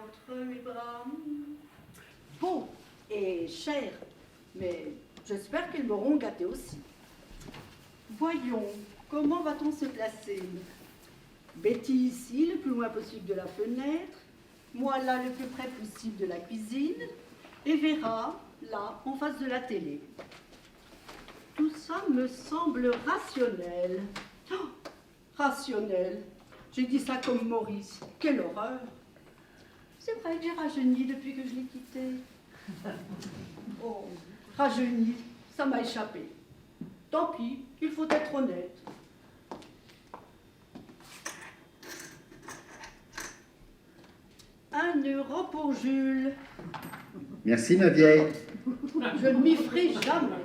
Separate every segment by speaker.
Speaker 1: Entre mes bras. Beau et cher, mais j'espère qu'ils m'auront gâté aussi. Voyons, comment va-t-on se placer? Betty ici, le plus loin possible de la fenêtre, moi là, le plus près possible de la cuisine, et Vera, là, en face de la télé. Tout ça me semble rationnel. Oh, rationnel. J'ai dit ça comme Maurice. Quelle horreur! C'est vrai que j'ai rajeuni depuis que je l'ai quitté. Oh, rajeuni, ça m'a échappé. Tant pis, il faut être honnête. €1 pour Jules.
Speaker 2: Merci, ma vieille.
Speaker 1: Je ne m'y ferai jamais.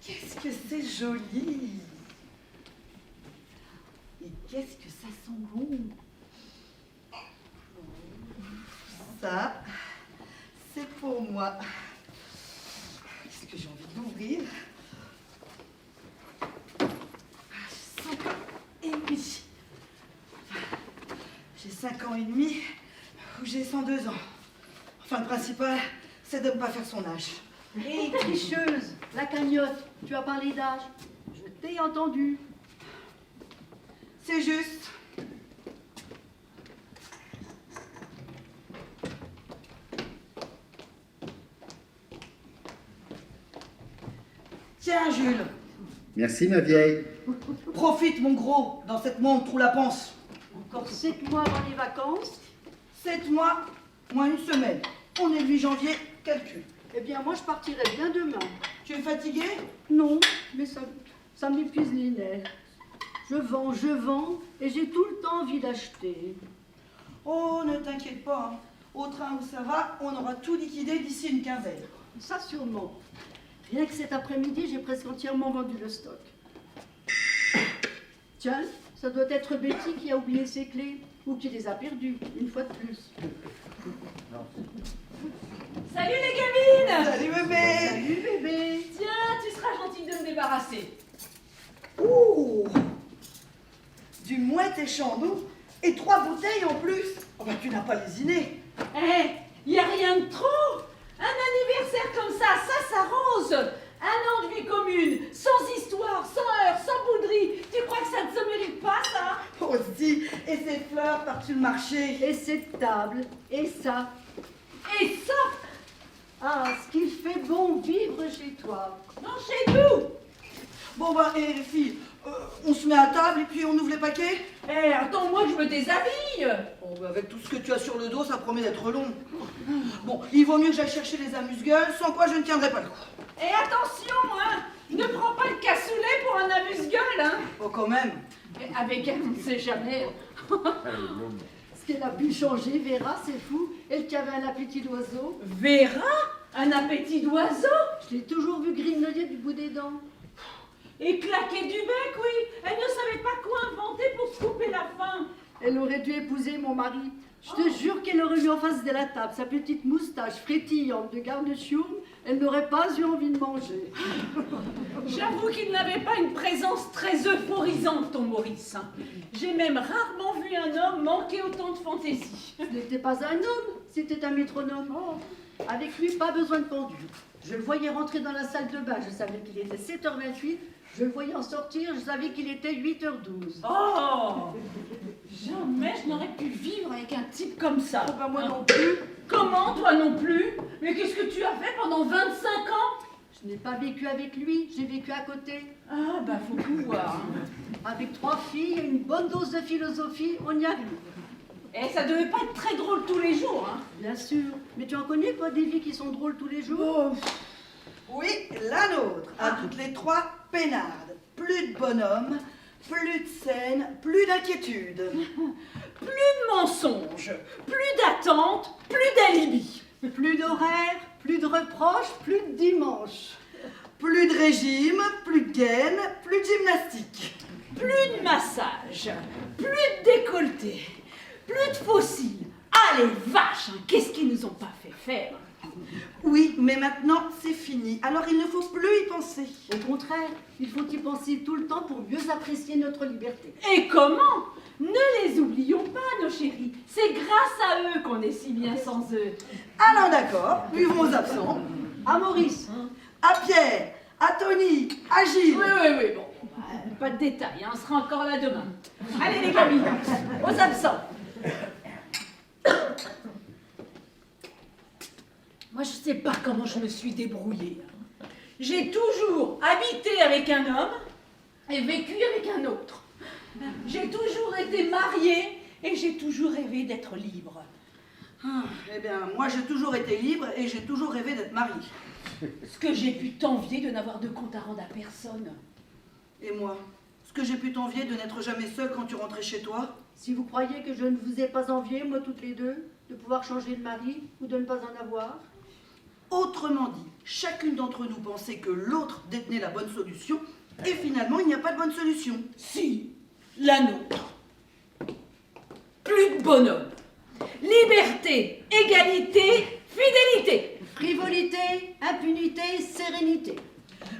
Speaker 3: Qu'est-ce que c'est joli! Et qu'est-ce que ça sent bon! Ça, c'est pour moi. Qu'est-ce que j'ai envie de l'ouvrir? J'ai 5 ans et demi ou j'ai 102 ans. Enfin, le principal, c'est de ne pas faire son âge.
Speaker 1: Hé, tricheuse, la cagnotte, tu as parlé d'âge. Je t'ai entendu.
Speaker 3: C'est juste. Tiens, Jules.
Speaker 2: Merci, ma vieille.
Speaker 3: Profite, mon gros, dans cette montre où la panse.
Speaker 1: Encore 7 mois avant les vacances.
Speaker 3: 7 mois, moins une semaine. On est le 8 janvier, calcul.
Speaker 1: Eh bien, moi, je partirai bien demain.
Speaker 3: Tu es fatigué?
Speaker 1: Non, mais ça m'épuise les nerfs. Je vends, et j'ai tout le temps envie d'acheter.
Speaker 3: Oh, ne t'inquiète pas. Hein. Au train où ça va, on aura tout liquidé d'ici une quinzaine.
Speaker 1: Ça, sûrement. Rien que cet après-midi, j'ai presque entièrement vendu le stock. Tiens, ça doit être Betty qui a oublié ses clés, ou qui les a perdues, une fois de plus.
Speaker 4: Salut les gamines!
Speaker 3: Salut bébé!
Speaker 1: Salut bébé!
Speaker 4: Tiens, tu seras gentille de me débarrasser.
Speaker 3: Ouh! Du mouette et chandon, et 3 bouteilles en plus. Oh bah tu n'as pas lésiné.
Speaker 4: Y a rien de trop. Un anniversaire comme ça s'arrose. Un an de vie commune, sans histoire, sans heurts, sans bouderie. Tu crois que ça ne se mérite pas, ça?
Speaker 3: Oh si, et ces fleurs par-dessus le marché.
Speaker 1: Et cette table, et ça.
Speaker 4: Et ça?
Speaker 1: Ah, ce qu'il fait bon vivre chez toi.
Speaker 4: Non, chez nous.
Speaker 3: Bon bah, et les filles, on se met à table et puis on ouvre les paquets.
Speaker 4: Attends-moi que je me déshabille.
Speaker 3: Bon, bah, avec tout ce que tu as sur le dos, ça promet d'être long. Bon, il vaut mieux que j'aille chercher les amuse-gueules, sans quoi je ne tiendrai pas le coup.
Speaker 4: Et attention, hein, ne prends pas le cassoulet pour un amuse-gueule, hein.
Speaker 3: Oh, quand même.
Speaker 4: Et avec elle, on ne sait jamais.
Speaker 1: Ce qu'elle a pu changer, Vera, c'est fou. Elle qui avait un appétit d'oiseau.
Speaker 4: Vera? Un appétit d'oiseau?
Speaker 1: Je l'ai toujours vu grignoter du bout des dents.
Speaker 4: Et claquer du bec, oui. Elle ne savait pas quoi inventer pour se couper la faim.
Speaker 1: Elle aurait dû épouser mon mari. Je te jure qu'elle aurait eu en face de la table sa petite moustache frétillante de garde-chioum. Elle n'aurait pas eu envie de manger.
Speaker 4: J'avoue qu'il n'avait pas une présence très euphorisante, ton Maurice. J'ai même rarement vu un homme manquer autant de fantaisie.
Speaker 1: Ce n'était pas un homme, c'était un métronome. Avec lui, pas besoin de pendule. Je le voyais rentrer dans la salle de bain, je savais qu'il était 7h28. Je le voyais en sortir, je savais qu'il était 8h12.
Speaker 4: Oh! Jamais je n'aurais pu vivre avec un type comme ça.
Speaker 1: Oh, ben moi non plus.
Speaker 4: Comment, toi non plus? Mais qu'est-ce que tu as fait pendant 25 ans?
Speaker 1: Je n'ai pas vécu avec lui, j'ai vécu à côté.
Speaker 4: Ah, bah faut pouvoir.
Speaker 1: Avec 3 filles et une bonne dose de philosophie, on y arrive.
Speaker 4: Et ça devait pas être très drôle tous les jours, hein.
Speaker 1: Bien sûr. Mais tu en connais, toi, des vies qui sont drôles tous les jours?
Speaker 3: Oui, la nôtre, à toutes les 3 peinardes. Plus de bonhomme, plus de scène, plus d'inquiétude.
Speaker 4: Plus de mensonges, plus d'attentes, plus d'alibi.
Speaker 1: Plus d'horaires, plus de reproches, plus de dimanche.
Speaker 3: Plus de régime, plus de gaine, plus de gymnastique.
Speaker 4: Plus de massage, plus de décolleté, plus de fossiles. Ah les vaches, hein, qu'est-ce qu'ils nous ont pas fait faire?
Speaker 3: Oui, mais maintenant c'est fini, alors il ne faut plus y penser.
Speaker 1: Au contraire, il faut y penser tout le temps pour mieux apprécier notre liberté.
Speaker 4: Et comment? Ne les oublions pas, nos chéris. C'est grâce à eux qu'on est si bien sans eux.
Speaker 3: Alors d'accord, buvons aux absents.
Speaker 1: À Maurice,
Speaker 3: À Pierre, à Tony, à Gilles.
Speaker 4: Oui, bon. Pas de détails, hein, on sera encore là demain. Allez les gamines, aux absents. Moi, je sais pas comment je me suis débrouillée. J'ai toujours habité avec un homme et vécu avec un autre. J'ai toujours été mariée et j'ai toujours rêvé d'être libre.
Speaker 3: Eh bien, moi j'ai toujours été libre et j'ai toujours rêvé d'être mariée.
Speaker 4: Ce que j'ai pu t'envier de n'avoir de compte à rendre à personne.
Speaker 3: Et moi, ce que j'ai pu t'envier de n'être jamais seule quand tu rentrais chez toi.
Speaker 1: si vous croyez que je ne vous ai pas envié, moi toutes les deux, de pouvoir changer de mari ou de ne pas en avoir.
Speaker 3: Autrement dit, chacune d'entre nous pensait que l'autre détenait la bonne solution et finalement il n'y a pas de bonne solution.
Speaker 4: Si, la nôtre. Plus de bonhomme. Liberté, égalité, fidélité.
Speaker 1: Frivolité, impunité, sérénité.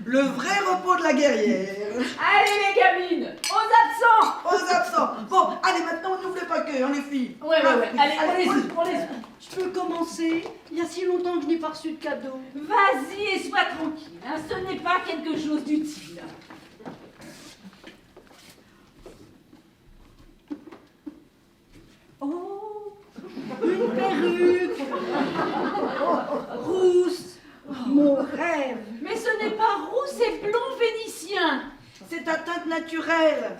Speaker 3: Le vrai repos de la guerrière.
Speaker 4: Allez les gamines, aux absents.
Speaker 3: Aux absents. Bon, allez maintenant on ouvre le paquet, hein, les filles.
Speaker 4: Ouais, allez, on les ouvre.
Speaker 1: Je peux commencer? Il y a si longtemps que je n'ai pas reçu de cadeau.
Speaker 4: Vas-y et sois tranquille, hein, ce n'est pas quelque chose d'utile.
Speaker 1: Oh, une perruque rousse, mon rêve.
Speaker 4: Mais ce n'est pas roux, c'est blond vénitien.
Speaker 3: C'est ta teinte naturelle.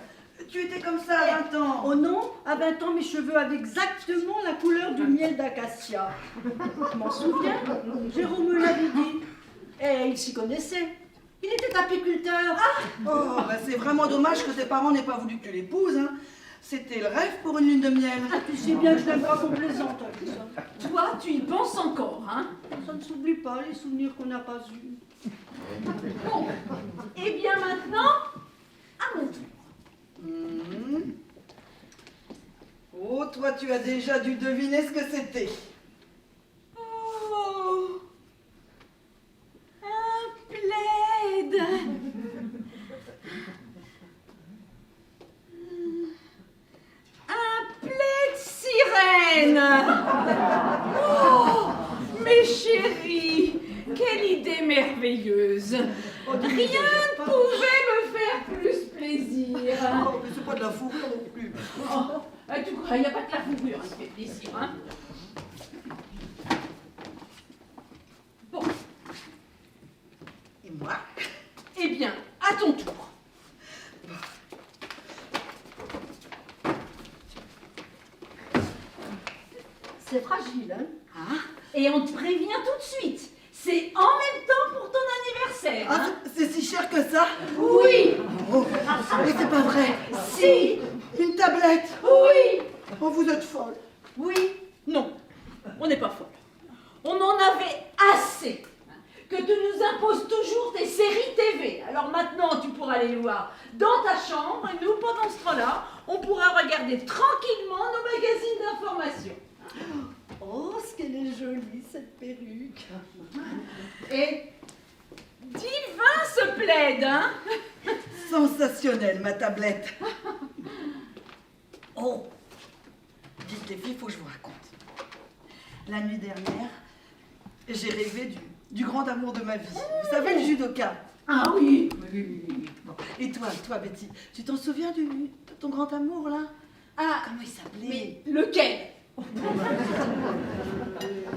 Speaker 3: Tu étais comme ça à 20 ans.
Speaker 1: Oh non, à 20 ans, mes cheveux avaient exactement la couleur du miel d'acacia. Je m'en souviens, Jérôme me l'avait dit. Et il s'y connaissait. Il était apiculteur.
Speaker 3: Oh, bah c'est vraiment dommage que tes parents n'aient pas voulu que tu l'épouses. Hein. C'était le rêve pour une lune de miel.
Speaker 1: Tu sais bien que je n'aime pas qu'on plaisante avec ça.
Speaker 4: Toi, tu y penses encore, hein?
Speaker 1: Ça ne s'oublie pas, les souvenirs qu'on n'a pas eus.
Speaker 4: Bon, et bien maintenant, à mon tour.
Speaker 3: Oh, toi, tu as déjà dû deviner ce que c'était.
Speaker 4: Oh, un plaid. Un plaid sirène. Oh, mes chéris, quelle idée merveilleuse. Rien ne pouvait me faire plus plaisir.
Speaker 3: Oh, mais c'est pas de la fourrure non plus.
Speaker 4: Oh, tu crois, il n'y a pas que la fourrure qui fait plaisir, hein? Bon,
Speaker 3: Et moi?
Speaker 4: eh bien, à ton tour.
Speaker 1: C'est fragile, hein?
Speaker 4: Ah, et on te prévient tout de suite. C'est en même temps pour ton anniversaire.
Speaker 3: Ah,
Speaker 4: Hein?
Speaker 3: c'est si cher que ça?
Speaker 4: Oui,
Speaker 3: Oh, mais c'est pas vrai.
Speaker 4: si,
Speaker 3: Une tablette.
Speaker 4: oui,
Speaker 3: Oh, vous êtes folle.
Speaker 4: oui, non, on n'est pas folle. On en avait assez que tu nous imposes toujours des séries TV. Alors maintenant, tu pourras aller voir dans ta chambre et nous, pendant ce temps-là, on pourra regarder tranquillement nos magazines d'information.
Speaker 1: Oh, ce qu'elle est jolie, cette perruque.
Speaker 4: Et divin ce plaid, hein?
Speaker 3: Sensationnelle, ma tablette. Oh, dites les filles, faut que je vous raconte. La nuit dernière, j'ai rêvé du grand amour de ma vie. Vous savez, le judoka.
Speaker 4: Ah oui.
Speaker 3: Bon. Et toi, Betty, tu t'en souviens de ton grand amour, là?
Speaker 4: Ah,
Speaker 3: Comment il s'appelait?
Speaker 4: mais lequel?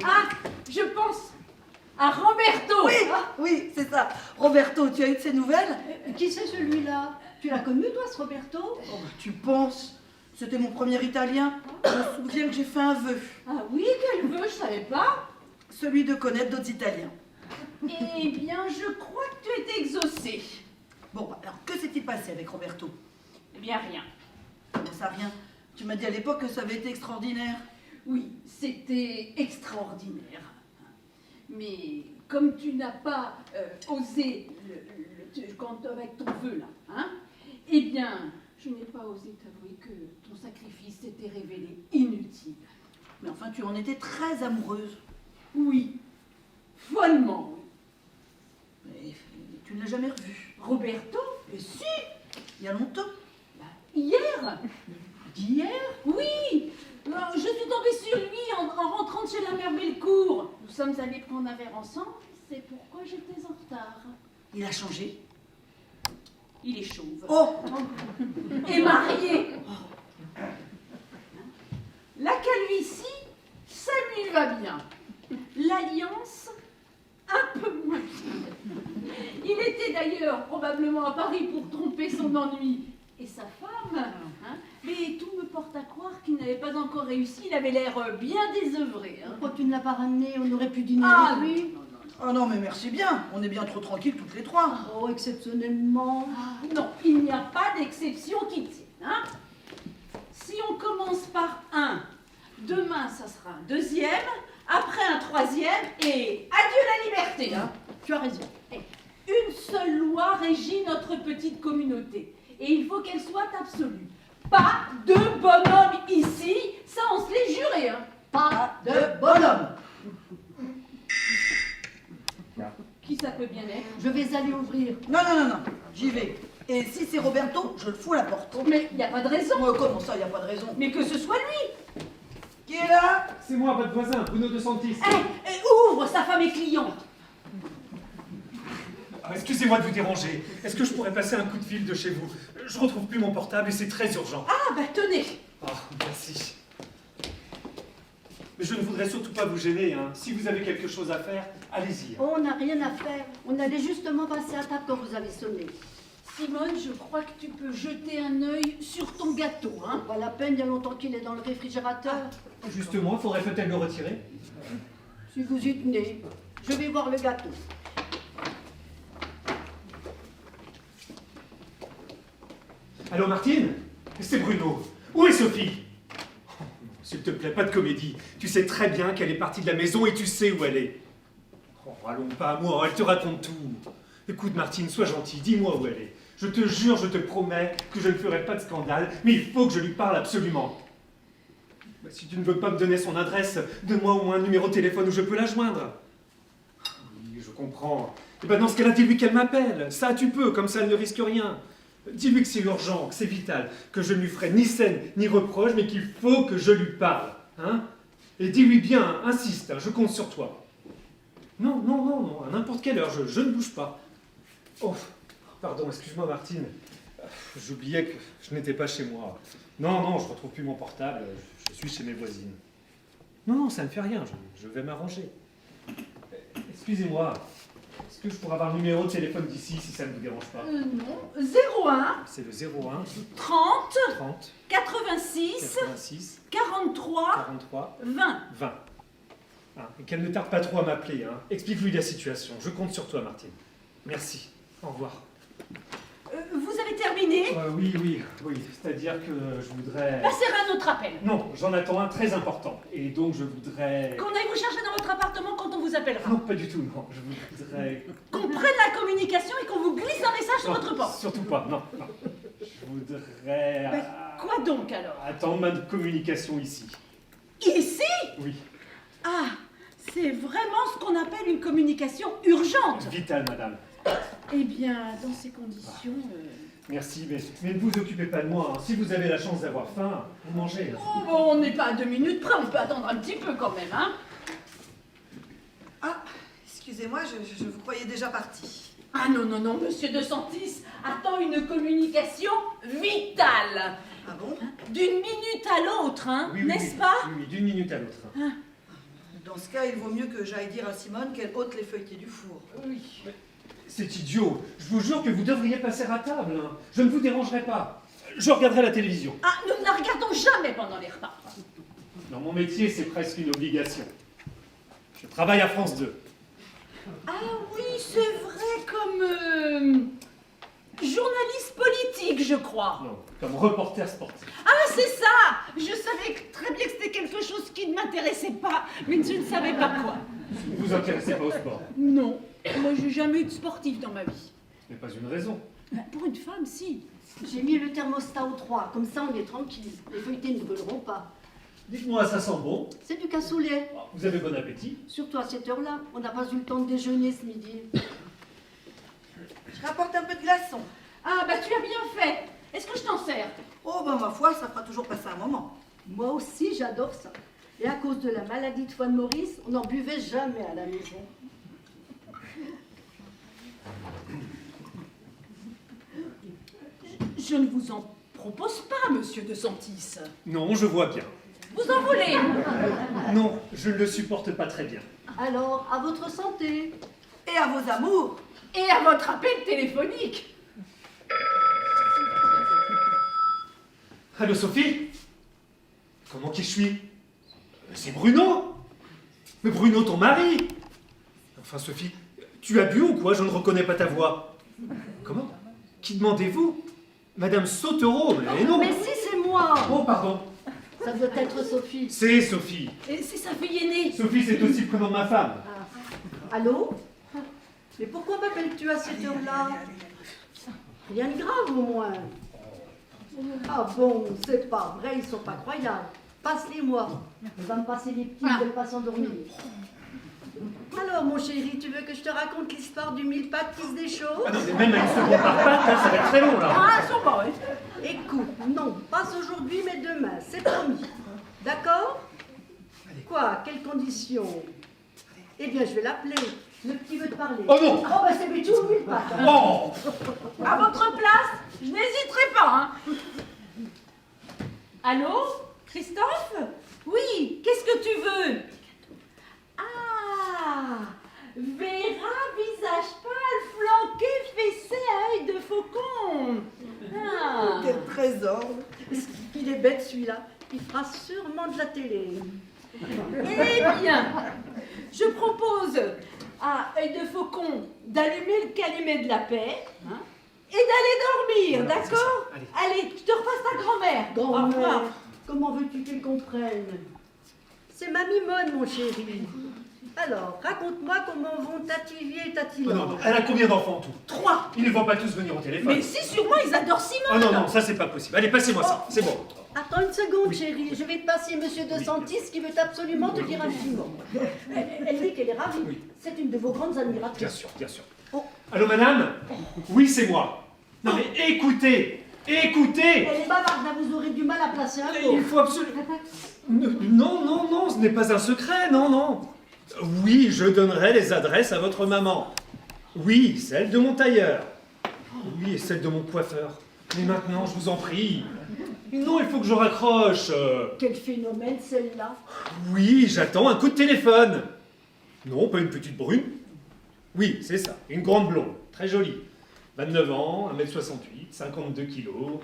Speaker 4: Ah, je pense à Roberto.
Speaker 3: Oui,
Speaker 4: Ah,
Speaker 3: Oui, c'est ça. Roberto, tu as eu de ses nouvelles?
Speaker 1: Qui c'est celui-là? Tu l'as connu, toi, ce Roberto?
Speaker 3: Oh, bah, tu penses? C'était mon premier italien. Je me souviens que j'ai fait un vœu.
Speaker 4: Ah oui, quel vœu, je savais pas.
Speaker 3: Celui de connaître d'autres Italiens.
Speaker 4: Eh bien, je crois que tu es exaucé.
Speaker 3: Bon, bah, alors que s'est-il passé avec Roberto?
Speaker 4: Eh bien, rien.
Speaker 3: Comment ça, rien? Tu m'as dit à l'époque que ça avait été extraordinaire.
Speaker 4: Oui, c'était extraordinaire. Mais comme tu n'as pas osé avec ton vœu là, hein, eh bien, je n'ai pas osé t'avouer que ton sacrifice s'était révélé inutile.
Speaker 3: Mais enfin, tu en étais très amoureuse.
Speaker 4: Oui, follement.
Speaker 3: Mais tu ne l'as jamais revu.
Speaker 4: Roberto? Et si,
Speaker 3: Il y a longtemps.
Speaker 4: hier. D'hier? Oui. Je suis tombée sur lui en rentrant de chez la mère Bellecour. Nous sommes allés prendre un verre ensemble. C'est pourquoi j'étais en retard.
Speaker 3: Il a changé.
Speaker 4: Il est chauve.
Speaker 3: Oh!
Speaker 4: Et marié. La calvitie, ça lui va bien. L'alliance, un peu moins bien. Il était d'ailleurs probablement à Paris pour tromper son ennui et sa femme. Hein, mais tout me porte à croire qu'il n'avait pas encore réussi. Il avait l'air bien désœuvré. Hein.
Speaker 1: Pourquoi tu ne l'as pas ramené? On aurait pu dîner
Speaker 4: Ah,
Speaker 1: avec lui.
Speaker 3: Oh non, mais merci bien. On est bien trop tranquilles toutes les trois.
Speaker 1: Oh, exceptionnellement.
Speaker 4: Ah, non, il n'y a pas d'exception qui tienne. Hein. Si on commence par un, demain ça sera un deuxième, après un troisième et adieu la liberté. Hein.
Speaker 1: Tu as raison.
Speaker 4: Une seule loi régit notre petite communauté et il faut qu'elle soit absolue. Pas de bonhomme ici, ça on se l'est juré. Hein.
Speaker 1: Pas de bonhomme.
Speaker 4: Qui ça peut bien être?
Speaker 1: Je vais aller ouvrir.
Speaker 3: Non, non, non, non. J'y vais. Et si c'est Roberto, je le fous à la porte.
Speaker 4: Mais il n'y a pas de raison.
Speaker 3: Comment ça, il n'y a pas de raison?
Speaker 4: Mais que ce soit lui.
Speaker 3: Qui est là?
Speaker 5: C'est moi, votre voisin, Bruno De Santis.
Speaker 4: Ouvre, sa femme est cliente.
Speaker 5: Ah, excusez-moi de vous déranger. Est-ce que je pourrais passer un coup de fil de chez vous? Je retrouve plus mon portable et c'est très urgent.
Speaker 4: Ah bah tenez.
Speaker 5: Ah, merci. Mais je ne voudrais surtout pas vous gêner, hein. Si vous avez quelque chose à faire, allez-y.
Speaker 1: Oh, on n'a rien à faire. On allait justement passer à table quand vous avez sonné.
Speaker 4: Simone, je crois que tu peux jeter un œil sur ton gâteau, hein.
Speaker 1: Pas la peine, il y a longtemps qu'il est dans le réfrigérateur.
Speaker 5: Justement, faudrait peut-être le retirer.
Speaker 1: Si vous y tenez, je vais voir le gâteau.
Speaker 5: Allô, Martine? C'est Bruno. Où est Sophie? Oh, s'il te plaît, pas de comédie. Tu sais très bien qu'elle est partie de la maison et tu sais où elle est. Oh, allons pas à moi, elle te raconte tout. Écoute, Martine, sois gentille, dis-moi où elle est. Je te jure, je te promets que je ne ferai pas de scandale, mais il faut que je lui parle absolument. Bah, si tu ne veux pas me donner son adresse, donne-moi au moins un numéro de téléphone où je peux la joindre. Oui, je comprends. Et ben dans ce cas-là, dis-lui qu'elle m'appelle. Ça, tu peux, comme ça, elle ne risque rien. Dis-lui que c'est urgent, que c'est vital, que je ne lui ferai ni scène ni reproche, mais qu'il faut que je lui parle. Hein? Et dis-lui bien, insiste, hein, je compte sur toi. Non, non, non, non, à n'importe quelle heure, je ne bouge pas. Oh, pardon, excuse-moi Martine. J'oubliais que je n'étais pas chez moi. Non, non, je retrouve plus mon portable, je suis chez mes voisines. Non, non, ça ne fait rien, je vais m'arranger. Excusez-moi, est-ce que je pourrais avoir le numéro de téléphone d'ici si ça ne vous dérange pas?
Speaker 4: Non, 01
Speaker 5: C'est le 01
Speaker 4: 30
Speaker 5: 30
Speaker 4: 86
Speaker 5: 86
Speaker 4: 43
Speaker 5: 43
Speaker 4: 20.
Speaker 5: 20. Hein, et qu'elle ne tarde pas trop à m'appeler. Hein. Explique-lui la situation. Je compte sur toi, Martine. Merci. Au revoir.
Speaker 4: Vous avez terminé?
Speaker 5: Oui. C'est-à-dire que je voudrais...
Speaker 4: Passez à un autre appel.
Speaker 5: Non, j'en attends un très important. Et donc je voudrais...
Speaker 4: Qu'on aille vous chercher dans votre appartement quand on vous appellera.
Speaker 5: Non, pas du tout, non. Je voudrais...
Speaker 4: Qu'on prenne la communication et qu'on vous glisse un message sur
Speaker 5: Non,
Speaker 4: votre porte.
Speaker 5: surtout pas, non. Je voudrais...
Speaker 4: Ben, quoi donc alors?
Speaker 5: attendre ma communication ici.
Speaker 4: Ici?
Speaker 5: Oui.
Speaker 4: Ah, c'est vraiment ce qu'on appelle une communication urgente.
Speaker 5: Vital, madame.
Speaker 4: Eh bien, dans ces conditions...
Speaker 5: Merci, mais ne vous occupez pas de moi. Hein. Si vous avez la chance d'avoir faim, vous mangez. Hein.
Speaker 4: Oh, bon, on n'est pas à 2 minutes près, on peut attendre un petit peu quand même, hein.
Speaker 3: Ah, excusez-moi, je vous croyais déjà parti.
Speaker 4: Ah non, non, non, monsieur De Santis attend une communication vitale.
Speaker 3: Ah bon?
Speaker 4: D'une minute à l'autre, hein,
Speaker 5: Oui,
Speaker 4: n'est-ce pas?
Speaker 5: Oui, d'une minute à l'autre.
Speaker 3: Dans Dans ce cas, il vaut mieux que j'aille dire à Simone qu'elle ôte les feuilletés du four.
Speaker 4: Oui.
Speaker 5: C'est idiot. Je vous jure que vous devriez passer à table. Hein. Je ne vous dérangerai pas. Je regarderai la télévision.
Speaker 4: Ah, nous ne la regardons jamais pendant les repas.
Speaker 5: Dans mon métier, c'est presque une obligation. Je travaille à France 2.
Speaker 4: Ah oui, c'est vrai, comme journaliste politique, je crois.
Speaker 5: Non, comme reporter sportif.
Speaker 4: Ah, c'est ça. Je savais très bien que c'était quelque chose qui ne m'intéressait pas, mais je ne savais pas quoi.
Speaker 5: Vous ne vous intéressez pas au sport.
Speaker 4: Non, moi j'ai jamais eu de sportif dans ma vie.
Speaker 5: Ce n'est pas une raison.
Speaker 4: Pour une femme, si.
Speaker 1: J'ai mis le thermostat au 3, comme ça on est tranquille. Les feuilletés ne brûleront pas.
Speaker 5: Dites-moi, ça sent bon.
Speaker 1: C'est du cassoulet.
Speaker 5: Oh, vous avez bon appétit.
Speaker 1: Surtout à cette heure-là, on n'a pas eu le temps de déjeuner ce midi.
Speaker 3: Je rapporte un peu de glaçons.
Speaker 4: Ah, bah tu as bien fait. Est-ce que je t'en sers?
Speaker 3: Oh, ben ma foi, ça fera toujours passer un moment.
Speaker 1: Moi aussi, j'adore ça. Et à cause de la maladie de foie de Maurice, on n'en buvait jamais à la maison.
Speaker 4: Je ne vous en propose pas, monsieur de Santis.
Speaker 5: Non, je vois bien.
Speaker 4: Vous en voulez?
Speaker 5: Non, je ne le supporte pas très bien.
Speaker 1: Alors, à votre santé.
Speaker 3: Et à vos amours.
Speaker 4: Et à votre appel téléphonique.
Speaker 5: Allô, Sophie? Comment qui je suis? C'est Bruno. Mais Bruno, ton mari. Enfin, Sophie, tu as bu ou quoi? Je ne reconnais pas ta voix. Comment? Qui demandez-vous? Madame Sautereau, mais non.
Speaker 1: Mais si, c'est moi.
Speaker 5: Oh, pardon.
Speaker 1: Ça doit être Sophie.
Speaker 5: C'est Sophie.
Speaker 4: Et c'est sa fille aînée.
Speaker 5: Sophie, c'est aussi le prénom de ma femme.
Speaker 1: Ah. Allô? Mais pourquoi m'appelles-tu à cette heure-là? Rien de grave au moins. Ah bon, c'est pas vrai, ils sont pas croyables. Passe-les-moi. Elle va me passer les petits, ils veulent pas s'endormir. Alors, mon chéri, tu veux que je te raconte l'histoire du mille-pattes qui se déchauffe?
Speaker 5: Ah non, mais même à une seconde par patte, là, ça va être très long, là.
Speaker 4: Ah, elles sont pas, oui.
Speaker 1: Écoute, non, pas aujourd'hui, mais demain, c'est promis. D'accord? Quoi? Quelles conditions? Eh bien, je vais l'appeler. Le petit veut te parler.
Speaker 5: Oh non!
Speaker 1: Oh, bah c'est Bétou ou mille-pattes, hein.
Speaker 5: Oh!
Speaker 4: À votre place, je n'hésiterai pas, hein. Allô? Christophe? Oui, qu'est-ce que tu veux? Ah! Vera, visage pâle, flanqué, fessé à œil de faucon. Ah.
Speaker 3: Quel trésor.
Speaker 1: Il est bête celui-là. Il fera sûrement de la télé.
Speaker 4: Eh bien, je propose à œil de faucon d'allumer le calumet de la paix, hein, et d'aller dormir,
Speaker 5: Voilà,
Speaker 4: d'accord?
Speaker 5: c'est ça. Allez.
Speaker 4: Allez, tu te repasses ta grand-mère. Au revoir.
Speaker 1: Grand-mère, comment veux-tu qu'elle comprenne? C'est ma mimone, mon chéri. Alors, raconte-moi comment vont Tativier et
Speaker 5: Oh
Speaker 1: Tatilange.
Speaker 5: non, non, elle a combien d'enfants en tout?
Speaker 4: 3.
Speaker 5: Ils ne vont pas tous venir au téléphone.
Speaker 4: Mais si, sûrement, ils adorent Simone.
Speaker 5: Oh non, non, ça c'est pas possible. Allez, passez-moi ça, c'est bon.
Speaker 1: Attends une seconde, chérie. Je vais te passer Monsieur De Santis qui veut absolument te dire un petit mot. Elle dit qu'elle est ravie.
Speaker 5: Oui.
Speaker 1: C'est une de vos grandes
Speaker 5: Bien
Speaker 1: admiratrices.
Speaker 5: sûr, bien sûr.
Speaker 1: Oh.
Speaker 5: Allô, madame? Oui, c'est moi. Non mais écoutez, écoutez!
Speaker 1: Elle est bavarde, là, vous aurez du mal à placer un mot.
Speaker 5: Il faut absolument... Non, non, non, ce n'est pas un secret, non, non. Oui, je donnerai les adresses à votre maman. Oui, celle de mon tailleur. Oui, et celle de mon coiffeur. Mais maintenant, je vous en prie. Non, il faut que je raccroche.
Speaker 1: Quel phénomène, celle-là.
Speaker 5: Oui, j'attends un coup de téléphone. Non, pas une petite brune. Oui, c'est ça, une grande blonde, très jolie. 29 ans, 1m68, 52 kilos,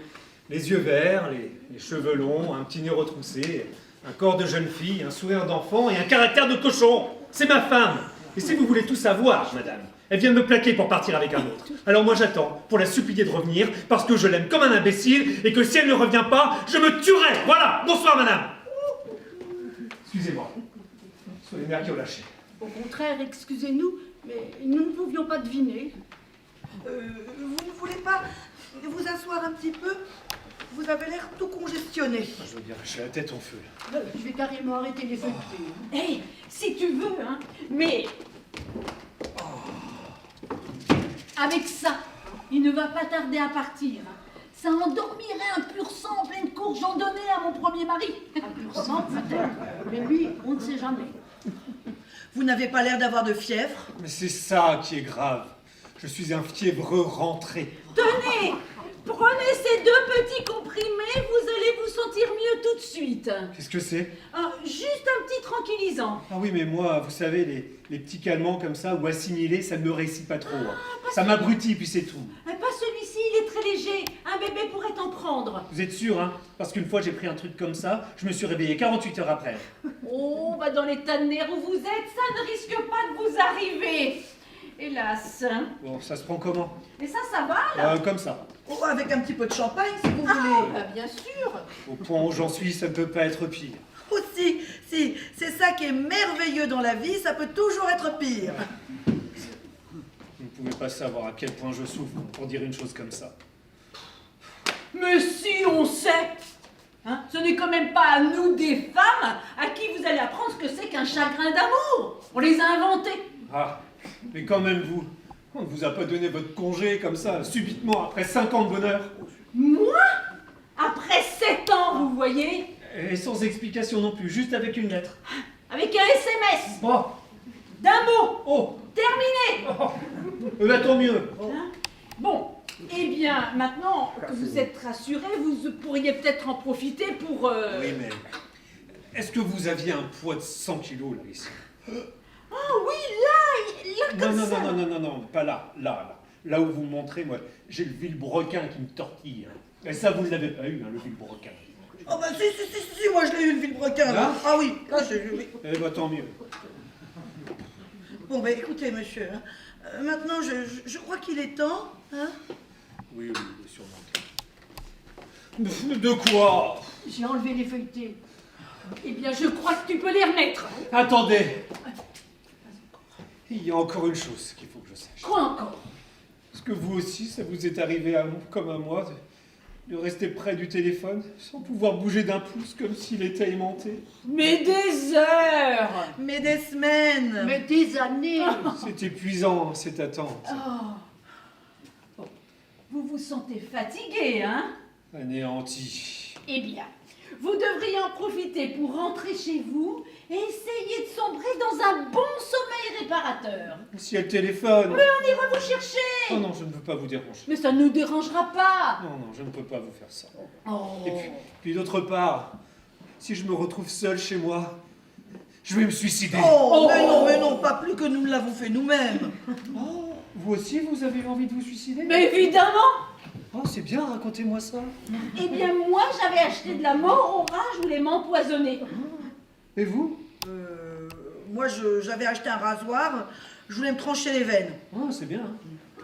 Speaker 5: les yeux verts, les cheveux longs, un petit nez retroussé, un corps de jeune fille, un sourire d'enfant et un caractère de cochon. C'est ma femme. Et si vous voulez tout savoir, madame, elle vient de me plaquer pour partir avec un autre. Alors moi j'attends pour la supplier de revenir parce que je l'aime comme un imbécile et que si elle ne revient pas, je me tuerai. Voilà. Bonsoir, madame. Excusez-moi. Soyez nerfs qui ont lâché.
Speaker 1: Au contraire, excusez-nous, mais nous ne pouvions pas deviner.
Speaker 3: Vous ne voulez pas vous asseoir un petit peu? Vous avez l'air tout congestionné.
Speaker 5: Je veux dire, j'ai la tête en feu.
Speaker 1: Je vais carrément arrêter les feuilletés.
Speaker 4: Hé, si tu veux, hein, mais... Avec ça, il ne va pas tarder à partir. Ça endormirait un pur sang en pleine cour, j'en donnais à mon premier mari.
Speaker 1: Un pur sang, peut-être. Mais lui, on ne sait jamais.
Speaker 3: Vous n'avez pas l'air d'avoir de fièvre.
Speaker 5: Mais c'est ça qui est grave. Je suis un fiévreux rentré.
Speaker 4: Tenez, prenez ces 2 petits comprimés, vous allez vous sentir sentir mieux tout de suite.
Speaker 5: Qu'est-ce que c'est?
Speaker 4: Juste un petit tranquillisant.
Speaker 5: Ah oui, mais moi, vous savez, les petits calmants comme ça, ou assimilés, ça ne me réussit pas trop. Hein. Ça m'abrutit, puis c'est tout.
Speaker 4: Pas celui-ci, il est très léger. Un bébé pourrait en prendre.
Speaker 5: Vous êtes sûr, hein? Parce qu'une fois, j'ai pris un truc comme ça, je me suis réveillé 48 heures après.
Speaker 4: Oh, bah dans l'état de nerfs où vous êtes, ça ne risque pas de vous arriver. Hélas.
Speaker 5: Bon, ça se prend comment?
Speaker 4: Mais ça va là?
Speaker 5: Comme ça.
Speaker 3: Oh, avec un petit peu de champagne, si vous
Speaker 4: Ah,
Speaker 3: voulez.
Speaker 4: bah bien sûr.
Speaker 5: Au point où j'en suis, ça ne peut pas être pire.
Speaker 3: Aussi, si, c'est ça qui est merveilleux dans la vie, ça peut toujours être pire.
Speaker 5: Vous ne pouvez pas savoir à quel point je souffre pour dire une chose comme ça.
Speaker 4: Mais si on sait, hein, ce n'est quand même pas à nous des femmes à qui vous allez apprendre ce que c'est qu'un chagrin d'amour. On les a inventés.
Speaker 5: Ah, mais quand même vous, on ne vous a pas donné votre congé comme ça, subitement, après 5 ans de bonheur.
Speaker 4: Moi? Après 7 ans, vous voyez?
Speaker 5: Et sans explication non plus, juste avec une lettre.
Speaker 4: Avec un SMS
Speaker 5: Oh,
Speaker 4: d'un mot.
Speaker 5: oh,
Speaker 4: Terminé.
Speaker 5: oh, bah, tant mieux.
Speaker 4: Hein? Bon, eh bien, maintenant que vous êtes rassurés, vous pourriez peut-être en profiter pour...
Speaker 5: Oui, mais est-ce que vous aviez un poids de 100 kilos là, ici?
Speaker 4: Ah oui, là
Speaker 5: Non,
Speaker 4: comme
Speaker 5: non,
Speaker 4: ça.
Speaker 5: non, non, non, non, non, pas là, là. Là où vous me montrez, moi, j'ai le vilebrequin qui me tortille. Hein. Et ça, vous ne l'avez pas eu, hein, le vilebrequin.
Speaker 3: Oh bah si, moi je l'ai eu le vilebrequin.
Speaker 5: Là
Speaker 3: Ah oui, là j'ai eu, oui.
Speaker 5: Eh bah, tant mieux.
Speaker 3: Bon bah écoutez monsieur, hein, maintenant je crois qu'il est temps, hein.
Speaker 5: Oui, oui, il est sûrement. De quoi?
Speaker 4: J'ai enlevé les feuilletés. Eh bien, je crois que tu peux les remettre.
Speaker 5: Attendez. Il y a encore une chose qu'il faut que je sache.
Speaker 4: Quoi encore?
Speaker 5: Est-ce que vous aussi, ça vous est arrivé comme à moi, de rester près du téléphone, sans pouvoir bouger d'un pouce, comme s'il était aimanté?
Speaker 4: Mais des heures.
Speaker 3: Mais des semaines.
Speaker 1: Mais des années.
Speaker 5: C'est épuisant, cette attente.
Speaker 4: Oh. Bon. Vous vous sentez fatigué, hein?
Speaker 5: Anéanti.
Speaker 4: Eh bien, vous devriez en profiter pour rentrer chez vous et essayer de sombrer dans un bon sommeil réparateur.
Speaker 5: Si elle téléphone.
Speaker 4: Mais on ira vous chercher.
Speaker 5: Oh non, je ne veux pas vous déranger.
Speaker 4: Mais ça ne nous dérangera pas.
Speaker 5: Non, non, je ne peux pas vous faire ça.
Speaker 4: Oh.
Speaker 5: Et puis d'autre part, si je me retrouve seul chez moi, je vais me suicider.
Speaker 3: Oh, mais non, pas plus que nous ne l'avons fait nous-mêmes.
Speaker 5: Oh, vous aussi, vous avez envie de vous suicider?
Speaker 4: Mais évidemment.
Speaker 5: Oh, c'est bien, racontez-moi ça.
Speaker 4: Eh bien, moi, j'avais acheté de la mort au rat, je voulais m'empoisonner.
Speaker 5: Et vous?
Speaker 3: Moi j'avais acheté un rasoir, je voulais me trancher les veines.
Speaker 5: Oh, c'est bien.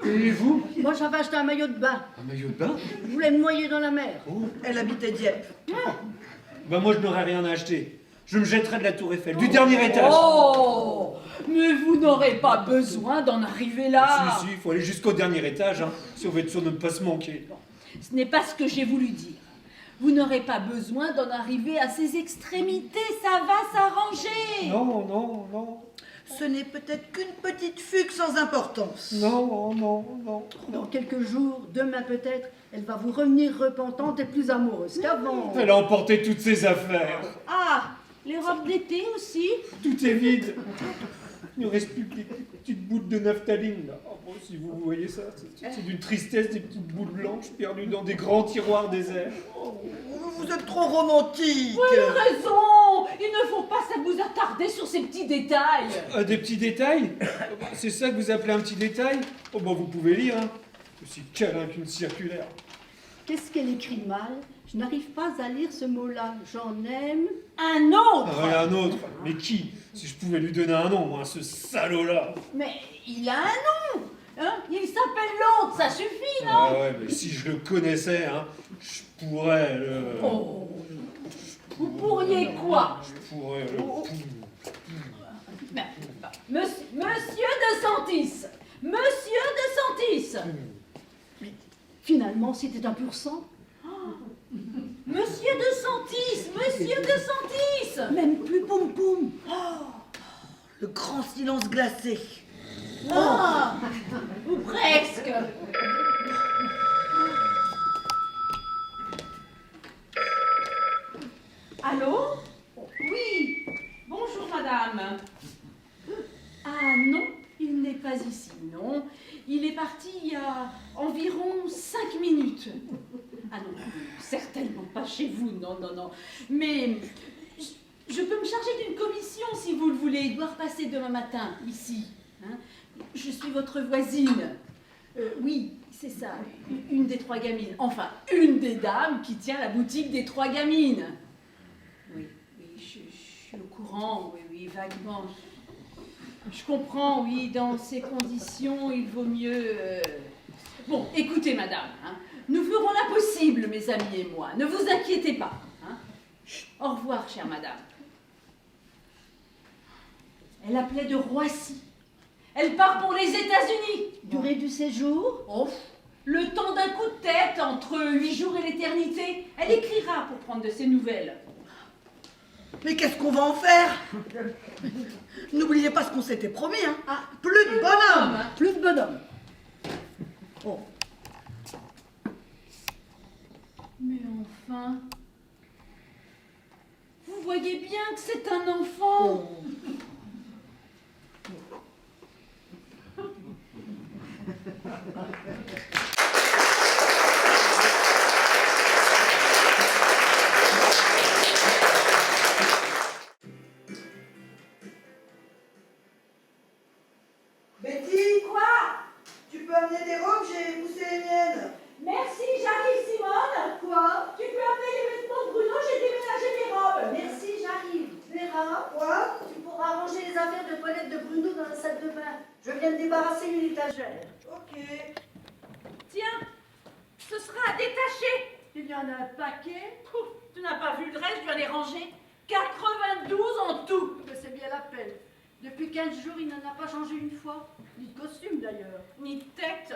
Speaker 5: Et vous?
Speaker 1: Moi, j'avais acheté un maillot de bain.
Speaker 5: Un maillot de bain?
Speaker 1: Je voulais me noyer dans la mer.
Speaker 5: Oh.
Speaker 3: Elle habitait Dieppe.
Speaker 5: Bah moi, je n'aurais rien à acheter. Je me jetterais de la tour Eiffel, du dernier étage.
Speaker 4: Oh. Mais vous n'aurez pas besoin d'en arriver là.
Speaker 5: Si, il faut aller jusqu'au dernier étage, hein, si on veut être sûr de ne pas se manquer.
Speaker 4: Ce n'est pas ce que j'ai voulu dire. Vous n'aurez pas besoin d'en arriver à ces extrémités, ça va s'arranger.
Speaker 5: Non, non, non.
Speaker 3: Ce n'est peut-être qu'une petite fugue sans importance.
Speaker 5: Non, non, non.
Speaker 1: Dans quelques jours, demain peut-être, elle va vous revenir repentante et plus amoureuse qu'avant.
Speaker 5: Elle a emporté toutes ses affaires.
Speaker 4: Ah, les robes d'été aussi.
Speaker 5: Tout est vide. Il ne reste plus que des petites boules de naphtaline, là. Oh, bon, si vous voyez ça, c'est d'une tristesse, des petites boules blanches perdues dans des grands tiroirs déserts. Oh.
Speaker 3: Vous êtes trop romantique.
Speaker 4: Vous avez raison. Il ne faut pas vous attarder sur ces petits détails.
Speaker 5: Des petits détails? C'est ça que vous appelez un petit détail? Oh, bon, vous pouvez lire, hein. Aussi câlin qu'une circulaire.
Speaker 1: Qu'est-ce qu'elle écrit mal? Je n'arrive pas à lire ce mot-là. J'en aime.
Speaker 4: Un autre.
Speaker 5: Ah ouais, un autre. Mais qui? Si je pouvais lui donner un nom, moi, ce salaud-là.
Speaker 4: Mais il a un nom. Hein, il s'appelle l'autre, ça suffit, non?
Speaker 5: Ah ouais, mais si je le connaissais, hein, je pourrais le...
Speaker 4: Oh. Vous pourriez quoi?
Speaker 5: Je pourrais le...
Speaker 4: Ben, Monsieur de Santis. Monsieur de Santis.
Speaker 1: Finalement, c'était un pur sang.
Speaker 4: Monsieur de Santis. Monsieur de Santis.
Speaker 1: Même plus poum poum.
Speaker 3: Le grand silence glacé.
Speaker 4: Ah, ou presque. Allô? Oui. Bonjour, madame. Ah non, il n'est pas ici, non. Il est parti il y a environ 5 minutes. Ah non, certainement pas chez vous, non, non, non. Mais je peux me charger d'une commission si vous le voulez. Il doit repasser demain matin, ici. Hein. Je suis votre voisine. Oui, c'est ça, une des 3 gamines. Enfin, une des dames qui tient la boutique des 3 gamines. Oui, oui, je suis au courant, oui, oui, vaguement. Je comprends, oui, dans ces conditions, il vaut mieux... Bon, écoutez, madame, hein, nous ferons l'impossible, mes amis et moi. Ne vous inquiétez pas. Hein. Au revoir, chère madame. Elle appelait de Roissy. Elle part pour les États-Unis.
Speaker 1: Durée du séjour?
Speaker 4: Oh, le temps d'un coup de tête, entre 8 jours et l'éternité. Elle écrira pour prendre de ses nouvelles.
Speaker 3: Mais qu'est-ce qu'on va en faire? N'oubliez pas ce qu'on s'était promis, hein.
Speaker 1: Ah,
Speaker 3: Plus de bonhomme.
Speaker 1: plus de bonhomme. Oh.
Speaker 4: Mais enfin... Vous voyez bien que c'est un enfant.
Speaker 3: Betty,
Speaker 4: Quoi?
Speaker 3: tu peux amener des robes, j'ai poussé les miennes.
Speaker 4: Merci, j'arrive, Simone.
Speaker 1: Quoi?
Speaker 4: Tu peux amener les vêtements de Bruno, j'ai déménagé mes robes.
Speaker 1: Merci, j'arrive. Vera,
Speaker 3: Quoi?
Speaker 1: tu pourras ranger les affaires de toilette de Bruno dans la salle de bain. Je viens de débarrasser une étagère.
Speaker 3: Ok.
Speaker 4: Tiens, ce sera à détacher.
Speaker 1: Il y en a un paquet.
Speaker 4: Pouf, tu n'as pas vu le reste, je viens les ranger. 92 en tout.
Speaker 1: Mais c'est bien la peine. Depuis 15 jours, il n'en a pas changé une fois. Ni de costume d'ailleurs.
Speaker 4: Ni de tête.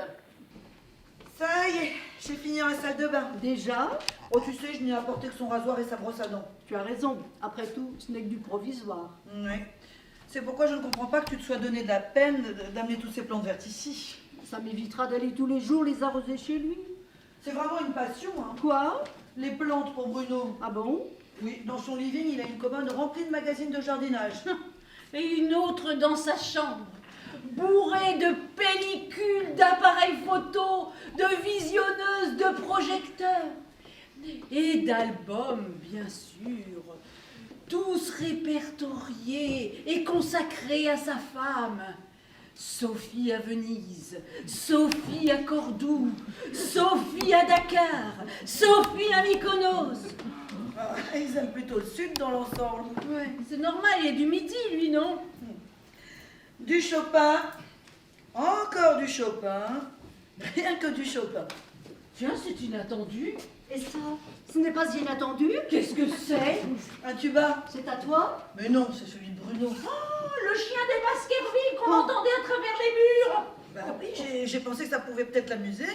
Speaker 3: Ça y est, j'ai fini dans la salle de bain.
Speaker 1: Déjà?
Speaker 3: Oh, tu sais, je n'ai apporté que son rasoir et sa brosse à dents.
Speaker 1: Tu as raison. Après tout, ce n'est que du provisoire.
Speaker 3: Ouais. C'est pourquoi je ne comprends pas que tu te sois donné de la peine d'amener toutes ces plantes vertes ici.
Speaker 1: Ça m'évitera d'aller tous les jours les arroser chez lui.
Speaker 3: C'est vraiment une passion, hein.
Speaker 1: Quoi?
Speaker 3: Les plantes pour Bruno.
Speaker 1: Ah bon?
Speaker 3: Oui, dans son living, il a une commode remplie de magazines de jardinage.
Speaker 4: Et une autre dans sa chambre, bourrée de pellicules, d'appareils photo, de visionneuses, de projecteurs et d'albums, bien sûr, tous répertoriés et consacrés à sa femme. Sophie à Venise, Sophie à Cordoue, Sophie à Dakar, Sophie à Mykonos.
Speaker 3: Ah, ils aiment plutôt le sud dans l'ensemble.
Speaker 4: Ouais, c'est normal, il est du midi, lui, non?
Speaker 3: Du Chopin, encore du Chopin, rien que du Chopin.
Speaker 4: Tiens, c'est inattendu.
Speaker 1: Et ça, ce n'est pas inattendu?
Speaker 4: Qu'est-ce que c'est?
Speaker 3: Un tuba?
Speaker 1: C'est à toi?
Speaker 3: Mais non, c'est celui de Bruno.
Speaker 4: Oh, le chien des Baskerville qu'on entendait à travers les murs.
Speaker 3: Bah oui, j'ai pensé que ça pouvait peut-être l'amuser.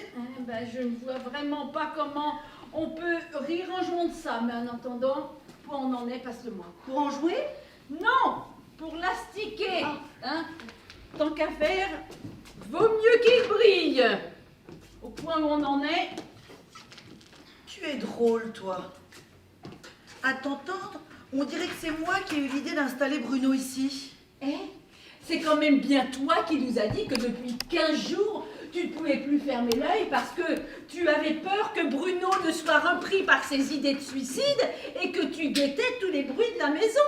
Speaker 4: Je ne vois vraiment pas comment on peut rire un jour de ça, mais en attendant, pour on en est, passe-le-moi.
Speaker 1: Pour en jouer?
Speaker 4: Non, pour l'astiquer. Hein? Tant qu'à faire, vaut mieux qu'il brille. Au point où on en est.
Speaker 3: Tu es drôle, toi. À t'entendre, on dirait que c'est moi qui ai eu l'idée d'installer Bruno ici.
Speaker 4: C'est quand même bien toi qui nous a dit que depuis 15 jours, tu ne pouvais plus fermer l'œil parce que tu avais peur que Bruno ne soit repris par ses idées de suicide et que tu guettais tous les bruits de la maison.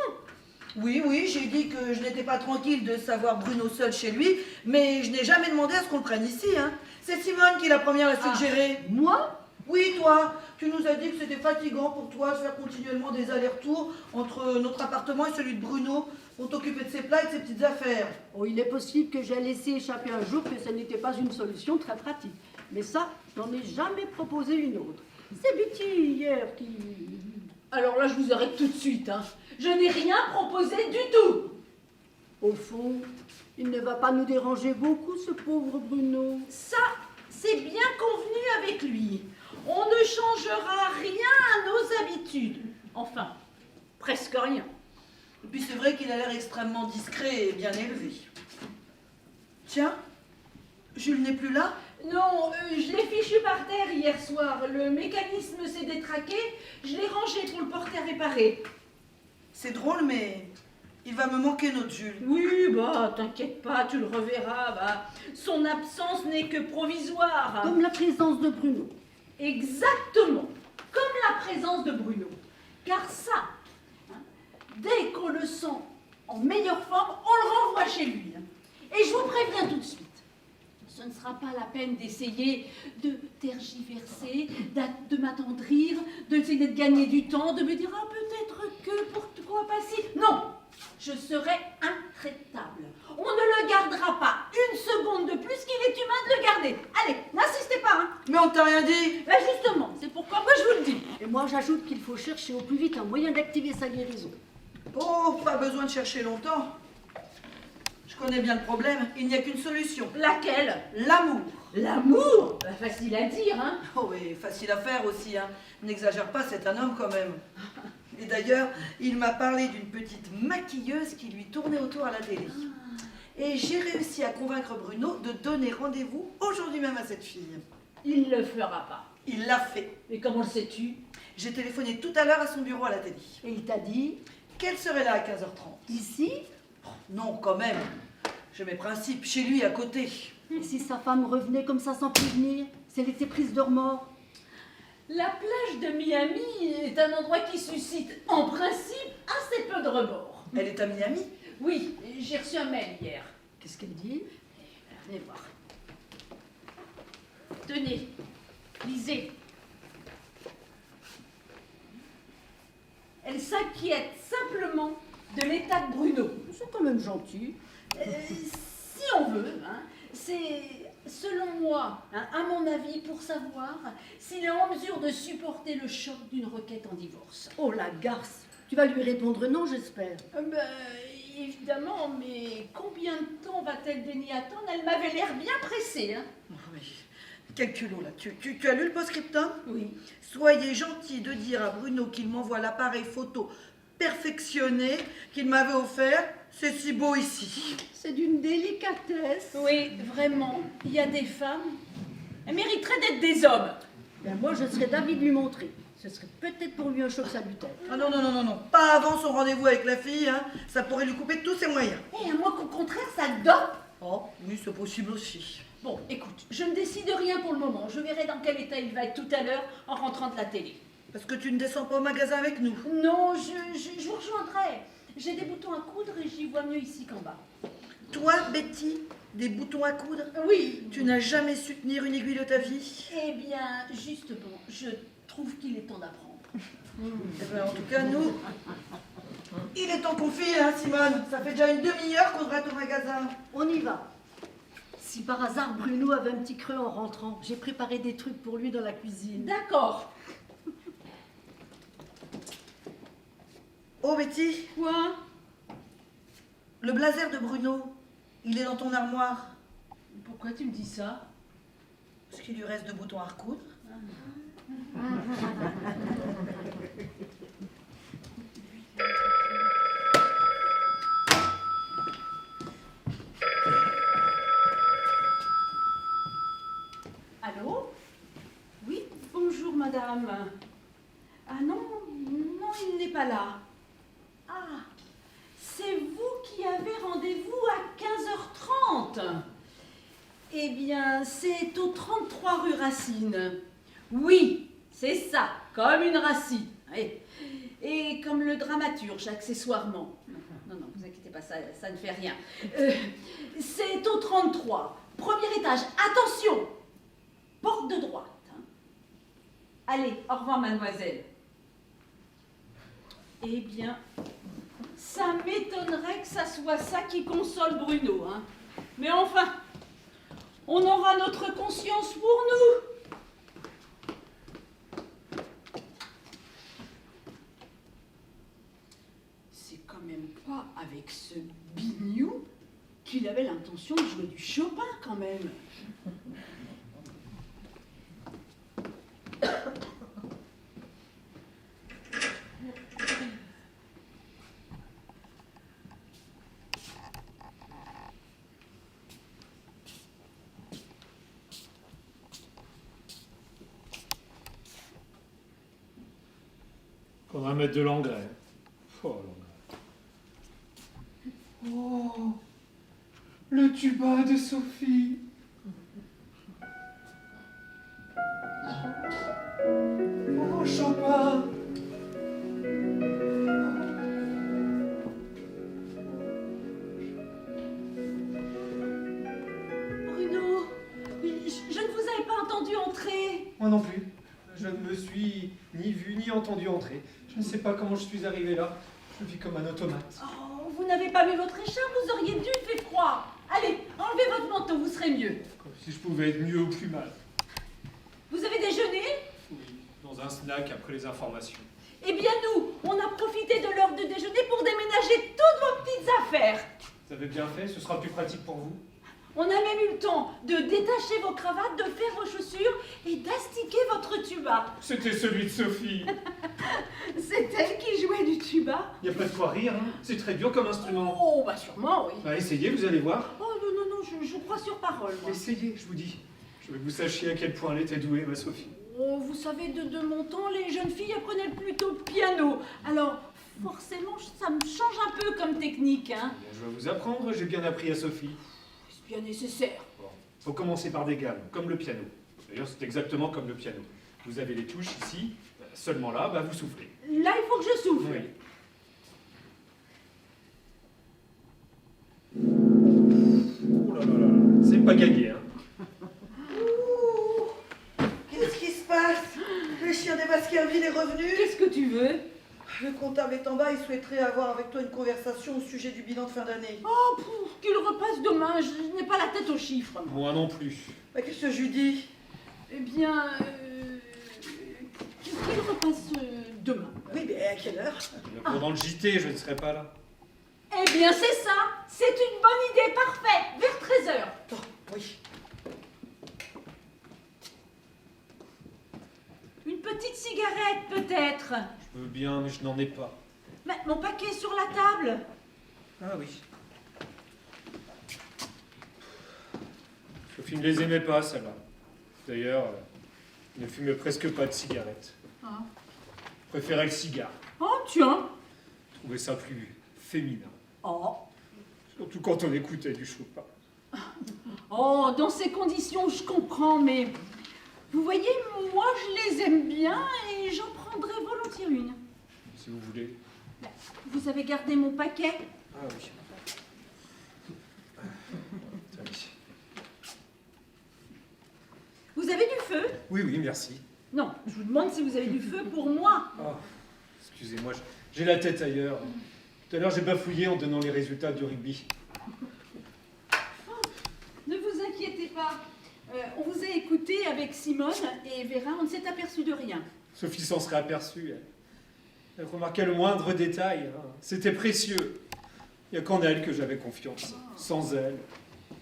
Speaker 3: Oui, j'ai dit que je n'étais pas tranquille de savoir Bruno seul chez lui, mais je n'ai jamais demandé à ce qu'on le prenne ici, hein. C'est Simone qui est la première à suggérer.
Speaker 1: Moi?
Speaker 3: Oui, toi, tu nous as dit que c'était fatigant pour toi de faire continuellement des allers-retours entre notre appartement et celui de Bruno pour t'occuper de ses plats et de ses petites affaires.
Speaker 1: Oh, il est possible que j'ai laissé échapper un jour que ce n'était pas une solution très pratique. Mais ça, j'en ai jamais proposé une autre. C'est Betty hier qui...
Speaker 4: Alors là, je vous arrête tout de suite. Hein. Je n'ai rien proposé du tout.
Speaker 1: Au fond, il ne va pas nous déranger beaucoup, ce pauvre Bruno.
Speaker 4: Ça, c'est bien convenu avec lui. On ne changera rien à nos habitudes. Enfin, presque rien.
Speaker 3: Et puis c'est vrai qu'il a l'air extrêmement discret et bien élevé. Tiens, Jules n'est plus là?
Speaker 4: Non, je l'ai fichu par terre hier soir. Le mécanisme s'est détraqué. Je l'ai rangé pour le porter réparé.
Speaker 3: C'est drôle, mais il va me manquer notre Jules.
Speaker 4: Oui, bah, t'inquiète pas, tu le reverras. Bah, son absence n'est que provisoire.
Speaker 1: Comme la présence de Bruno.
Speaker 4: Exactement, comme la présence de Bruno. Car ça, hein, dès qu'on le sent en meilleure forme, on le renvoie chez lui. Hein. Et je vous préviens tout de suite, ce ne sera pas la peine d'essayer de tergiverser, de m'attendrir, d'essayer de gagner du temps, de me dire « Ah, peut-être que, pourquoi pas si ?» Non, je serai intraitable. On ne le gardera pas une seconde de plus qu'il est humain de le garder. Allez, n'insistez pas, hein.
Speaker 3: Mais on t'a rien dit.
Speaker 4: Ben justement, c'est pourquoi moi je vous le dis.
Speaker 1: Et moi, j'ajoute qu'il faut chercher au plus vite un moyen d'activer sa guérison.
Speaker 3: Oh, pas besoin de chercher longtemps. Je connais bien le problème, il n'y a qu'une solution.
Speaker 4: Laquelle?
Speaker 3: L'amour.
Speaker 4: L'amour? Ben, facile à dire, hein.
Speaker 3: Oh oui, facile à faire aussi, hein. N'exagère pas, c'est un homme quand même. Et d'ailleurs, il m'a parlé d'une petite maquilleuse qui lui tournait autour à la télé. Et j'ai réussi à convaincre Bruno de donner rendez-vous aujourd'hui même à cette fille.
Speaker 4: Il le fera pas.
Speaker 3: Il l'a fait.
Speaker 4: Mais comment le sais-tu?
Speaker 3: J'ai téléphoné tout à l'heure à son bureau à la télé.
Speaker 1: Et il t'a dit,
Speaker 3: Qu'elle serait là à 15h30?
Speaker 1: ici,
Speaker 3: Non, quand même. J'ai mes principes, chez lui, à côté.
Speaker 1: et si sa femme revenait comme ça sans prévenir, si elle était prise de remords?
Speaker 4: La plage de Miami est un endroit qui suscite, en principe, assez peu de remords.
Speaker 3: Elle est à Miami?
Speaker 4: Oui, j'ai reçu un mail hier.
Speaker 1: Qu'est-ce qu'elle dit?
Speaker 4: Venez voir. Tenez, lisez. Elle s'inquiète simplement de l'état de Bruno.
Speaker 1: C'est quand même gentil.
Speaker 4: Si on veut, hein, c'est, selon moi, hein, à mon avis, pour savoir s'il est en mesure de supporter le choc d'une requête en divorce.
Speaker 1: Oh la garce, tu vas lui répondre non, j'espère.
Speaker 4: Ben, évidemment, mais combien de temps va-t-elle daigner attendre? Elle m'avait l'air bien pressée. Hein.
Speaker 3: Oui. Quel culot là. Tu as lu le post-scriptum?
Speaker 4: Oui.
Speaker 3: Soyez gentil de dire à Bruno qu'il m'envoie l'appareil photo perfectionné qu'il m'avait offert. C'est si beau ici.
Speaker 1: C'est d'une délicatesse.
Speaker 4: Oui, vraiment. Il y a des femmes. Elles mériteraient d'être des hommes.
Speaker 1: Ben moi, je serais d'avis de lui montrer. Ce serait peut-être pour lui un choc salutaire.
Speaker 3: Ah non, non, non, non, non. Pas avant son rendez-vous avec la fille, hein. Ça pourrait lui couper tous ses moyens.
Speaker 4: Et à moi qu'au contraire, ça dope.
Speaker 3: Oh, oui, c'est possible aussi.
Speaker 4: Bon, écoute, je ne décide rien pour le moment. Je verrai dans quel état il va être tout à l'heure en rentrant de la télé.
Speaker 3: Parce que tu ne descends pas au magasin avec nous.
Speaker 4: Non, je vous rejoindrai. J'ai des boutons à coudre et j'y vois mieux ici qu'en bas.
Speaker 3: Toi, Betty, des boutons à coudre?
Speaker 4: Oui.
Speaker 3: Tu n'as jamais su tenir une aiguille de ta vie?
Speaker 4: Eh bien, justement, je trouve qu'il est temps d'apprendre.
Speaker 3: Eh ben, en tout cas, nous, il est temps qu'on file, hein, Simone. Ça fait déjà une demi-heure qu'on devrait être au magasin.
Speaker 1: On y va. Si par hasard Bruno avait un petit creux en rentrant, j'ai préparé des trucs pour lui dans la cuisine.
Speaker 4: D'accord.
Speaker 3: Oh, Betty,
Speaker 4: Quoi?
Speaker 3: le blazer de Bruno, il est dans ton armoire.
Speaker 4: Pourquoi tu me dis ça?
Speaker 3: Parce qu'il lui reste 2 boutons à recoudre.
Speaker 4: Allô? Oui, bonjour madame. Ah non, non, il n'est pas là. Ah, c'est vous qui avez rendez-vous à 15h30. Eh bien, c'est au 33 rue Racine. Oui, c'est ça, comme une racine. Et comme le dramaturge, accessoirement. Non, non, vous inquiétez pas, ça ne fait rien. C'est au 33, premier étage. Attention! Porte de droite. Hein. Allez, au revoir, mademoiselle. Eh bien, ça m'étonnerait que ça soit ça qui console Bruno. Hein. Mais enfin, on aura notre conscience pour nous. C'est quand même pas avec ce bignou qu'il avait l'intention de jouer du Chopin, quand même.
Speaker 5: Faudra mettre de l'engrais. Oh, l'engrais. Oh, le tuba de Sophie. joue pas.
Speaker 4: Bruno, je ne vous avais pas entendu entrer.
Speaker 5: Moi non plus. Je ne me suis ni vu ni entendu entrer. Je ne sais pas comment je suis arrivé là. Je vis comme un automate.
Speaker 4: Oh, vous n'avez pas mis votre écharpe, vous auriez dû, il fait froid. Allez, enlevez votre manteau, vous serez mieux.
Speaker 5: Comme si je pouvais être mieux ou plus mal.
Speaker 4: Vous avez déjeuné?
Speaker 5: Oui, dans un snack après les informations.
Speaker 4: Eh bien nous, on a profité de l'heure de déjeuner pour déménager toutes vos petites affaires.
Speaker 5: Vous avez bien fait, ce sera plus pratique pour vous.
Speaker 4: On a même eu le temps de détacher vos cravates, de faire vos chaussures et d'astiquer votre tuba.
Speaker 5: C'était celui de Sophie.
Speaker 4: C'est elle qui jouait du tuba?
Speaker 5: Il n'y a pas de quoi rire, hein. C'est très dur comme instrument.
Speaker 4: Oh, bah sûrement, oui.
Speaker 5: Bah, essayez, vous allez voir.
Speaker 4: Oh non, je crois sur parole, moi.
Speaker 5: Essayez, je vous dis. Je veux que vous sachiez à quel point elle était douée, ma Sophie.
Speaker 4: Oh, vous savez, de mon temps, les jeunes filles apprenaient plutôt le piano. Alors, forcément, ça me change un peu comme technique, hein.
Speaker 5: Bien, je vais vous apprendre, j'ai bien appris à Sophie.
Speaker 4: C'est bien nécessaire.
Speaker 5: Bon, faut commencer par des gammes, comme le piano. D'ailleurs, c'est exactement comme le piano. Vous avez les touches ici, seulement là, bah, vous soufflez.
Speaker 4: Là, il faut que je souffle.
Speaker 5: Oui. Oh là là là là, c'est pas gagné, hein.
Speaker 3: Ouh, qu'est-ce qui se passe? Le chien des Baskerville est revenu.
Speaker 4: Qu'est-ce que tu veux?
Speaker 3: Le comptable est en bas, il souhaiterait avoir avec toi une conversation au sujet du bilan de fin d'année.
Speaker 4: Oh, qu'il repasse demain, je n'ai pas la tête aux chiffres.
Speaker 5: Moi non plus.
Speaker 3: Bah, qu'est-ce que je lui dis?
Speaker 4: Eh bien, qu'il repasse demain.
Speaker 3: Oui, mais à quelle heure?
Speaker 5: Pendant le JT, je ne serai pas là.
Speaker 4: Eh bien, c'est ça. C'est une bonne idée, parfait. Vers 13h.
Speaker 3: Oh, oui.
Speaker 4: Une petite cigarette, peut-être.
Speaker 5: Je veux bien, mais je n'en ai pas.
Speaker 4: Mais mon paquet est sur la table.
Speaker 5: Ah oui. Sophie ne les aimait pas, celles-là. D'ailleurs, elle ne fumait presque pas de cigarettes.
Speaker 4: Ah.
Speaker 5: Préférait le cigare.
Speaker 4: Oh, tiens.
Speaker 5: Trouvait ça plus féminin.
Speaker 4: Oh.
Speaker 5: Surtout quand on écoutait du Chopin.
Speaker 4: Oh, dans ces conditions, je comprends, mais vous voyez, moi, je les aime bien et j'en prendrai volontiers une.
Speaker 5: Si vous voulez.
Speaker 4: Vous avez gardé mon paquet?
Speaker 5: Ah oui. Tenez.
Speaker 4: Vous avez du feu?
Speaker 5: Oui, oui, merci.
Speaker 4: Non, je vous demande si vous avez du feu pour moi.
Speaker 5: Oh, excusez-moi, j'ai la tête ailleurs. Tout à l'heure, j'ai bafouillé en donnant les résultats du rugby.
Speaker 4: Ne vous inquiétez pas. On vous a écouté avec Simone et Vera, on ne s'est aperçu de rien.
Speaker 5: Sophie s'en serait aperçue. Elle remarquait le moindre détail. Hein. C'était précieux. Il n'y a qu'en elle que j'avais confiance. Sans elle.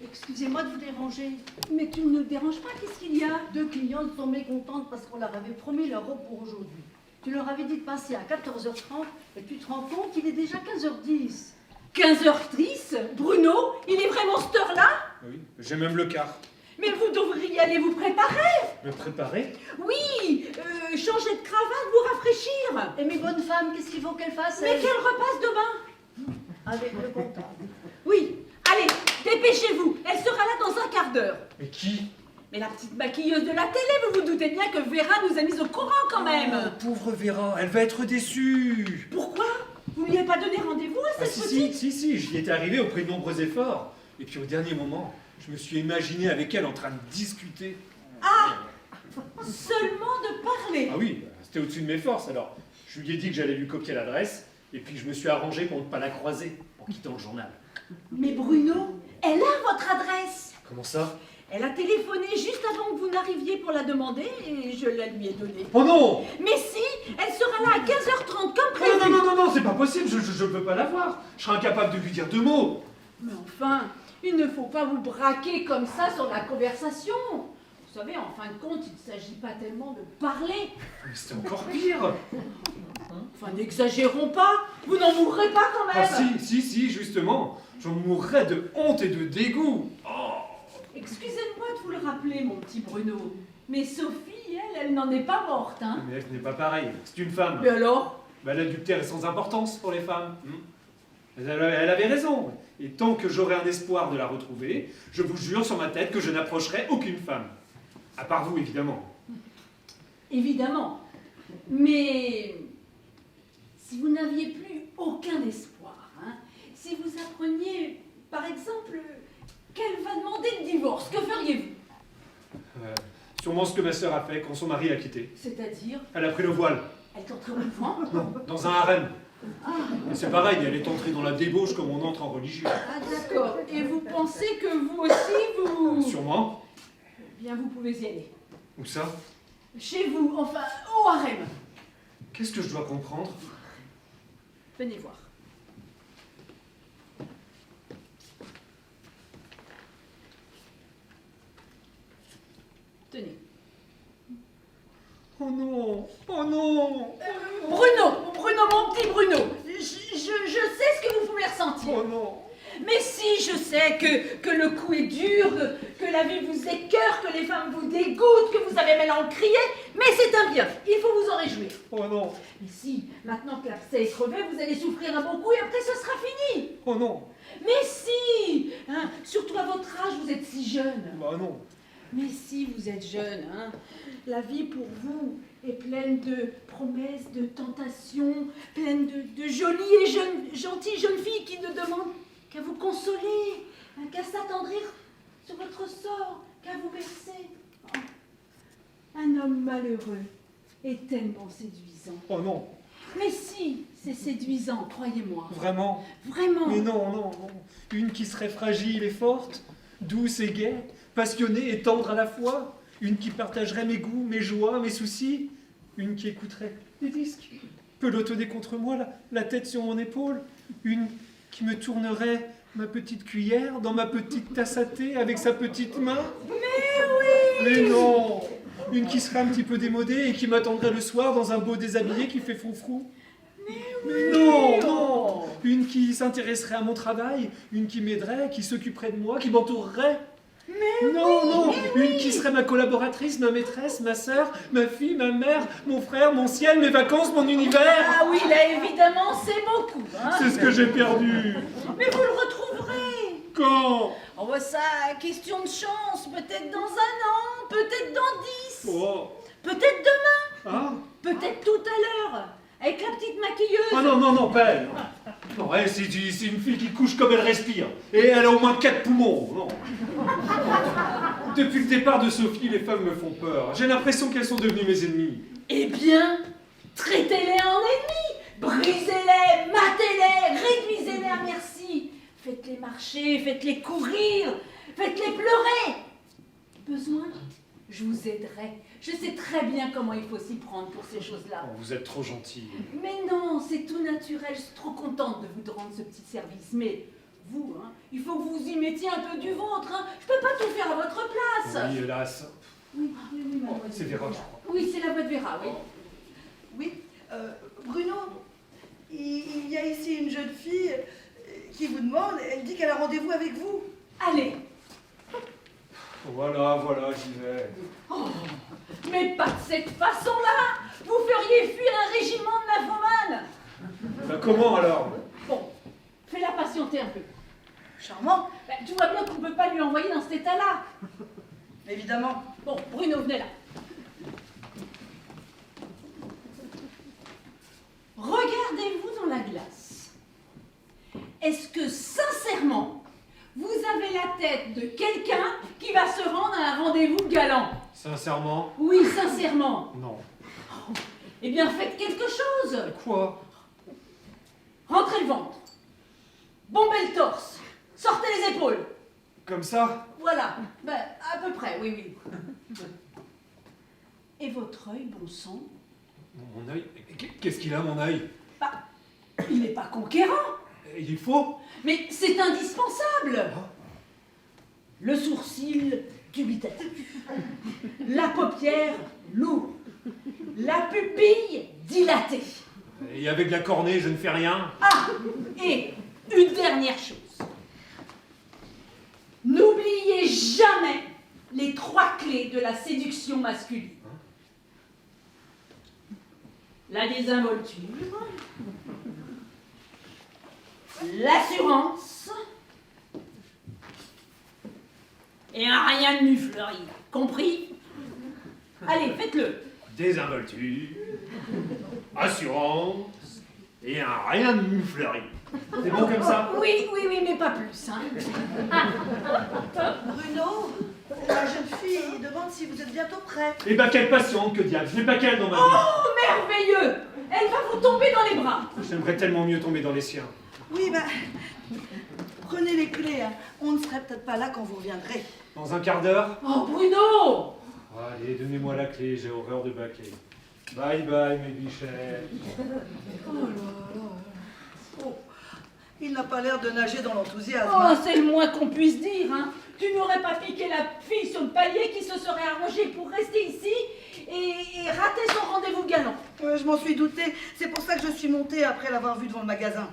Speaker 1: Excusez-moi de vous déranger.
Speaker 4: Mais tu ne nous déranges pas, qu'est-ce qu'il y a?
Speaker 1: 2 clientes sont mécontentes parce qu'on leur avait promis leur robe pour aujourd'hui. Tu leur avais dit de passer à 14h30 et tu te rends compte qu'il est déjà 15h10.
Speaker 4: 15h10? Bruno, il est vraiment cette heure-là?
Speaker 5: Oui, j'ai même le quart.
Speaker 4: Mais vous devriez aller vous préparer.
Speaker 5: Me préparer?
Speaker 4: Oui, changer de cravate, vous rafraîchir.
Speaker 1: Et mes bonnes femmes, qu'est-ce qu'il faut qu'elles fassent
Speaker 4: Mais
Speaker 1: elles
Speaker 4: qu'elle repasse demain.
Speaker 1: Avec le comptable.
Speaker 4: Oui, allez, dépêchez-vous, elle sera là dans un quart d'heure.
Speaker 5: Mais qui?
Speaker 4: Mais la petite maquilleuse de la télé, vous vous doutez bien que Vera nous a mis au courant quand même.
Speaker 5: Oh, pauvre Vera, elle va être déçue.
Speaker 4: Pourquoi? Vous lui avez pas donné rendez-vous à
Speaker 5: Ah
Speaker 4: cette
Speaker 5: si,
Speaker 4: petite?
Speaker 5: si, j'y étais arrivé après de nombreux efforts. Et puis au dernier moment, je me suis imaginé avec elle en train de discuter.
Speaker 4: Seulement de parler.
Speaker 5: Ah oui, c'était au-dessus de mes forces. Alors, je lui ai dit que j'allais lui copier l'adresse, et puis je me suis arrangé pour ne pas la croiser en quittant le journal.
Speaker 4: Mais Bruno, elle a votre adresse.
Speaker 5: Comment ça?
Speaker 4: Elle a téléphoné juste avant que vous n'arriviez pour la demander et je la lui ai donnée.
Speaker 5: Oh non!
Speaker 4: Mais si, elle sera là à 15h30 comme
Speaker 5: Non,
Speaker 4: prévu.
Speaker 5: non, c'est pas possible, je ne peux pas la voir. Je serai incapable de lui dire 2 mots.
Speaker 4: Mais enfin, il ne faut pas vous braquer comme ça sur la conversation. Vous savez, en fin de compte, il ne s'agit pas tellement de parler.
Speaker 5: Mais c'était encore pire.
Speaker 4: Enfin, n'exagérons pas, vous n'en mourrez pas quand même.
Speaker 5: Ah si, justement. J'en mourrais de honte et de dégoût. Oh.
Speaker 4: Excusez-moi de vous le rappeler, mon petit Bruno. Mais Sophie, elle n'en est pas morte, hein.
Speaker 5: Mais elle n'est pas pareille, c'est une femme.
Speaker 4: Mais alors?
Speaker 5: Bah, l'adultère est sans importance pour les femmes. Elle avait raison. Et tant que j'aurai un espoir de la retrouver, je vous jure sur ma tête que je n'approcherai aucune femme. À part vous, évidemment.
Speaker 4: Évidemment. Mais si vous n'aviez plus aucun espoir, hein, si vous appreniez, par exemple, qu'elle va demander le divorce, que feriez-vous?
Speaker 5: Sûrement ce que ma sœur a fait quand son mari l'a quittée.
Speaker 4: C'est-à-dire,
Speaker 5: Elle a pris le voile.
Speaker 4: elle tenterait au couvent?
Speaker 5: Non, dans un harem. Et c'est pareil, elle est entrée dans la débauche comme on entre en religion.
Speaker 4: Ah d'accord. Et vous pensez que vous aussi, vous...
Speaker 5: Sûrement.
Speaker 4: Bien, vous pouvez y aller.
Speaker 5: Où ça?
Speaker 4: Chez vous, enfin, au harem.
Speaker 5: Qu'est-ce que je dois comprendre?
Speaker 4: Venez voir. Tenez.
Speaker 5: Oh non! Oh non!
Speaker 4: Bruno, mon petit Bruno, je sais ce que vous pouvez ressentir.
Speaker 5: Oh non!
Speaker 4: Mais si, je sais que le coup est dur, que la vie vous écœure, que les femmes vous dégoûtent, que vous avez mal à en crier, mais c'est un bien, il faut vous en réjouir.
Speaker 5: Oh non!
Speaker 4: Mais si, maintenant que l'abcès est crevé, vous allez souffrir un bon coup et après ce sera fini.
Speaker 5: Oh non!
Speaker 4: Mais si, hein, surtout à votre âge, vous êtes si jeune.
Speaker 5: Bah non!
Speaker 4: Mais si vous êtes jeune, hein, la vie pour vous est pleine de promesses, de tentations, pleine de jolies et gentilles jeunes filles qui ne demandent qu'à vous consoler, hein, qu'à s'attendrir sur votre sort, qu'à vous bercer. Oh. Un homme malheureux est tellement séduisant.
Speaker 5: Oh non!
Speaker 4: Mais si, c'est séduisant, croyez-moi.
Speaker 5: Vraiment?
Speaker 4: Vraiment.
Speaker 5: Mais non, non, non! Une qui serait fragile et forte, douce et gaie, passionnée et tendre à la fois, une qui partagerait mes goûts, mes joies, mes soucis, une qui écouterait les disques, pelotonnée contre moi, la tête sur mon épaule, une qui me tournerait ma petite cuillère dans ma petite tasse à thé avec sa petite main.
Speaker 4: Mais oui!
Speaker 5: Mais non! Une qui serait un petit peu démodée et qui m'attendrait le soir dans un beau déshabillé qui fait froufrou. Mais non, non! Une qui s'intéresserait à mon travail, une qui m'aiderait, qui s'occuperait de moi, qui m'entourerait.
Speaker 4: Mais
Speaker 5: Non, non,
Speaker 4: mais
Speaker 5: une qui serait ma collaboratrice, ma maîtresse, ma sœur, ma fille, ma mère, mon frère, mon ciel, mes vacances, mon univers.
Speaker 4: Ah oui, là évidemment, c'est beaucoup. Hein.
Speaker 5: C'est ce que j'ai perdu.
Speaker 4: Mais vous le retrouverez.
Speaker 5: Quand?
Speaker 4: Oh bah ça, question de chance, peut-être dans 1 an, peut-être dans 10,
Speaker 5: Oh.
Speaker 4: peut-être demain,
Speaker 5: Ah?
Speaker 4: peut-être tout à l'heure, avec la petite maquilleuse.
Speaker 5: Ah non, non, non, pas elle. Non, elle, c'est une fille qui couche comme elle respire. Et elle a au moins 4 poumons. Non. Depuis le départ de Sophie, les femmes me font peur. J'ai l'impression qu'elles sont devenues mes ennemies.
Speaker 4: Eh bien, traitez-les en ennemis, brisez-les, matez-les, réduisez-les à merci. Faites-les marcher, faites-les courir, faites-les pleurer. Besoin, je vous aiderai. Je sais très bien comment il faut s'y prendre pour ces choses-là.
Speaker 5: Oh, vous êtes trop gentille.
Speaker 4: Mais non, c'est tout naturel. Je suis trop contente de vous rendre ce petit service. Mais vous, hein, il faut que vous y mettiez un peu du vôtre. Hein. Je peux pas tout faire à votre place.
Speaker 5: Oui, hélas.
Speaker 4: Oui, mademoiselle.
Speaker 5: C'est Véra, je crois.
Speaker 4: Oui, c'est la voix de Véra, oui.
Speaker 3: Oui, Bruno, il y a ici une jeune fille qui vous demande, elle dit qu'elle a rendez-vous avec vous.
Speaker 4: Allez.
Speaker 5: Voilà, voilà, j'y vais.
Speaker 4: Oh, mais pas de cette façon-là. Vous feriez fuir un régiment de nymphomanes.
Speaker 5: Ben comment alors?
Speaker 4: Bon, fais-la patienter un peu.
Speaker 3: Charmant,
Speaker 4: Ben, tu vois bien qu'on ne peut pas lui envoyer dans cet état-là.
Speaker 3: évidemment.
Speaker 4: Bon, Bruno, venez là. Regardez-vous dans la glace. Est-ce que, sincèrement, vous avez la tête de quelqu'un qui va se rendre à un rendez-vous galant?
Speaker 5: Sincèrement?
Speaker 4: Oui, sincèrement.
Speaker 5: Non.
Speaker 4: Eh bien, faites quelque chose.
Speaker 5: Quoi?
Speaker 4: Rentrez le ventre. Bombez le torse. Sortez les épaules.
Speaker 5: Comme ça?
Speaker 4: Voilà. Ben, à peu près, oui, oui. Et votre œil, bon sang?
Speaker 5: Mon œil? Qu'est-ce qu'il a, mon œil?
Speaker 4: Bah, il n'est pas conquérant.
Speaker 5: Il faut?
Speaker 4: Mais c'est indispensable.
Speaker 5: Ah.
Speaker 4: Le sourcil dubitatif. La paupière lourde. La pupille dilatée.
Speaker 5: Et avec la cornée, je ne fais rien?
Speaker 4: Ah, et une dernière chose. N'oubliez jamais les 3 clés de la séduction masculine. La désinvolture, l'assurance et un rien de nu fleuri. Compris? Allez, faites-le.
Speaker 5: Désinvolture, Assurance et un rien de muflerie. C'est bon comme ça?
Speaker 4: Oui, mais pas plus. Hein.
Speaker 3: Bruno, la jeune fille demande si vous êtes bientôt prêt.
Speaker 5: Eh ben quelle patiente, que diable, je n'ai pas qu'elle dans ma vie.
Speaker 4: Oh, merveilleux! Elle va vous tomber dans les bras.
Speaker 5: J'aimerais tellement mieux tomber dans les siens.
Speaker 3: Oui, prenez les clés. Hein. On ne serait peut-être pas là quand vous reviendrez.
Speaker 5: Dans un quart d'heure?
Speaker 4: Oh, Bruno!
Speaker 5: Allez, donnez-moi la clé, j'ai horreur de baquer. Bye bye mes bichettes.
Speaker 3: Oh là là. Oh, il n'a pas l'air de nager dans l'enthousiasme.
Speaker 4: Oh, c'est le moins qu'on puisse dire, hein. Tu n'aurais pas piqué la fille sur le palier qui se serait arrangée pour rester ici et rater son rendez-vous galant.
Speaker 3: Ouais, je m'en suis doutée. C'est pour ça que je suis montée après l'avoir vue devant le magasin.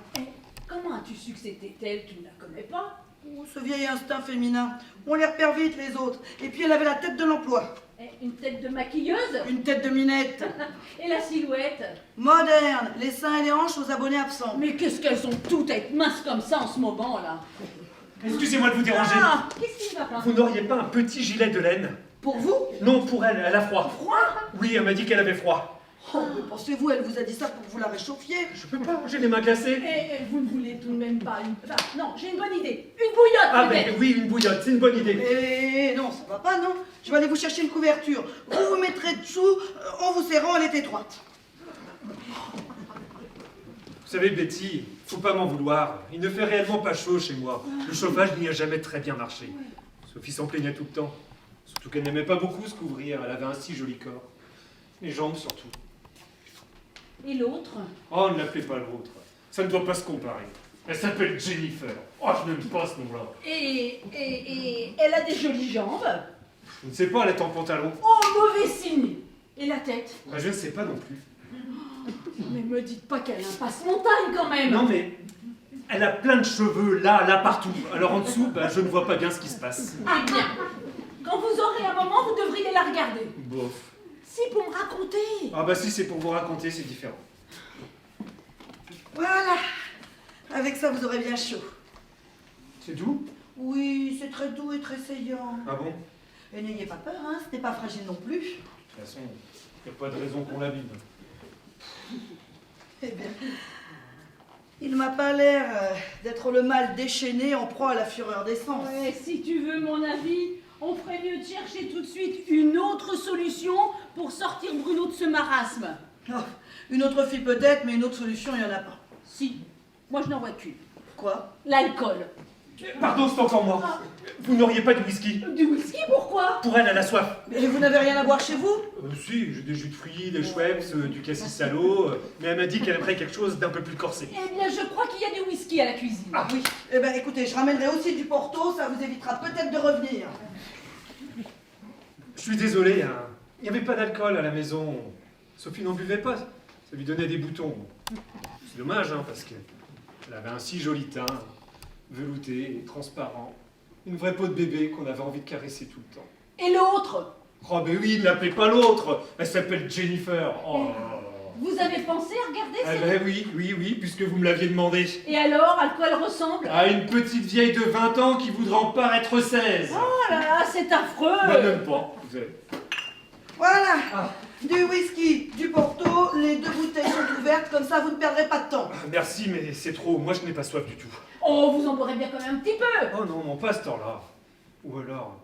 Speaker 4: Comment as-tu su que c'était elle? Tu ne la connais pas?
Speaker 3: Oh, ce vieil instinct féminin. On les repère vite, les autres. Et puis elle avait la tête de l'emploi.
Speaker 4: Une tête de maquilleuse?
Speaker 3: Une tête de minette.
Speaker 4: Et la silhouette?
Speaker 3: Moderne. Les seins et les hanches aux abonnés absents.
Speaker 4: Mais qu'est-ce qu'elles ont toutes à être minces comme ça en ce moment, là?
Speaker 5: Excusez-moi de vous déranger.
Speaker 4: Ah, qu'est-ce qui ne va pas?
Speaker 5: Vous n'auriez pas un petit gilet de laine?
Speaker 3: Pour vous?
Speaker 5: Non, pour elle, elle a froid.
Speaker 3: Froid?
Speaker 5: Oui, elle m'a dit qu'elle avait froid.
Speaker 3: Oh, mais pensez-vous, elle vous a dit ça pour que vous la réchauffiez?
Speaker 5: Je peux pas, j'ai les mains glacées.
Speaker 4: Et vous ne voulez tout de même pas une... Enfin, non, j'ai une bonne idée. Une bouillotte,
Speaker 5: Ah
Speaker 4: peut-être.
Speaker 5: ben oui, une bouillotte, c'est une bonne idée.
Speaker 3: Mais non, ça va pas, non. Je vais aller vous chercher une couverture. Vous vous mettrez dessous en vous serrant, elle est étroite.
Speaker 5: Vous savez, Betty, faut pas m'en vouloir. Il ne fait réellement pas chaud chez moi. Le chauffage n'y a jamais très bien marché. Sophie s'en plaignait tout le temps. Surtout qu'elle n'aimait pas beaucoup se couvrir. Elle avait un si joli corps. Les jambes surtout.
Speaker 4: Et l'autre?
Speaker 5: Oh, ne l'appelez pas l'autre. Ça ne doit pas se comparer. Elle s'appelle Jennifer. Oh, je n'aime pas ce nom-là.
Speaker 4: Et elle a des jolies jambes.
Speaker 5: Je ne sais pas, elle est en pantalon.
Speaker 4: Oh, mauvais signe. Et la tête?
Speaker 5: Ah, je ne sais pas non plus.
Speaker 4: Mais me dites pas qu'elle a un passe-montagne quand même.
Speaker 5: Non, mais elle a plein de cheveux, là, partout. Alors en dessous, bah, je ne vois pas bien ce qui se passe.
Speaker 4: Eh bien, quand vous aurez un moment, vous devriez la regarder.
Speaker 5: Bof.
Speaker 4: Si, pour me raconter.
Speaker 5: Ah bah si c'est pour vous raconter, c'est différent.
Speaker 3: Voilà. Avec ça, vous aurez bien chaud.
Speaker 5: C'est doux?
Speaker 3: Oui, c'est très doux et très saillant.
Speaker 5: Ah bon?
Speaker 3: Et n'ayez pas peur, hein, ce n'est pas fragile non plus.
Speaker 5: De toute façon, il n'y a pas de raison qu'on l'abîme.
Speaker 3: Eh bien, il m'a pas l'air d'être le mal déchaîné en proie à la fureur des sens.
Speaker 4: Ouais, si tu veux mon avis, on ferait mieux de chercher tout de suite une autre solution pour sortir Bruno de ce marasme.
Speaker 3: Oh, une autre fille peut-être, mais une autre solution, il n'y en a pas.
Speaker 4: Si, moi je n'en vois qu'une.
Speaker 3: Quoi?
Speaker 4: L'alcool.
Speaker 5: Pardon, c'est encore moi. Vous n'auriez pas de whisky?
Speaker 4: Du whisky, pourquoi?
Speaker 5: Pour elle, elle a soif.
Speaker 3: Mais vous n'avez rien à boire chez vous?
Speaker 5: Si, j'ai des jus de fruits, des Schweppes, du cassis salaud, mais elle m'a dit qu'elle aimerait quelque chose d'un peu plus corsé.
Speaker 4: Eh bien, je crois qu'il y a du whisky à la cuisine.
Speaker 3: Ah oui. Eh bien, écoutez, je ramènerai aussi du Porto, ça vous évitera peut-être de revenir.
Speaker 5: Je suis désolé, hein. Il n'y avait pas d'alcool à la maison. Sophie n'en buvait pas, ça lui donnait des boutons. C'est dommage, hein, parce qu'elle avait un si joli teint, velouté et transparent. Une vraie peau de bébé qu'on avait envie de caresser tout le temps.
Speaker 4: Et l'autre?
Speaker 5: Oh, ben oui, ne l'appelez pas l'autre. Elle s'appelle Jennifer. Oh là là.
Speaker 4: Vous avez pensé à regarder
Speaker 5: Ah
Speaker 4: cette...
Speaker 5: ben oui, puisque vous me l'aviez demandé.
Speaker 4: Et alors, à quoi elle ressemble?
Speaker 5: À une petite vieille de 20 ans qui voudrait en paraître 16.
Speaker 4: Oh là là, c'est affreux.
Speaker 5: Bah, même pas. Vous avez...
Speaker 3: Voilà.
Speaker 5: Ah.
Speaker 3: Du whisky, du Porto, les deux bouteilles sont ouvertes, comme ça vous ne perdrez pas de temps.
Speaker 5: Ah, merci, mais c'est trop. Moi, je n'ai pas soif du tout.
Speaker 4: Oh, vous en boirez bien quand même un petit peu.
Speaker 5: Oh non, non, pas à ce temps-là. Ou alors...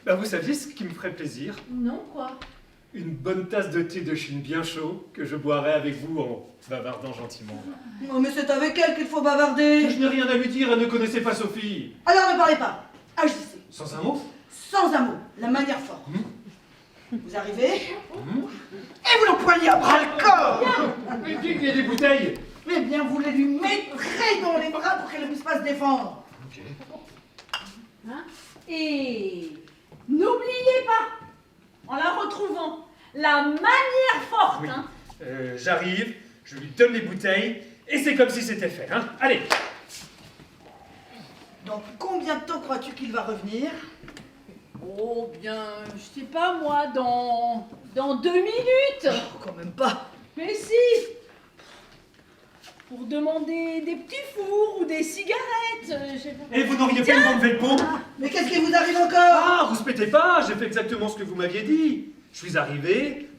Speaker 5: Bah, vous saviez ce qui me ferait plaisir?
Speaker 4: Non, quoi?
Speaker 5: Une bonne tasse de thé de Chine bien chaud que je boirais avec vous en bavardant gentiment.
Speaker 3: Non, mais c'est avec elle qu'il faut bavarder.
Speaker 5: Je n'ai rien à lui dire, elle ne connaissait pas Sophie.
Speaker 3: Alors ne parlez pas, agissez,
Speaker 5: Sans un mot?
Speaker 3: sans un mot, la manière forte. Vous arrivez et
Speaker 5: Mmh.
Speaker 3: vous l'empoignez à bras le corps.
Speaker 5: Mais il y a des bouteilles.
Speaker 3: Eh bien, vous les lui mettrez dans les bras pour qu'elle ne puisse pas se défendre.
Speaker 5: Ok.
Speaker 4: Hein? Et n'oubliez pas, en la retrouvant, la manière forte.
Speaker 5: Oui.
Speaker 4: Hein?
Speaker 5: J'arrive, je lui donne les bouteilles, et c'est comme si c'était fait, hein. Allez.
Speaker 3: Dans combien de temps crois-tu qu'il va revenir?
Speaker 4: Oh bien, je sais pas moi, dans 2 minutes.
Speaker 3: Oh, quand même pas.
Speaker 4: Mais si. Pour demander des petits fours ou des cigarettes. Je sais pas.
Speaker 5: Et vous n'auriez pas enlevé le pot?
Speaker 3: Mais qu'est-ce qui vous arrive encore?
Speaker 5: Ah, vous se pétez pas, j'ai fait exactement ce que vous m'aviez dit. Je suis arrivé,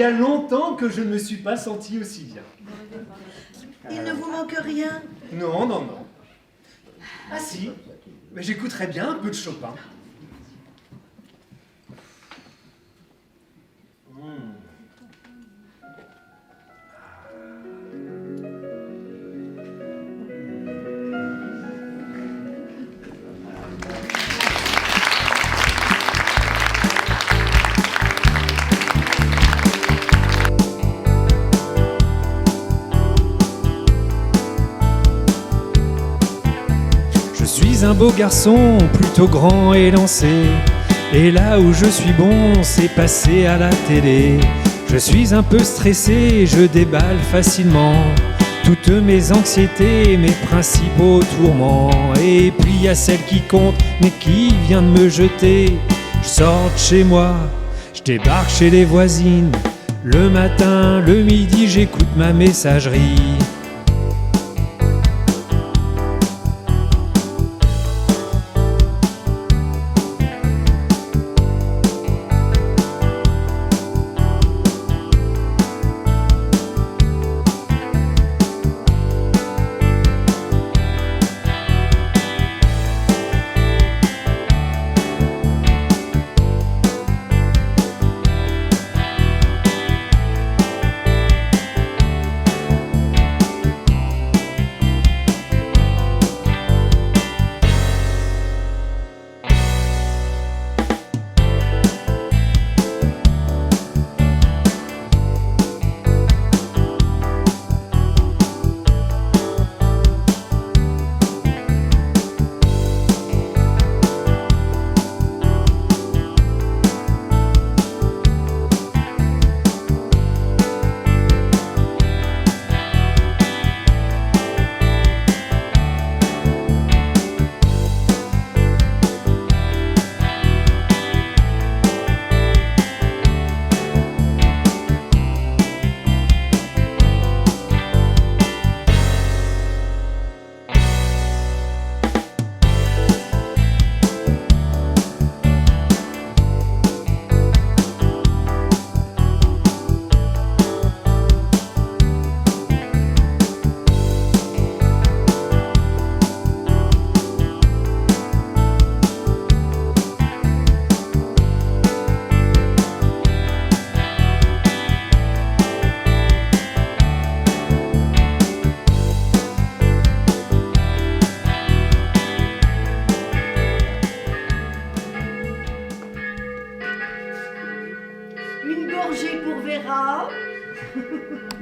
Speaker 5: y a longtemps que je ne me suis pas senti aussi bien.
Speaker 3: Il ne vous manque rien?
Speaker 5: Non, non, non. Ah si, mais j'écouterais bien un peu de Chopin.
Speaker 6: Je suis un beau garçon, plutôt grand et lancé. Et là où je suis bon, c'est passé à la télé. Je suis un peu stressé, je déballe facilement toutes mes anxiétés, mes principaux tourments. Et puis il y a celle qui compte, mais qui vient de me jeter. Je sors de chez moi, je débarque chez les voisines. Le matin, le midi, j'écoute ma messagerie.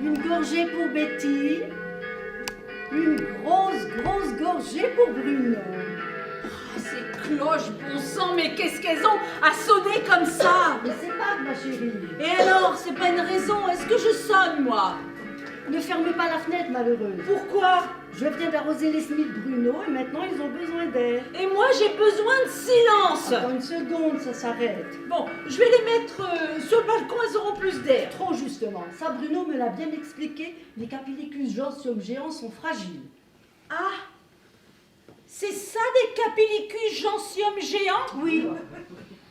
Speaker 1: Une gorgée pour Betty, une grosse gorgée pour Bruno.
Speaker 4: Ah, ces cloches, bon sang, mais qu'est-ce qu'elles ont à sonner comme ça?
Speaker 1: Mais c'est pas, ma chérie.
Speaker 4: Et alors, c'est pas une raison, est-ce que je sonne, moi?
Speaker 1: Ne ferme pas la fenêtre, malheureuse.
Speaker 4: Pourquoi?
Speaker 1: Je viens d'arroser les semis de Bruno et maintenant ils ont besoin d'air.
Speaker 4: Et moi, j'ai besoin de silence.
Speaker 1: Attends une seconde, ça s'arrête.
Speaker 4: Bon, je vais les mettre sur le balcon, elles auront plus d'air.
Speaker 1: Trop justement. Ça, Bruno me l'a bien expliqué. Les capillicus gentium géants sont fragiles.
Speaker 4: Ah, c'est ça des capillicus gentium géants?
Speaker 1: Oui,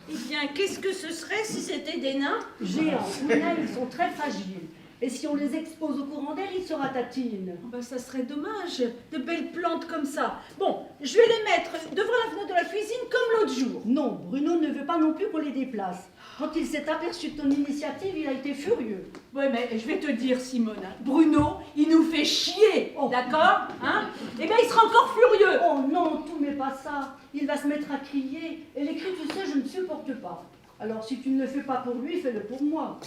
Speaker 4: Eh bien, qu'est-ce que ce serait si c'était des nains?
Speaker 1: géants. Les nains, ils sont très fragiles. Et si on les expose au courant d'air, ils se ratatinent.
Speaker 4: Oh bah, ça serait dommage, de belles plantes comme ça. Bon, je vais les mettre devant la fenêtre de la cuisine comme l'autre jour.
Speaker 1: Non, Bruno ne veut pas non plus qu'on les déplace. Quand il s'est aperçu de ton initiative, il a été furieux.
Speaker 4: Ouais, mais je vais te dire, Simone, hein, Bruno, il nous fait chier,
Speaker 1: Oh.
Speaker 4: d'accord, hein? Eh bien, il sera encore furieux.
Speaker 1: Oh non, tout n'est pas ça. Il va se mettre à crier. Et les cris, tu sais, je ne supporte pas. Alors si tu ne le fais pas pour lui, fais-le pour moi.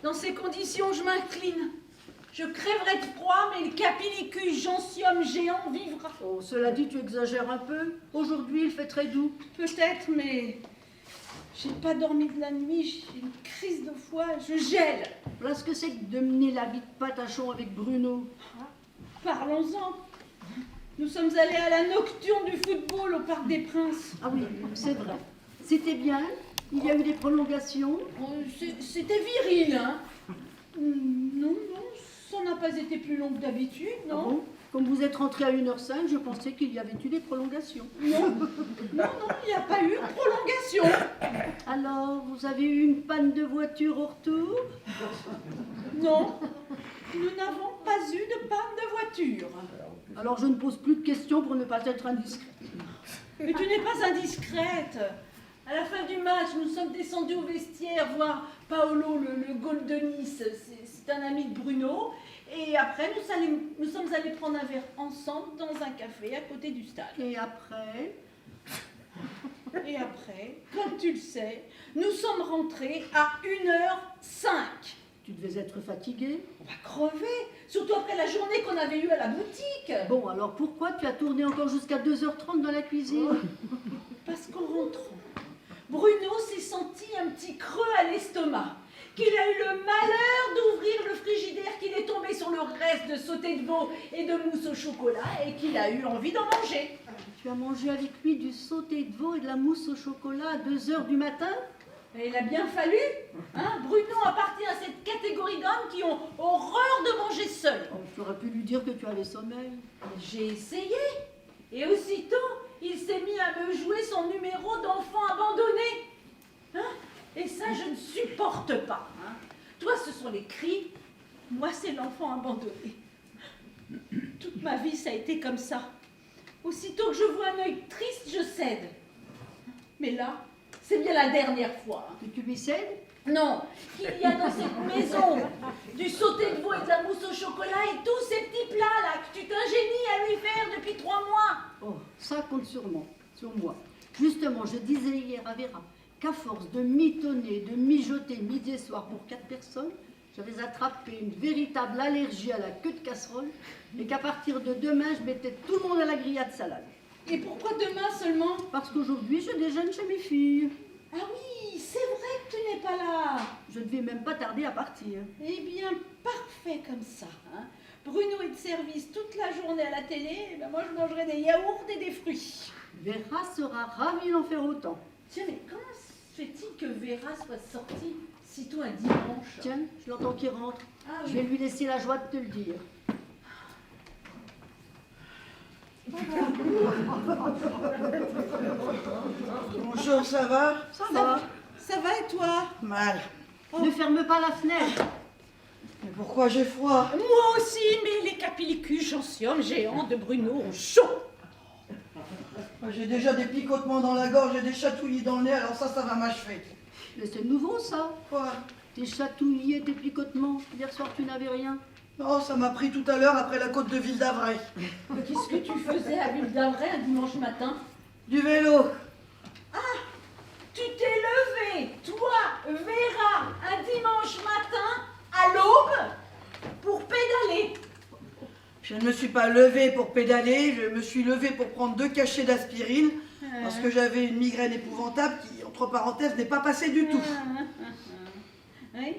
Speaker 4: Dans ces conditions, je m'incline. Je crèverai de froid, mais le capillicus gentium géant vivra.
Speaker 1: Oh, cela dit, tu exagères un peu. Aujourd'hui, il fait très doux.
Speaker 4: Peut-être, mais j'ai pas dormi de la nuit, j'ai une crise de foie, je gèle.
Speaker 1: Voilà ce que c'est que de mener la vie de patachon avec Bruno.
Speaker 4: Parlons-en. Nous sommes allés à la nocturne du football au Parc des Princes.
Speaker 1: Ah oui, c'est vrai. C'était bien. Il y a eu des prolongations.
Speaker 4: C'était viril, hein? Non, ça n'a pas été plus long que d'habitude, non?
Speaker 1: Ah bon Comme vous êtes rentré à 1h05, je pensais qu'il y avait eu des prolongations.
Speaker 4: Non, il n'y a pas eu de prolongation.
Speaker 1: Alors, vous avez eu une panne de voiture au retour?
Speaker 4: Non, nous n'avons pas eu de panne de voiture.
Speaker 1: Alors, je ne pose plus de questions pour ne pas être indiscret.
Speaker 4: Mais tu n'es pas indiscrète. À la fin du match, nous sommes descendus au vestiaire voir Paolo, le goal de Nice. C'est un ami de Bruno. Et après, nous sommes allés prendre un verre ensemble dans un café à côté du stade.
Speaker 1: Et après?
Speaker 4: Et après, comme tu le sais, nous sommes rentrés à 1h05.
Speaker 1: Tu devais être fatigué.
Speaker 4: On va crever, surtout après la journée qu'on avait eue à la boutique.
Speaker 1: Bon, alors pourquoi tu as tourné encore jusqu'à 2h30 dans la cuisine?
Speaker 4: Parce qu'en rentrant, Bruno s'est senti un petit creux à l'estomac, qu'il a eu le malheur d'ouvrir le frigidaire, qu'il est tombé sur le reste de sauté de veau et de mousse au chocolat et qu'il a eu envie d'en manger.
Speaker 1: Tu as mangé avec lui du sauté de veau et de la mousse au chocolat à 2h du matin?
Speaker 4: Et il a bien fallu, hein. Bruno appartient à cette catégorie d'hommes qui ont horreur de manger seul.
Speaker 1: Oh, tu aurais pu lui dire que tu avais sommeil.
Speaker 4: J'ai essayé, et aussitôt, il s'est mis à me jouer son numéro d'enfant abandonné. Hein? Et ça, je ne supporte pas. Hein? Toi, ce sont les cris, moi, c'est l'enfant abandonné. Toute ma vie, ça a été comme ça. Aussitôt que je vois un œil triste, je cède. Mais là, c'est bien la dernière fois.
Speaker 1: Que tu lui cèdes?
Speaker 4: Non, qu'il y a dans cette maison du sauté de veau et de la mousse au chocolat et tous ces petits plats-là que tu t'ingénies à lui faire depuis 3 mois.
Speaker 1: Oh, ça compte sur moi. Justement, je disais hier à Vera qu'à force de mitonner, de mijoter midi et soir pour 4 personnes, j'avais attrapé une véritable allergie à la queue de casserole et qu'à partir de demain, je mettais tout le monde à la grillade salade.
Speaker 4: Et pourquoi demain seulement?
Speaker 1: Parce qu'aujourd'hui, je déjeune chez mes filles.
Speaker 4: Ah oui, c'est vrai que tu n'es pas là.
Speaker 1: Je ne vais même pas tarder à partir.
Speaker 4: Eh bien, parfait comme ça. Hein. Bruno est de service toute la journée à la télé, et ben moi je mangerai des yaourts et des fruits.
Speaker 1: Vera sera ravie d'en faire autant.
Speaker 4: Tiens, mais comment se fait-il que Vera soit sortie si tôt un dimanche?
Speaker 1: Tiens, je l'entends qui rentre.
Speaker 4: Ah
Speaker 1: Je
Speaker 4: oui.
Speaker 1: vais lui laisser la joie de te le dire.
Speaker 7: Bonjour, ça va?
Speaker 1: Ça va.
Speaker 4: Ça va et toi?
Speaker 7: Mal.
Speaker 1: Ne ferme pas la fenêtre.
Speaker 7: Mais pourquoi j'ai froid?
Speaker 4: Moi aussi, mais les capillicus gentium géants de Bruno ont chaud.
Speaker 7: Moi, j'ai déjà des picotements dans la gorge et des chatouillis dans le nez, alors ça va m'achever.
Speaker 1: Mais c'est nouveau ça.
Speaker 7: Quoi?
Speaker 1: Tes chatouillis et tes picotements. Hier soir, tu n'avais rien.
Speaker 7: Non, ça m'a pris tout à l'heure après la côte de Ville d'Avray.
Speaker 4: Mais qu'est-ce que tu faisais à Ville d'Avray un dimanche matin?
Speaker 7: Du vélo.
Speaker 4: Tu t'es levé, toi, Vera, un dimanche matin, à l'aube, pour pédaler.
Speaker 7: Je ne me suis pas levée pour pédaler, je me suis levée pour prendre 2 cachets d'aspirine, parce que j'avais une migraine épouvantable qui, entre parenthèses, n'est pas passée du tout.
Speaker 4: Oui.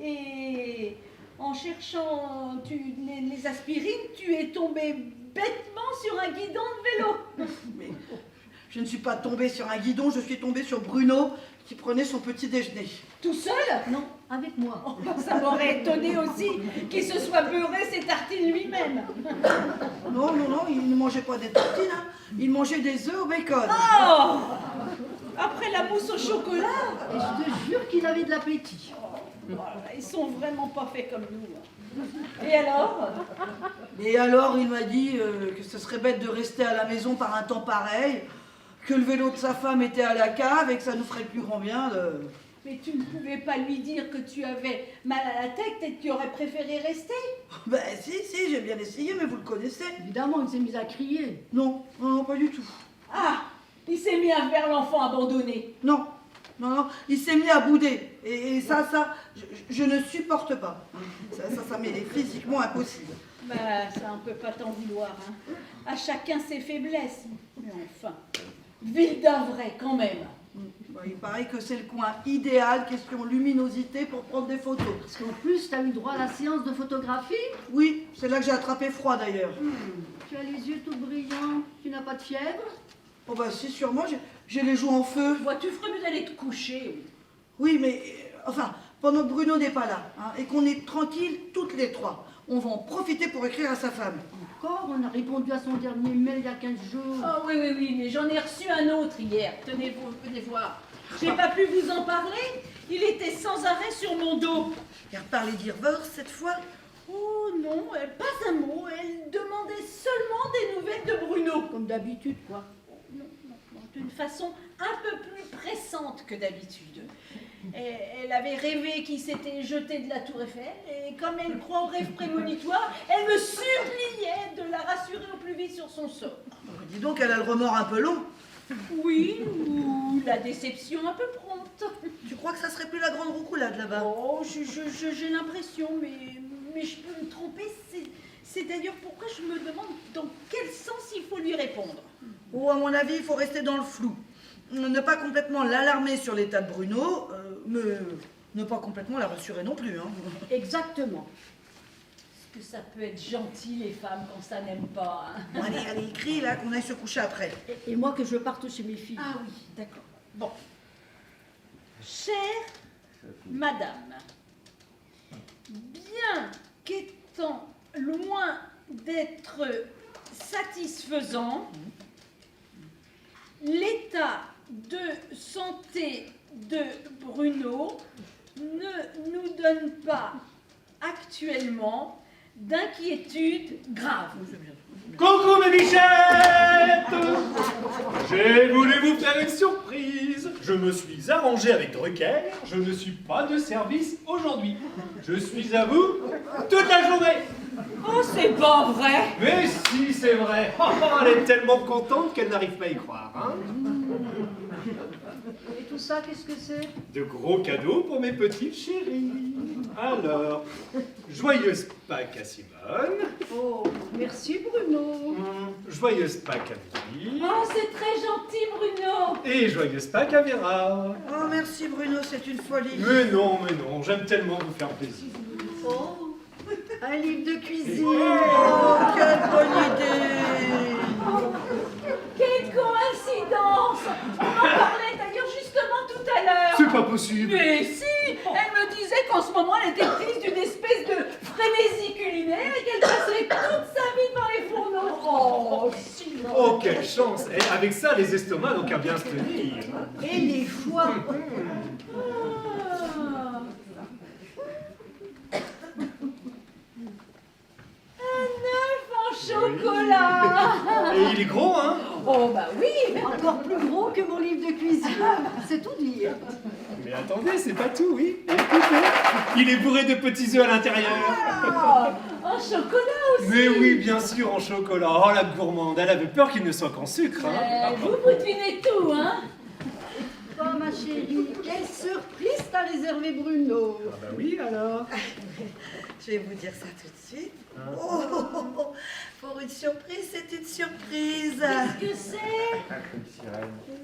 Speaker 4: Et en cherchant les aspirines, tu es tombé bêtement sur un guidon de vélo.
Speaker 7: Mais je ne suis pas tombée sur un guidon, je suis tombée sur Bruno qui prenait son petit déjeuner.
Speaker 4: Tout seul?
Speaker 1: Non, avec moi.
Speaker 4: Oh, ça m'aurait étonné aussi qu'il se soit beurré ses tartines lui-même.
Speaker 7: Non, il ne mangeait pas des tartines, hein. Il mangeait des œufs au bacon.
Speaker 4: Oh! Après la mousse au chocolat?
Speaker 1: Et je te jure qu'il avait de l'appétit.
Speaker 4: Voilà, ils sont vraiment pas faits comme nous. Et alors?
Speaker 7: Et alors, il m'a dit que ce serait bête de rester à la maison par un temps pareil, que le vélo de sa femme était à la cave et que ça nous ferait le plus grand bien de...
Speaker 4: Mais tu ne pouvais pas lui dire que tu avais mal à la tête et que tu aurais préféré rester?
Speaker 7: Ben si, j'ai bien essayé, mais vous le connaissez.
Speaker 1: Évidemment, il s'est mis à crier.
Speaker 7: Non, pas du tout.
Speaker 4: Ah! Il s'est mis à faire l'enfant abandonné.
Speaker 7: Non, il s'est mis à bouder. Et ça, je ne supporte pas. Ça m'est physiquement impossible.
Speaker 4: Bah, ça, on peut pas t'en vouloir, hein. À chacun ses faiblesses. Mais enfin, Ville d'Avray, quand même.
Speaker 7: Ben, il paraît que c'est le coin idéal, question luminosité, pour prendre des photos.
Speaker 1: Parce qu'en plus, tu as eu droit à la séance de photographie.
Speaker 7: Oui, c'est là que j'ai attrapé froid d'ailleurs.
Speaker 1: Tu as les yeux tout brillants. Tu n'as pas de fièvre?
Speaker 7: Oh bah si, sûrement, j'ai les joues en feu.
Speaker 4: Bah, tu ferais mieux d'aller te coucher.
Speaker 7: Oui, mais enfin, pendant que Bruno n'est pas là, hein, et qu'on est tranquille toutes les 3, On va en profiter pour écrire à sa femme.
Speaker 1: Encore, on a répondu à son dernier mail il y a 15 jours.
Speaker 4: Oh oui, oui, oui, mais j'en ai reçu un autre hier. Tenez-vous, venez voir. J'ai pas pu vous en parler. Il était sans arrêt sur mon dos.
Speaker 7: Il reparlait d'Irvor cette fois.
Speaker 4: Oh non, pas un mot. Elle demandait seulement des nouvelles de Bruno.
Speaker 1: Comme d'habitude, quoi.
Speaker 4: Non, non, non, d'une façon un peu plus pressante que d'habitude. Elle avait rêvé qu'il s'était jeté de la tour Eiffel, et comme elle croit au rêve prémonitoire, elle me suppliait de la rassurer au plus vite sur son sort.
Speaker 7: Dis donc, elle a le remords un peu long.
Speaker 4: Oui, ou la déception un peu prompte.
Speaker 7: Tu crois que ça serait plus la grande roucoulade là-bas?
Speaker 4: Oh, j'ai l'impression, mais je peux me tromper. C'est d'ailleurs pourquoi je me demande dans quel sens il faut lui répondre.
Speaker 7: Oh, à mon avis, il faut rester dans le flou. Ne pas complètement l'alarmer sur l'état de Bruno, mais ne pas complètement la rassurer non plus. Hein.
Speaker 1: Exactement.
Speaker 4: Est-ce que ça peut être gentil, les femmes, quand ça n'aime pas, hein?
Speaker 7: Bon, allez, allez, écris là, qu'on aille se coucher après.
Speaker 1: Et moi que je parte chez mes filles.
Speaker 4: Ah oui, d'accord. Bon. Chère madame, bien qu'étant loin d'être satisfaisant, l'état de santé de Bruno ne nous donne pas actuellement d'inquiétude grave.
Speaker 5: Coucou mes bichettes! J'ai voulu vous faire une surprise. Je me suis arrangé avec Drucker. Je ne suis pas de service aujourd'hui. Je suis à vous toute la journée.
Speaker 4: Oh, c'est pas vrai!
Speaker 5: Mais si, c'est vrai. Elle est tellement contente qu'elle n'arrive pas à y croire. Hein.
Speaker 1: Et tout ça, qu'est-ce que c'est?
Speaker 5: De gros cadeaux pour mes petites chéries. Alors, joyeuse Pâques à Simone.
Speaker 1: Oh, merci Bruno.
Speaker 5: Joyeuse Pâques à Billy.
Speaker 4: Oh, c'est très gentil, Bruno!
Speaker 5: Et joyeuse Pâques à Vera.
Speaker 7: Oh, merci Bruno, c'est une folie.
Speaker 5: Mais non, j'aime tellement vous faire plaisir.
Speaker 1: Oh, un livre de cuisine.
Speaker 7: Oh, quelle bonne idée.
Speaker 4: Quelle coïncidence! On en parlait d'ailleurs justement tout à l'heure.
Speaker 5: C'est pas possible.
Speaker 4: Mais si! Elle me disait qu'en ce moment elle était prise d'une espèce de frénésie culinaire et qu'elle passerait toute sa vie dans les fourneaux. Oh, si!
Speaker 5: Oh, quelle chance. Et avec ça, les estomacs n'ont qu'à bien se tenir.
Speaker 1: Et les foies.
Speaker 4: Un œuf en chocolat!
Speaker 5: Et il est gros, hein?
Speaker 4: Oh bah oui!
Speaker 1: Encore plus gros que mon livre de cuisine. C'est tout dire.
Speaker 5: Mais attendez, c'est pas tout, oui. Écoutez, il est bourré de petits œufs à l'intérieur.
Speaker 4: Oh, en chocolat aussi!
Speaker 5: Mais oui, bien sûr, en chocolat. Oh, la gourmande, elle avait peur qu'il ne soit qu'en sucre. Hein.
Speaker 4: Vous devinez tout, hein?
Speaker 1: Oh ma chérie, quelle surprise t'as réservé Bruno.
Speaker 5: Ah bah oui, alors.
Speaker 7: Je vais vous dire ça tout de suite. Oh, pour une surprise, c'est une surprise.
Speaker 4: Qu'est-ce que c'est?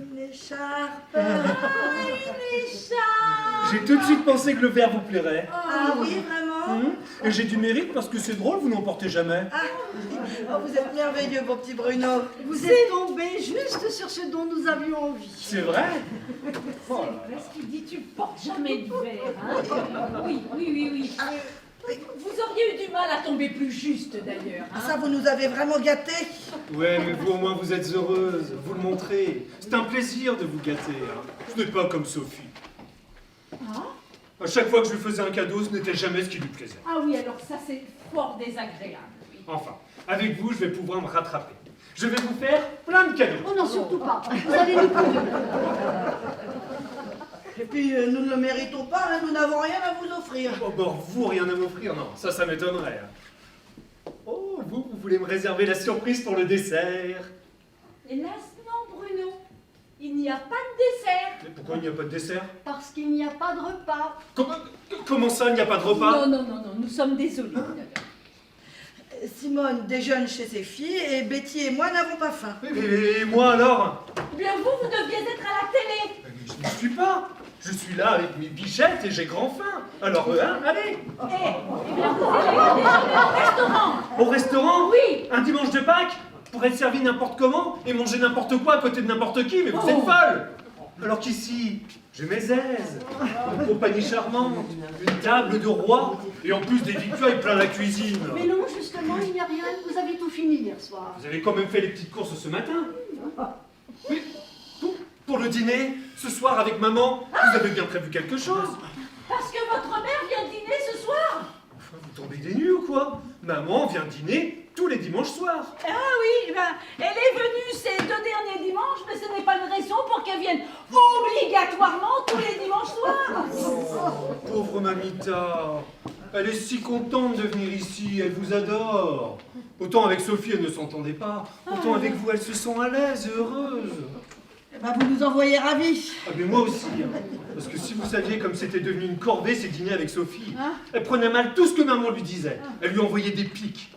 Speaker 7: Une écharpe.
Speaker 4: Une écharpe!
Speaker 5: J'ai tout de suite pensé que le verre vous plairait.
Speaker 7: Ah oui, vraiment?
Speaker 5: Et j'ai du mérite parce que c'est drôle, vous n'en portez jamais.
Speaker 7: Ah, oh, vous êtes merveilleux, mon petit Bruno.
Speaker 1: Vous êtes tombé juste sur ce dont nous avions envie.
Speaker 5: C'est vrai? Oh là là.
Speaker 4: Qu'est-ce qu'il dit? Tu portes jamais de verre, hein? Oui, oui, oui, oui. Vous auriez eu du mal à tomber plus juste, d'ailleurs.
Speaker 7: Ah,
Speaker 4: Hein?
Speaker 7: ça, vous nous avez vraiment gâtés.
Speaker 5: Ouais, mais vous au moins vous êtes heureuse, vous le montrez. C'est un plaisir de vous gâter. Hein. Ce n'est pas comme Sophie.
Speaker 4: Ah?
Speaker 5: À chaque fois que je lui faisais un cadeau, ce n'était jamais ce qui lui plaisait.
Speaker 4: Ah oui, alors ça, c'est fort désagréable. Oui.
Speaker 5: Enfin, avec vous, je vais pouvoir me rattraper. Je vais vous faire plein de cadeaux.
Speaker 1: Oh non, surtout pas. Vous allez nous courir.
Speaker 7: Et puis, nous ne le méritons pas, hein, nous n'avons rien à vous offrir.
Speaker 5: Oh, bah, vous, rien à m'offrir, non, ça m'étonnerait. Oh, vous voulez me réserver la surprise pour le dessert.
Speaker 4: Hélas, non, Bruno. Il n'y a pas de dessert.
Speaker 5: Mais pourquoi il n'y a pas de dessert?
Speaker 1: Parce qu'il n'y a pas de repas.
Speaker 5: Comment ça, il n'y a pas de repas?
Speaker 4: Non, nous sommes désolés.
Speaker 7: Simone déjeune chez ses filles et Betty et moi n'avons pas faim.
Speaker 5: Et moi alors?
Speaker 4: Bien, vous deviez être à la télé.
Speaker 5: Mais je ne suis pas. Je suis là avec mes bichettes et j'ai grand faim. Alors, hein, allez.
Speaker 4: Eh bien, vous allez déjeuner au restaurant.
Speaker 5: Au restaurant?
Speaker 4: Oui.
Speaker 5: Un dimanche de Pâques? Pour être servi n'importe comment et manger n'importe quoi à côté de n'importe qui? Mais vous êtes folle! Alors qu'ici, j'ai mes aises, une compagnie charmante, une table de roi, et en plus des victuailles plein la cuisine.
Speaker 1: Mais non, justement, il n'y a rien. Vous avez tout fini hier soir.
Speaker 5: Vous avez quand même fait les petites courses ce matin. Mais pour le dîner, ce soir avec maman, vous avez bien prévu quelque chose.
Speaker 4: Parce que votre mère vient dîner ce soir.
Speaker 5: Enfin, vous tombez des nues ou quoi? Maman vient dîner tous les dimanches soirs.
Speaker 4: Ah oui, ben, elle est venue ces 2 derniers dimanches, mais ce n'est pas une raison pour qu'elle vienne obligatoirement tous les dimanches soirs.
Speaker 5: Oh, pauvre Mamita. Elle est si contente de venir ici, elle vous adore. Autant avec Sophie, elle ne s'entendait pas. Autant avec vous, elle se sent à l'aise et heureuse.
Speaker 7: Eh ben, vous nous envoyez ravis.
Speaker 5: Ah mais moi aussi, hein. Parce que si vous saviez comme c'était devenu une corvée ces dîners avec Sophie, elle prenait mal tout ce que maman lui disait. Elle lui envoyait des pics.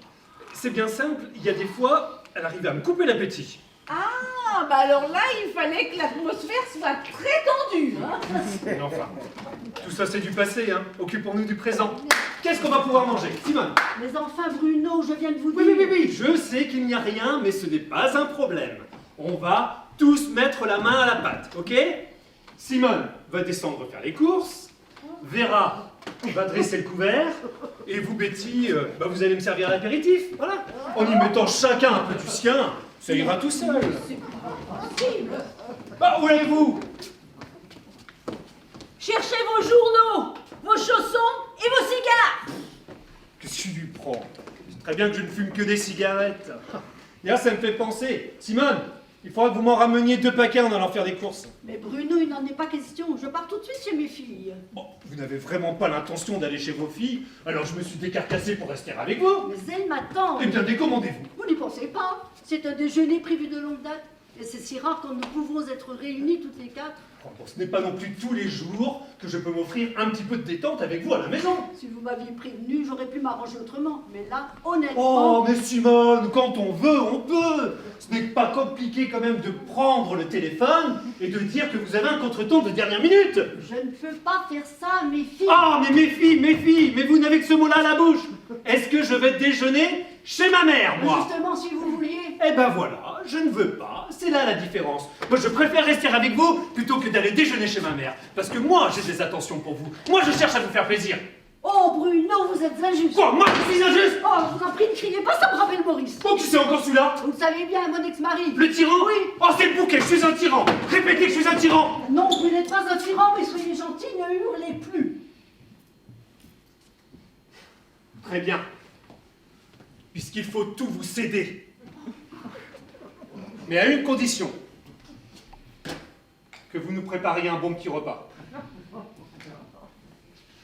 Speaker 5: C'est bien simple, il y a des fois, elle arrivait à me couper l'appétit.
Speaker 4: Ah, bah alors là, il fallait que l'atmosphère soit très tendue. Hein.
Speaker 5: Mais enfin, tout ça c'est du passé, hein. Occupons-nous du présent. Qu'est-ce qu'on va pouvoir manger, Simone?
Speaker 1: Mais enfin, Bruno, je viens de vous dire...
Speaker 5: Oui, je sais qu'il n'y a rien, mais ce n'est pas un problème. On va tous mettre la main à la pâte, ok? Simone va descendre faire les courses, Vera va dresser le couvert, et vous, Betty, vous allez me servir l'apéritif, voilà. En y mettant chacun un peu du sien, ça ira tout seul. Bah, où allez-vous?
Speaker 4: Cherchez vos journaux, vos chaussons et vos cigares.
Speaker 5: Qu'est-ce que tu lui prends? C'est très bien que je ne fume que des cigarettes. D'ailleurs, ça me fait penser. Simone, il faudra que vous m'en rameniez 2 paquets en allant faire des courses.
Speaker 1: Mais Bruno, il n'en est pas question. Je pars tout de suite chez mes filles.
Speaker 5: Bon, vous n'avez vraiment pas l'intention d'aller chez vos filles, alors je me suis décarcassé pour rester avec vous.
Speaker 1: Mais elles m'attendent.
Speaker 5: Eh bien, décommandez-vous.
Speaker 1: Vous n'y pensez pas? C'est un déjeuner prévu de longue date. Et c'est si rare quand nous pouvons être réunis toutes les 4.
Speaker 5: Bon, ce n'est pas non plus tous les jours que je peux m'offrir un petit peu de détente avec vous à la maison.
Speaker 1: Si vous m'aviez prévenu, j'aurais pu m'arranger autrement. Mais là, honnêtement...
Speaker 5: Oh, mais Simone, quand on veut, on peut. Ce n'est pas compliqué quand même de prendre le téléphone et de dire que vous avez un contretemps de dernière minute.
Speaker 1: Je ne peux pas faire ça, mes filles.
Speaker 5: Ah, mais mes filles, mais vous n'avez que ce mot-là à la bouche. Est-ce que je vais déjeuner chez ma mère, moi?
Speaker 1: Justement, si vous vouliez...
Speaker 5: Eh ben voilà, je ne veux pas, c'est là la différence. Moi je préfère rester avec vous plutôt que d'aller déjeuner chez ma mère. Parce que moi j'ai des attentions pour vous. Moi je cherche à vous faire plaisir.
Speaker 1: Oh, Bruno, vous êtes injuste.
Speaker 5: Quoi, moi je suis injuste?
Speaker 1: Oh, je vous en prie, ne criez pas, ça me rappelle Maurice.
Speaker 5: Oh, qui c'est encore celui-là?
Speaker 1: Vous le savez bien, mon ex-mari.
Speaker 5: Le tyran?
Speaker 1: Oui.
Speaker 5: Oh, c'est le bouquet, je suis un tyran. Répétez que je suis un tyran.
Speaker 1: Non, vous n'êtes pas un tyran, mais soyez gentil, ne hurlez plus.
Speaker 5: Très bien. Puisqu'il faut tout vous céder. Mais à une condition. Que vous nous prépariez un bon petit repas.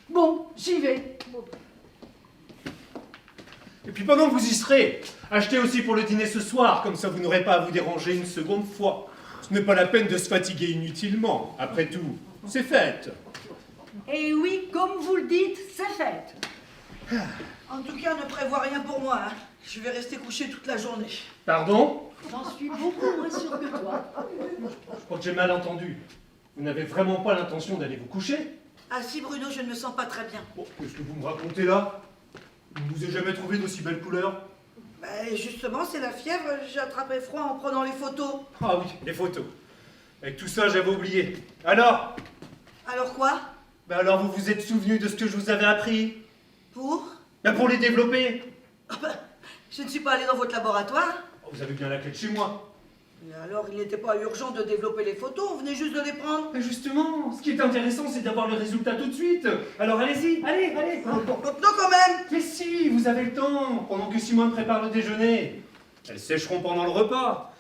Speaker 1: Bon, j'y vais.
Speaker 5: Et puis pendant que vous y serez, achetez aussi pour le dîner ce soir, comme ça vous n'aurez pas à vous déranger une seconde fois. Ce n'est pas la peine de se fatiguer inutilement, après tout. C'est fête.
Speaker 1: Et oui, comme vous le dites, c'est fait.
Speaker 7: En tout cas, ne prévois rien pour moi. Hein. Je vais rester couché toute la journée.
Speaker 5: Pardon?
Speaker 1: J'en suis beaucoup moins sûre que toi.
Speaker 5: Je crois que j'ai mal entendu. Vous n'avez vraiment pas l'intention d'aller vous coucher?
Speaker 7: Ah si, Bruno, je ne me sens pas très bien.
Speaker 5: Bon, qu'est-ce que vous me racontez là? Je ne vous ai jamais trouvé d'aussi belles couleurs.
Speaker 7: Ben, justement, c'est la fièvre. J'ai attrapé froid en prenant les photos.
Speaker 5: Ah oui, les photos. Avec tout ça, j'avais oublié. Alors?
Speaker 7: Alors quoi?
Speaker 5: Ben alors vous vous êtes souvenu de ce que je vous avais appris?
Speaker 7: Pour?
Speaker 5: Ben pour les développer.
Speaker 7: Ah ben, je ne suis pas allée dans votre laboratoire.
Speaker 5: Oh, vous avez bien la clé de chez moi.
Speaker 7: Mais alors, il n'était pas urgent de développer les photos, on venait juste de les prendre.
Speaker 5: Mais justement, ce qui est intéressant, c'est d'avoir le résultat tout de suite. Alors allez-y, allez.
Speaker 7: Non, quand même.
Speaker 5: Mais si, vous avez le temps, pendant que Simone prépare le déjeuner. Elles sécheront pendant le repas.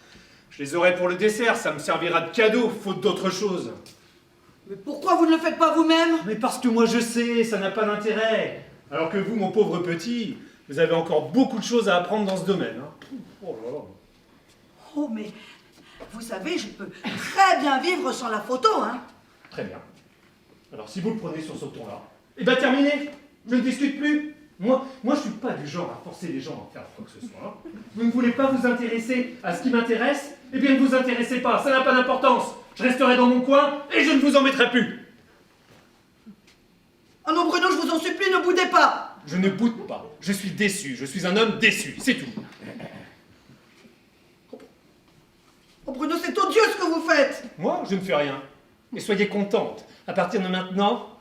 Speaker 5: Je les aurai pour le dessert, ça me servira de cadeau, faute d'autre chose.
Speaker 7: Mais pourquoi vous ne le faites pas vous-même?
Speaker 5: Mais parce que moi je sais, ça n'a pas d'intérêt. Alors que vous, mon pauvre petit, vous avez encore beaucoup de choses à apprendre dans ce domaine. Hein. Oh là là.
Speaker 7: Oh, mais vous savez, je peux très bien vivre sans la photo, hein.
Speaker 5: Très bien. Alors si vous le prenez sur ce ton-là, eh bien terminé, je ne discute plus. Moi je suis pas du genre à forcer les gens à faire quoi que ce soit. Vous ne voulez pas vous intéresser à ce qui m'intéresse? Eh bien ne vous intéressez pas, ça n'a pas d'importance. Je resterai dans mon coin et je ne vous embêterai plus.
Speaker 7: Oh non, Bruno, je vous en supplie, ne boudez pas.
Speaker 5: Je ne boude pas, je suis déçu, je suis un homme déçu, c'est tout.
Speaker 7: Oh, Bruno, c'est odieux ce que vous faites.
Speaker 5: Moi, je ne fais rien. Et soyez contente. À partir de maintenant,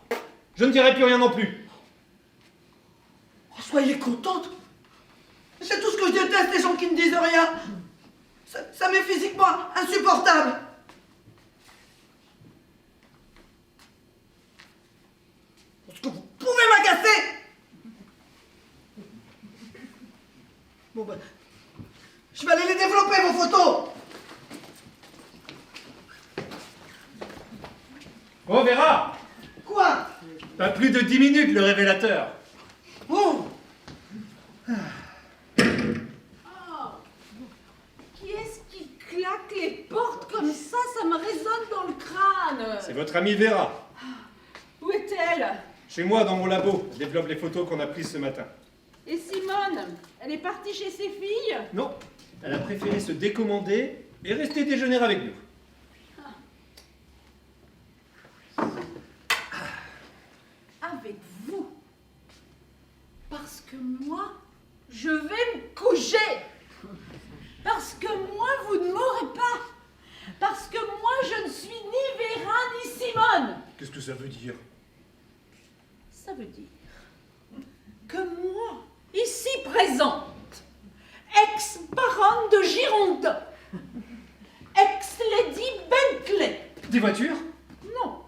Speaker 5: je ne dirai plus rien non plus.
Speaker 7: Oh, soyez contente. C'est tout ce que je déteste, les gens qui ne disent rien. Ça m'est physiquement insupportable. Est-ce que vous pouvez m'agacer? Bon ben, je vais aller les développer, vos photos.
Speaker 5: Oh, Vera!
Speaker 7: Quoi?
Speaker 5: Pas plus de 10 minutes, le révélateur.
Speaker 7: Oh,
Speaker 4: Oh, qui est-ce qui claque les portes comme ça? Ça me résonne dans le crâne.
Speaker 5: C'est votre amie Vera.
Speaker 4: Où est-elle?
Speaker 5: Chez moi, dans mon labo. Je développe les photos qu'on a prises ce matin.
Speaker 4: Et Simone? Elle est partie chez ses filles?
Speaker 5: Non, elle a préféré se décommander et rester déjeuner avec nous.
Speaker 4: Avec vous. Parce que moi, je vais me coucher. Parce que moi, vous ne m'aurez pas. Parce que moi, je ne suis ni Vera ni Simone.
Speaker 5: Qu'est-ce que ça veut dire?
Speaker 4: Ça veut dire que moi, ici présente, ex-baronne de Girondin, ex-lady Bentley.
Speaker 5: Des voitures?
Speaker 4: Non,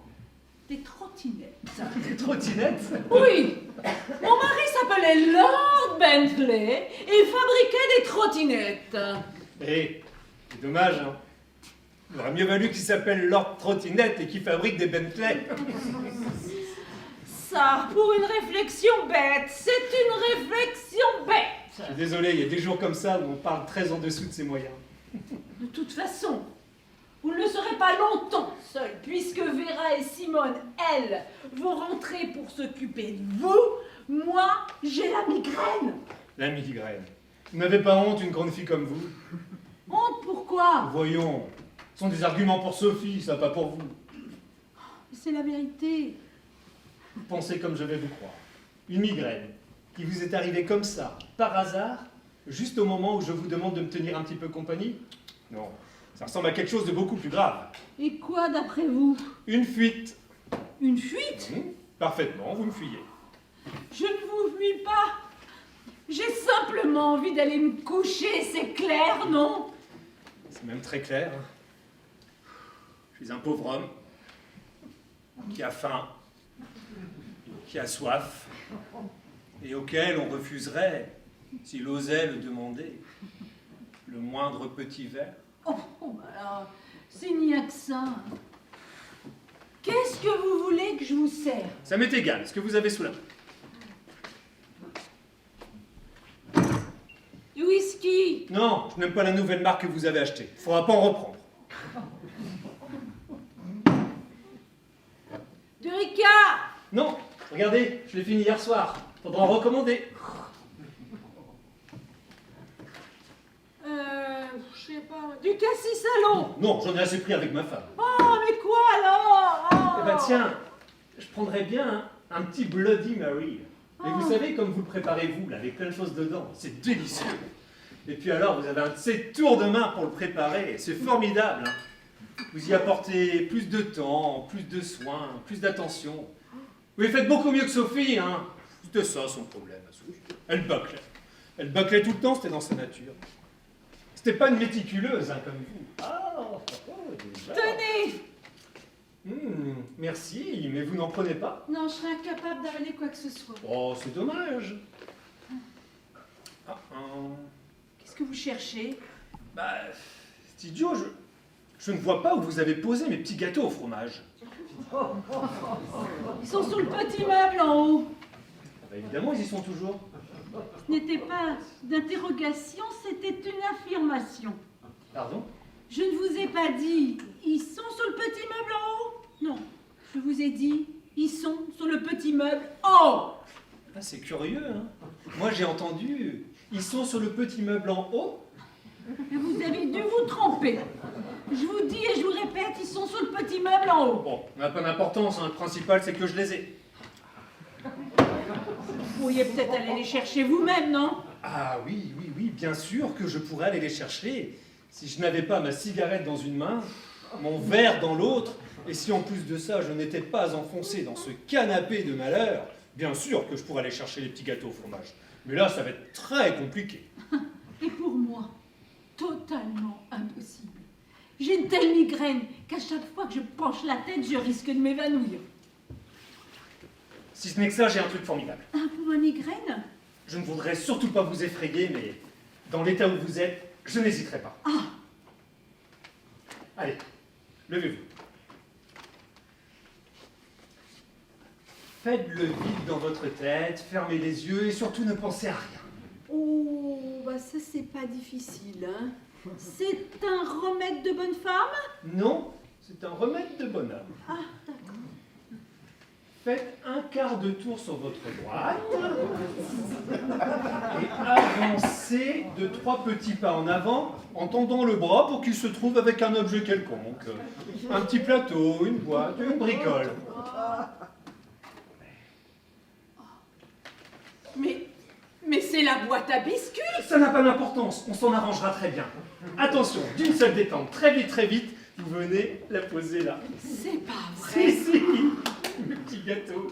Speaker 4: des trottinettes.
Speaker 5: Des trottinettes?
Speaker 4: Oui, mon mari s'appelait Lord Bentley et fabriquait des trottinettes.
Speaker 5: Eh, c'est dommage, hein. Il aurait mieux valu qu'il s'appelle Lord Trottinette et qu'il fabrique des Bentley.
Speaker 4: Ça, pour une réflexion bête, c'est une réflexion bête.
Speaker 5: Je suis désolé, il y a des jours comme ça où on parle très en dessous de ses moyens.
Speaker 4: De toute façon, vous ne le serez pas longtemps seul, puisque Vera et Simone, elles, vont rentrer pour s'occuper de vous. Moi, j'ai la migraine.
Speaker 5: La migraine. Vous n'avez pas honte, une grande fille comme vous?
Speaker 4: Honte, pourquoi?
Speaker 5: Voyons, ce sont des arguments pour Sophie, ça pas pour vous.
Speaker 4: C'est la vérité.
Speaker 5: Vous pensez comme je vais vous croire. Une migraine qui vous est arrivée comme ça, par hasard, juste au moment où je vous demande de me tenir un petit peu compagnie? Non, ça ressemble à quelque chose de beaucoup plus grave.
Speaker 4: Et quoi, d'après vous?
Speaker 5: Une fuite.
Speaker 4: Une fuite?
Speaker 5: Parfaitement, vous me fuyez.
Speaker 4: Je ne vous fuis pas. J'ai simplement envie d'aller me coucher, c'est clair, non?
Speaker 5: C'est même très clair. Je suis un pauvre homme qui a faim, qui a soif, et auquel on refuserait, s'il osait le demander, le moindre petit verre.
Speaker 4: Oh, alors, c'est niais que ça. Qu'est-ce que vous voulez que je vous sers?
Speaker 5: Ça m'est égal, ce que vous avez sous la main.
Speaker 4: Du whisky?
Speaker 5: Non, je n'aime pas la nouvelle marque que vous avez achetée. Il ne faudra pas en reprendre.
Speaker 4: Du Ricard?
Speaker 5: Non, regardez, je l'ai fini hier soir. Faudra en recommander.
Speaker 4: Je sais pas. Du cassis à l'eau?
Speaker 5: Non, j'en ai assez pris avec ma femme.
Speaker 4: Oh, mais quoi alors? Oh.
Speaker 5: Eh ben tiens, je prendrais bien un petit Bloody Mary. Et vous savez, comme vous le préparez vous, là, avec plein de choses dedans, c'est délicieux. Et puis alors, vous avez un de ces tours de main pour le préparer, c'est formidable. Hein. Vous y apportez plus de temps, plus de soins, plus d'attention. Vous faites beaucoup mieux que Sophie, hein. C'était ça son problème, à Sophie. Elle bâclait. Elle bâclait tout le temps, c'était dans sa nature. C'était pas une méticuleuse, hein, comme vous. Ah, déjà.
Speaker 4: Tenez!
Speaker 5: Merci, mais vous n'en prenez pas?
Speaker 4: Non, je serais incapable d'avaler quoi que ce soit.
Speaker 5: Oh, c'est dommage.
Speaker 4: Qu'est-ce que vous cherchez?
Speaker 5: Bah, c'est idiot, je ne vois pas où vous avez posé mes petits gâteaux au fromage.
Speaker 4: Ils sont sous le petit meuble en haut.
Speaker 5: Bah, évidemment, ils y sont toujours.
Speaker 4: Ce n'était pas d'interrogation, c'était une affirmation.
Speaker 5: Pardon?
Speaker 4: Je ne vous ai pas dit, ils sont sur le petit meuble en haut. Non, je vous ai dit, ils sont sur le petit meuble en haut.
Speaker 5: Ah, c'est curieux, hein. Moi, j'ai entendu, ils sont sur le petit meuble en haut.
Speaker 4: Et vous avez dû vous tromper. Je vous dis et je vous répète, ils sont sur le petit meuble en haut.
Speaker 5: Bon, ça n'a pas d'importance, hein. Le principal, c'est que je les ai.
Speaker 4: Vous pourriez peut-être aller les chercher vous-même, non?
Speaker 5: Ah oui, bien sûr que je pourrais aller les chercher si je n'avais pas ma cigarette dans une main mon verre dans l'autre, et si en plus de ça je n'étais pas enfoncé dans ce canapé de malheur, bien sûr que je pourrais aller chercher les petits gâteaux au fromage. Mais là, ça va être très compliqué.
Speaker 4: Et pour moi, totalement impossible. J'ai une telle migraine qu'à chaque fois que je penche la tête, je risque de m'évanouir.
Speaker 5: Si ce n'est que ça, j'ai un truc formidable.
Speaker 4: Ah, pour ma migraine?
Speaker 5: Je ne voudrais surtout pas vous effrayer, mais dans l'état où vous êtes, je n'hésiterai pas.
Speaker 4: Ah.
Speaker 5: Allez, levez-vous. Faites le vide dans votre tête, fermez les yeux et surtout ne pensez à rien.
Speaker 4: Oh, bah ça c'est pas difficile, hein. C'est un remède de bonne femme?
Speaker 5: Non, c'est un remède de bonheur.
Speaker 4: Ah, d'accord.
Speaker 5: Faites un quart de tour sur votre droite et avancez de 3 petits pas en avant en tendant le bras pour qu'il se trouve avec un objet quelconque. Un petit plateau, une boîte, une bricole.
Speaker 4: Mais c'est la boîte à biscuits!
Speaker 5: Ça n'a pas d'importance, on s'en arrangera très bien. Attention, d'une seule détente, très vite, vous venez la poser là.
Speaker 4: C'est pas vrai!
Speaker 5: Si, le petit gâteau.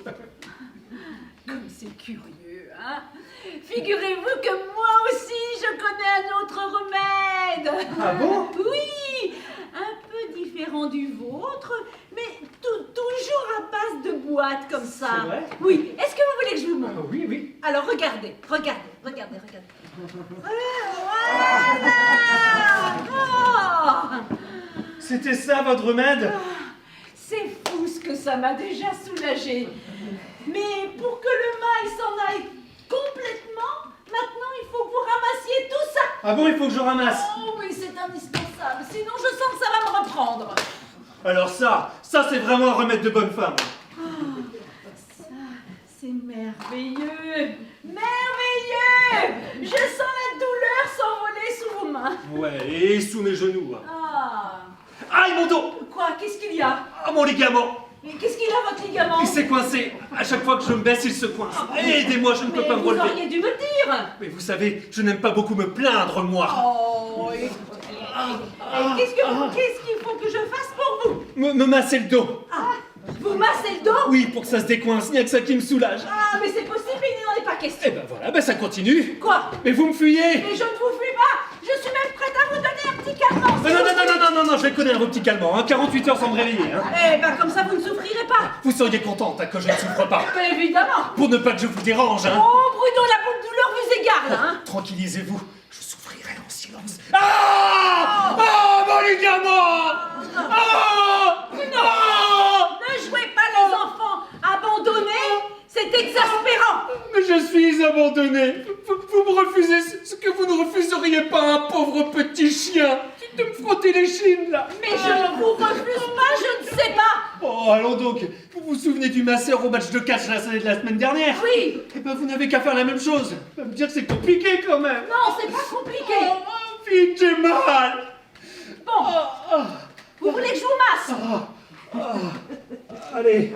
Speaker 4: Comme c'est curieux, hein? Figurez-vous que moi aussi, je connais un autre remède!
Speaker 5: Ah bon?
Speaker 4: Oui! Un peu différent du vôtre, mais toujours à base de boîte comme ça.
Speaker 5: C'est vrai?
Speaker 4: Oui. Est-ce que vous voulez que je vous montre?
Speaker 5: Oui.
Speaker 4: Alors regardez. Voilà! Oh!
Speaker 5: C'était ça votre remède?
Speaker 4: C'est fou ce que ça m'a déjà soulagé. Mais pour que le mal s'en aille complètement, maintenant il faut que vous ramassiez tout ça.
Speaker 5: Ah bon, il faut que je ramasse?
Speaker 4: Oh oui, c'est indispensable. Sinon je sens que ça va me reprendre.
Speaker 5: Alors ça c'est vraiment un remède de bonne femme.
Speaker 4: Ça, c'est merveilleux. Merveilleux. Je sens la douleur s'envoler sous vos mains.
Speaker 5: Ouais, et sous mes genoux.
Speaker 4: Ah.
Speaker 5: Aïe, mon dos!
Speaker 4: Quoi? Qu'est-ce qu'il y a?
Speaker 5: Ah, mon ligament!
Speaker 4: Mais qu'est-ce qu'il a, votre ligament?
Speaker 5: Il s'est coincé. À chaque fois que je me baisse, il se coince. Aidez-moi, je ne peux
Speaker 4: Mais
Speaker 5: pas me
Speaker 4: vous
Speaker 5: relever.
Speaker 4: auriez dû me le dire.
Speaker 5: Mais vous savez, je n'aime pas beaucoup me plaindre, moi.
Speaker 4: Oh, et qu'est-ce qu'il faut que je fasse pour vous?
Speaker 5: Me masser le dos.
Speaker 4: Ah, vous massez le dos?
Speaker 5: Oui, pour que ça se décoince, il n'y a que ça qui me soulage.
Speaker 4: Ah, mais c'est possible, il n'en est pas question.
Speaker 5: Eh ben voilà, ben ça continue.
Speaker 4: Quoi?
Speaker 5: Mais vous me fuyez.
Speaker 4: Mais je ne vous fuis pas. Je suis même prête à vous donner un petit calmant.
Speaker 5: Non, je les connais, vos petits calmants. Hein. 48 heures sans me réveiller. Hein.
Speaker 4: Eh ben, comme ça, vous ne souffrirez pas.
Speaker 5: Vous seriez contente hein, que je ne souffre pas.
Speaker 4: Mais évidemment.
Speaker 5: Pour ne pas que je vous dérange. Hein.
Speaker 4: Oh, Bruno, la boule de douleur vous égare, là, hein.
Speaker 5: Tranquillisez-vous, je souffrirai en silence. Ah oh, mon ligament. Ah
Speaker 4: Non. Ne jouez pas les enfants. Abandonnés, c'est exaspérant.
Speaker 5: Mais je suis abandonné. Vous me refusez ce que vous ne refuseriez pas à un pauvre petit chien de me frotter les chines, là.
Speaker 4: Mais je ne vous refuse pas, je ne sais pas.
Speaker 5: Oh, allons donc. Vous vous souvenez du masseur au match de catch de la semaine dernière?
Speaker 4: Oui.
Speaker 5: Eh ben, vous n'avez qu'à faire la même chose. Vous me dire que c'est compliqué, quand même.
Speaker 4: Non, c'est pas compliqué.
Speaker 5: Oh, vite, j'ai mal.
Speaker 4: Bon. Vous voulez que je vous masse?
Speaker 5: Allez.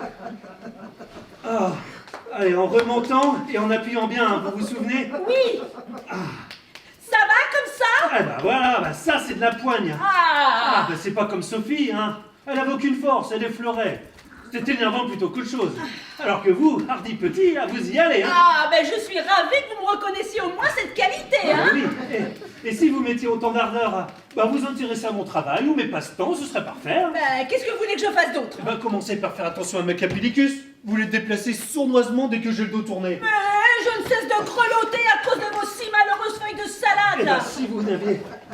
Speaker 5: Allez, en remontant et en appuyant bien, vous vous souvenez?
Speaker 4: Oui. Ça va comme ça?
Speaker 5: Eh ben voilà, ben ça c'est de la poigne.
Speaker 4: Ah.
Speaker 5: Ben c'est pas comme Sophie, hein. Elle avait aucune force, elle effleurait. C'était énervant plutôt qu'autre chose. Alors que vous, hardi petit, là, vous y allez, hein.
Speaker 4: Ah, ben je suis ravie que vous me reconnaissiez au moins cette qualité, hein.
Speaker 5: Oui. Et si vous mettiez autant d'ardeur à vous intéresser à mon travail ou mes passe-temps, ce serait parfait. Hein.
Speaker 4: Ben, qu'est-ce que vous voulez que je fasse d'autre?
Speaker 5: Eh ben, commencez par faire attention à ma capillicus. Vous les déplacez sournoisement dès que j'ai le dos tourné.
Speaker 4: Mais je ne cesse de grelotter à cause de vos si malheureuses feuilles de salade,
Speaker 5: Eh
Speaker 4: là.
Speaker 5: ben,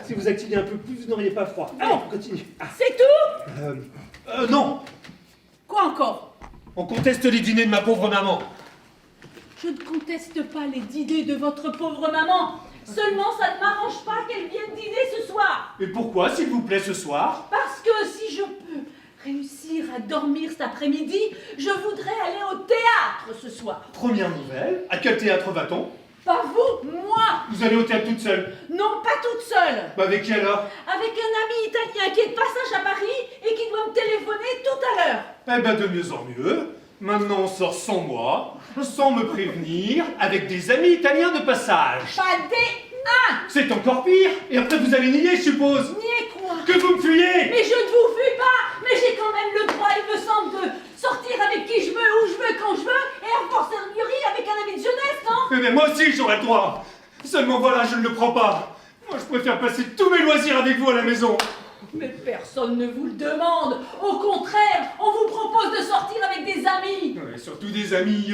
Speaker 5: si vous activiez un peu plus, vous n'auriez pas froid. Allez, on continue.
Speaker 4: C'est tout?
Speaker 5: Non.
Speaker 4: Quoi encore?
Speaker 5: On conteste les dîners de ma pauvre maman.
Speaker 4: Je ne conteste pas les dîners de votre pauvre maman. Seulement, ça ne m'arrange pas qu'elle vienne dîner ce soir.
Speaker 5: Et pourquoi, s'il vous plaît, ce soir?
Speaker 4: Parce que si je peux réussir à dormir cet après-midi, je voudrais aller au théâtre ce soir.
Speaker 5: Première nouvelle, à quel théâtre va-t-on?
Speaker 4: Pas vous, moi.
Speaker 5: Vous allez au théâtre toute seule?
Speaker 4: Non, pas toute seule.
Speaker 5: Bah avec qui alors?
Speaker 4: Avec un ami italien qui est de passage à Paris et qui doit me téléphoner tout à l'heure.
Speaker 5: Eh ben de mieux en mieux. Maintenant on sort sans moi, sans me prévenir, avec des amis italiens de passage.
Speaker 4: Pas des un.
Speaker 5: C'est encore pire. Et après vous allez nier, je suppose.
Speaker 4: Niez quoi?
Speaker 5: Que vous me fuyez.
Speaker 4: Mais je ne vous fuis pas.
Speaker 5: mais moi aussi j'aurais le droit. Seulement voilà, je ne le prends pas. Moi, je préfère passer tous mes loisirs avec vous à la maison.
Speaker 4: Mais personne ne vous le demande. Au contraire, on vous propose de sortir avec des amis.
Speaker 5: Ouais, surtout des amis.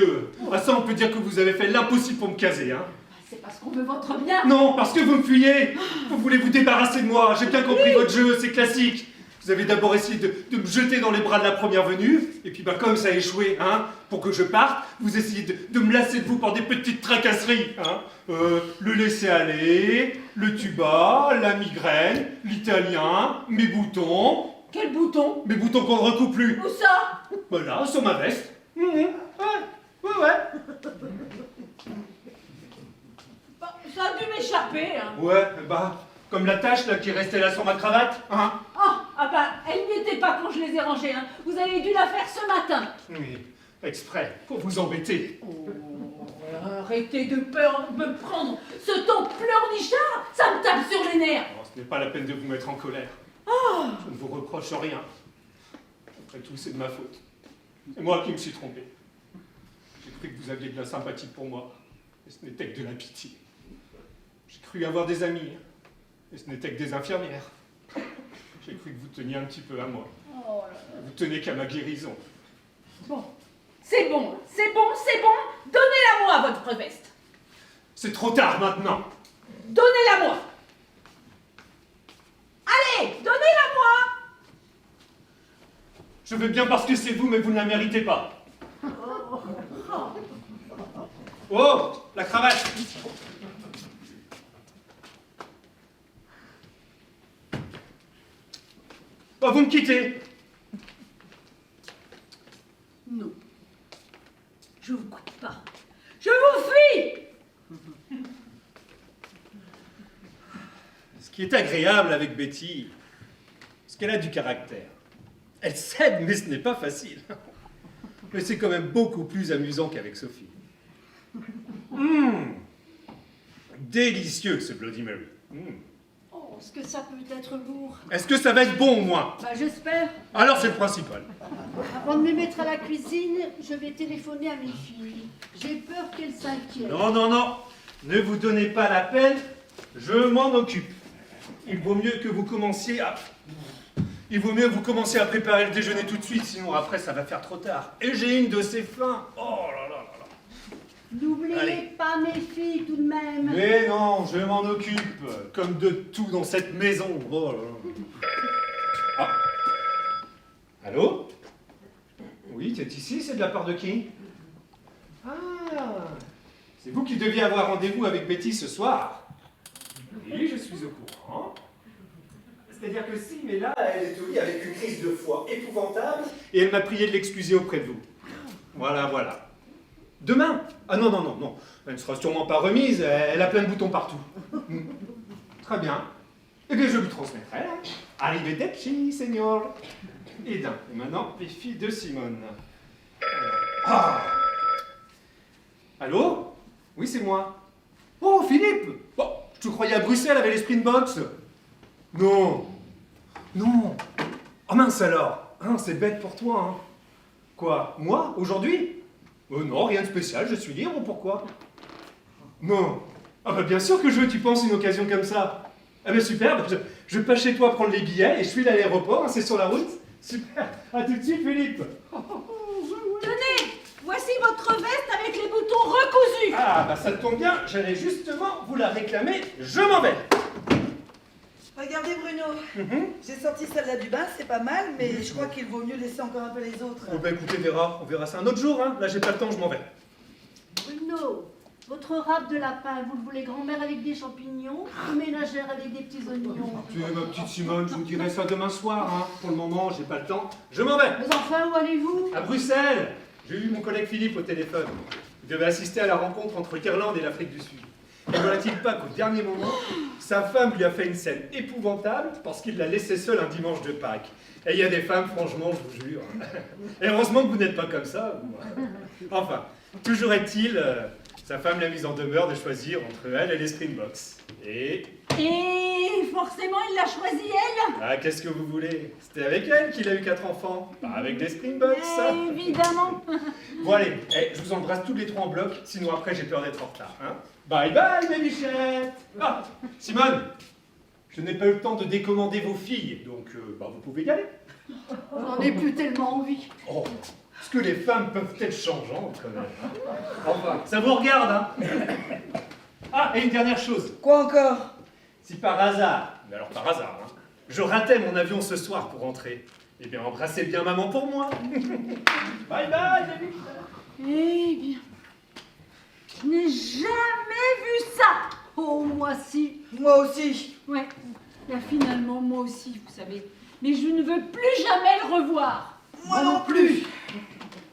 Speaker 5: Ah ça, on peut dire que vous avez fait l'impossible pour me caser, hein.
Speaker 4: C'est parce qu'on veut votre bien.
Speaker 5: Non, parce que vous me fuyez. Vous voulez vous débarrasser de moi. J'ai bien compris votre jeu, c'est classique. Vous avez d'abord essayé de me jeter dans les bras de la première venue, et puis comme ça a échoué, hein, pour que je parte, vous essayez de me lasser de vous par des petites tracasseries, hein. Le laisser aller, le tuba, la migraine, l'italien, mes boutons.
Speaker 4: Quel bouton?
Speaker 5: Mes boutons qu'on ne recoupe plus.
Speaker 4: Où ça?
Speaker 5: Voilà, sur ma veste. Ouais.
Speaker 4: Bah, ça a dû m'échapper. Hein.
Speaker 5: Ouais, comme la tache là qui restait là sur ma cravate, hein.
Speaker 4: Elle n'y était pas quand je les ai rangées. Hein. Vous avez dû la faire ce matin.
Speaker 5: Oui, exprès, pour vous embêter.
Speaker 4: Oh, arrêtez de me prendre ce ton pleurnichard. Ça me tape sur les nerfs.
Speaker 5: Non, ce n'est pas la peine de vous mettre en colère. Je ne vous reproche rien. Après tout, c'est de ma faute. C'est moi qui me suis trompé. J'ai cru que vous aviez de la sympathie pour moi, et ce n'était que de la pitié. J'ai cru avoir des amis, et ce n'était que des infirmières. J'ai cru que vous teniez un petit peu à moi.
Speaker 4: Oh là là.
Speaker 5: Vous tenez qu'à ma guérison.
Speaker 4: Bon, c'est bon. Donnez-la-moi, votre veste.
Speaker 5: C'est trop tard maintenant.
Speaker 4: Donnez-la-moi. Allez, donnez-la-moi.
Speaker 5: Je veux bien parce que c'est vous, mais vous ne la méritez pas. Oh, la cravate. Oh, vous me quittez.
Speaker 4: Non. Je vous quitte pas. Je vous fuis.
Speaker 5: Ce qui est agréable avec Betty, c'est qu'elle a du caractère. Elle cède, mais ce n'est pas facile. Mais c'est quand même beaucoup plus amusant qu'avec Sophie. Délicieux ce Bloody Mary.
Speaker 1: Oh, est-ce que ça peut être lourd?
Speaker 5: Est-ce que ça va être bon au moins?
Speaker 1: J'espère.
Speaker 5: Alors c'est le principal.
Speaker 1: Avant de me mettre à la cuisine, je vais téléphoner à mes filles. J'ai peur qu'elles s'inquiètent.
Speaker 5: Non. Ne vous donnez pas la peine, je m'en occupe. Il vaut mieux que vous commenciez à préparer le déjeuner tout de suite, sinon après ça va faire trop tard. Et j'ai une de ces faim. Oh là là là là.
Speaker 1: N'oubliez
Speaker 5: Allez.
Speaker 1: pas mes filles tout de même.
Speaker 5: Mais non, je m'en occupe, comme de tout dans cette maison. Oh là là. Ah. Allô? Oui, tu es ici, c'est de la part de qui? Ah, c'est vous qui deviez avoir rendez-vous avec Betty ce soir. Oui, je suis au courant. C'est-à-dire que si, mais là, elle est au lit avec une crise de foie épouvantable, et elle m'a prié de l'excuser auprès de vous. Voilà. Demain? Ah non. Elle ne sera sûrement pas remise, elle a plein de boutons partout. Très bien. Eh bien, je lui transmettrai. Arrivederci, signor. Et maintenant, les filles de Simone. Ah. Allô? Oui, c'est moi. Oh, Philippe! Oh, je te croyais à Bruxelles avec les Springboks. Non. Oh mince alors. Hein, c'est bête pour toi, hein. Quoi? Moi? Aujourd'hui? Non, rien de spécial, je suis libre, pourquoi? Non. Ah bah bien sûr que je veux, tu penses, une occasion comme ça. Ah bah super, je passe chez toi prendre les billets et je suis à l'aéroport, hein, c'est sur la route. Super, à tout de suite Philippe.
Speaker 4: Tenez, voici votre veste avec les boutons recousus.
Speaker 5: Ah bah ça tombe bien, j'allais justement vous la réclamer, je m'en vais.
Speaker 7: Regardez Bruno, j'ai sorti celle-là du bain, c'est pas mal, mais je crois qu'il vaut mieux laisser encore un peu les autres.
Speaker 5: Oh bah écoutez, on verra ça un autre jour, hein. Là j'ai pas le temps, je m'en vais.
Speaker 1: Bruno, votre râpe de lapin, vous le voulez grand-mère avec des champignons ou ménagère avec des petits oignons?
Speaker 5: Tu es ma petite Simone, je vous dirai ça demain soir, hein. Pour le moment, j'ai pas le temps, je m'en vais.
Speaker 1: Mais enfin, où allez-vous?
Speaker 5: À Bruxelles, j'ai eu mon collègue Philippe au téléphone. Il devait assister à la rencontre entre l'Irlande et l'Afrique du Sud. Et voilà-t-il pas qu'au dernier moment, sa femme lui a fait une scène épouvantable parce qu'il l'a laissée seule un dimanche de Pâques. Et il y a des femmes, franchement, je vous jure. Et heureusement que vous n'êtes pas comme ça. Vous. Enfin, toujours est-il Sa femme l'a mise en demeure de choisir entre elle et les Springboks. Et
Speaker 4: forcément, il l'a choisie, elle.
Speaker 5: ah, qu'est-ce que vous voulez? C'était avec elle qu'il a eu 4 enfants, pas avec les Springboks, ça.
Speaker 4: Évidemment.
Speaker 5: Bon allez, je vous embrasse tous les 3 en bloc, sinon après j'ai peur d'être en retard. Hein. Bye bye, mes bichettes. Ah, Simone, je n'ai pas eu le temps de décommander vos filles, donc vous pouvez y aller.
Speaker 1: J'en ai plus tellement envie.
Speaker 5: Oh, parce que les femmes peuvent être changeantes quand même. Hein. Enfin, ça vous regarde, hein. Ah, et une dernière chose.
Speaker 7: Quoi encore?
Speaker 5: Si par hasard, mais alors par hasard, hein, je ratais mon avion ce soir pour rentrer, eh bien embrassez bien maman pour moi. Bye bye, les bichettes.
Speaker 4: Eh bien, je n'ai jamais vu ça.
Speaker 1: Oh, moi si.
Speaker 7: Moi aussi.
Speaker 4: Ouais, là finalement, moi aussi, vous savez. Mais je ne veux plus jamais le revoir.
Speaker 7: Moi non plus.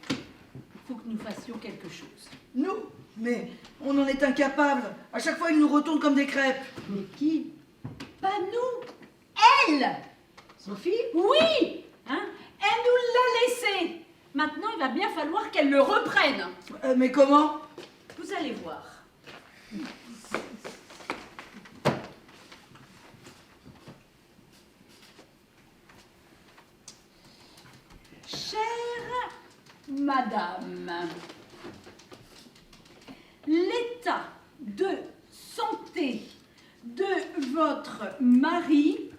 Speaker 4: Il faut que nous fassions quelque chose.
Speaker 7: Nous? Mais on en est incapable. À chaque fois, ils nous retournent comme des crêpes.
Speaker 1: Mais qui?
Speaker 4: Pas nous, elle.
Speaker 1: Sophie?
Speaker 4: Oui, hein, elle nous l'a laissé. Maintenant, il va bien falloir qu'elle le reprenne.
Speaker 7: Mais comment?
Speaker 4: Vous allez voir. Chère Madame, l'état de santé de votre mari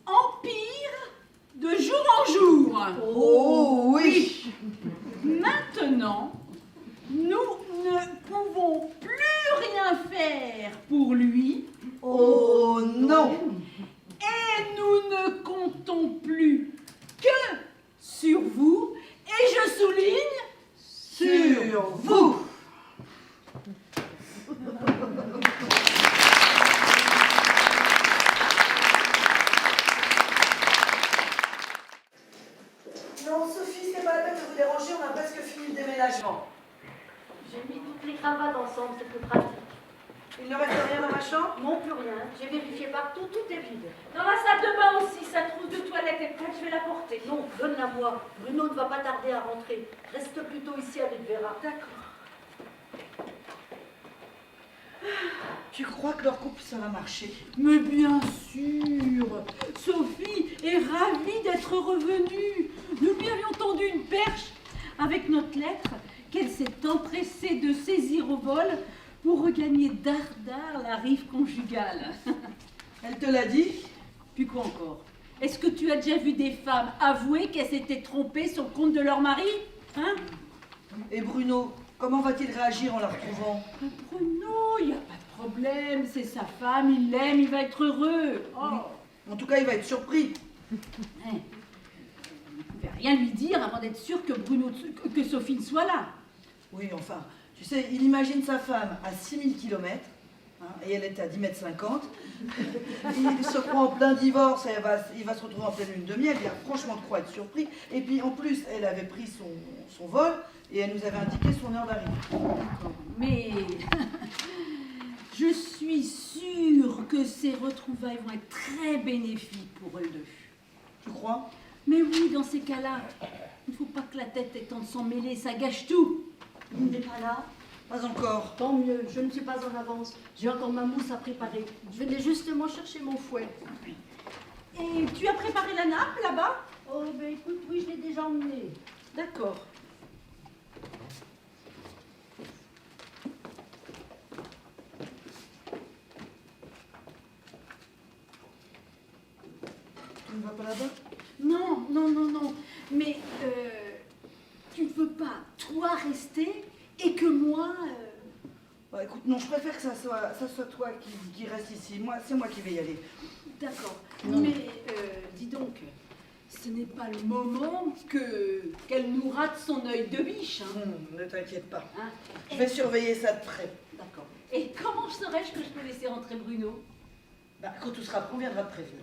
Speaker 4: empire de jour en jour.
Speaker 7: Oh oui.
Speaker 4: Maintenant, nous ne pouvons plus rien faire pour lui
Speaker 7: Oh non.
Speaker 4: et nous ne comptons plus que sur vous, et je souligne
Speaker 7: Sur vous. Non, Sophie, c'est pas la peine de vous déranger, on a presque fini le déménagement.
Speaker 8: J'ai mis toutes les cravates ensemble, c'est plus pratique.
Speaker 7: Il ne reste rien dans ma chambre?
Speaker 8: Non, plus rien. J'ai vérifié partout, tout est vide.
Speaker 4: dans la salle de bain aussi, sa trousse de toilette est prête, je vais la porter.
Speaker 8: Non, donne-la moi. Bruno ne va pas tarder à rentrer. Reste plutôt ici avec Vera.
Speaker 4: D'accord.
Speaker 7: Tu crois que leur couple, ça va marcher?
Speaker 4: Mais bien sûr, Sophie est ravie d'être revenue. Nous lui avions tendu une perche avec notre lettre qu'elle s'est empressée de saisir au vol pour regagner dardard la rive conjugale.
Speaker 7: Elle te l'a dit?
Speaker 4: Puis quoi encore? Est-ce que tu as déjà vu des femmes avouer qu'elles s'étaient trompées sur le compte de leur mari? Hein?
Speaker 7: Et Bruno, comment va-t-il réagir en la retrouvant?
Speaker 4: Bruno, il n'y a pas de problème, c'est sa femme, il l'aime, il va être heureux. Oh.
Speaker 7: En tout cas, il va être surpris.
Speaker 4: Hein, vous ne pouvez rien lui dire avant d'être sûr que que Sophie ne soit là.
Speaker 7: Oui, enfin, tu sais, il imagine sa femme à 6000 km, et elle était à 10,50 m. Il se croit en plein divorce, et il va se retrouver en pleine lune de miel, il a franchement de quoi être surpris. Et puis en plus, elle avait pris son vol, et elle nous avait indiqué son heure d'arrivée.
Speaker 4: Mais je suis sûre que ces retrouvailles vont être très bénéfiques pour eux deux.
Speaker 7: Tu crois?
Speaker 4: Mais oui, dans ces cas-là, il ne faut pas que la tête ait tant de s'en mêler, ça gâche tout.
Speaker 1: Il n'est pas là?
Speaker 7: Pas encore.
Speaker 1: Tant mieux, je ne suis pas en avance. J'ai encore ma mousse à préparer. Je venais justement chercher mon fouet.
Speaker 4: Et tu as préparé la nappe là-bas?
Speaker 1: Oh, ben écoute, oui, je l'ai déjà emmenée.
Speaker 4: D'accord.
Speaker 7: Tu ne vas pas là-bas?
Speaker 4: Non, non, non, non. Mais tu ne veux pas, toi, rester et que moi...
Speaker 7: Bah, écoute, non, je préfère que ça soit toi qui reste ici. C'est moi qui vais y aller.
Speaker 4: D'accord.
Speaker 7: Non.
Speaker 4: Mais dis donc, ce n'est pas le moment qu'elle nous rate son œil de biche. Hein.
Speaker 7: Ne t'inquiète pas.
Speaker 4: Hein.
Speaker 7: Je vais surveiller ça de près.
Speaker 4: D'accord. Et comment saurais-je que je peux laisser rentrer Bruno?
Speaker 7: Bah, quand tout sera prêt, on viendra te prévenir.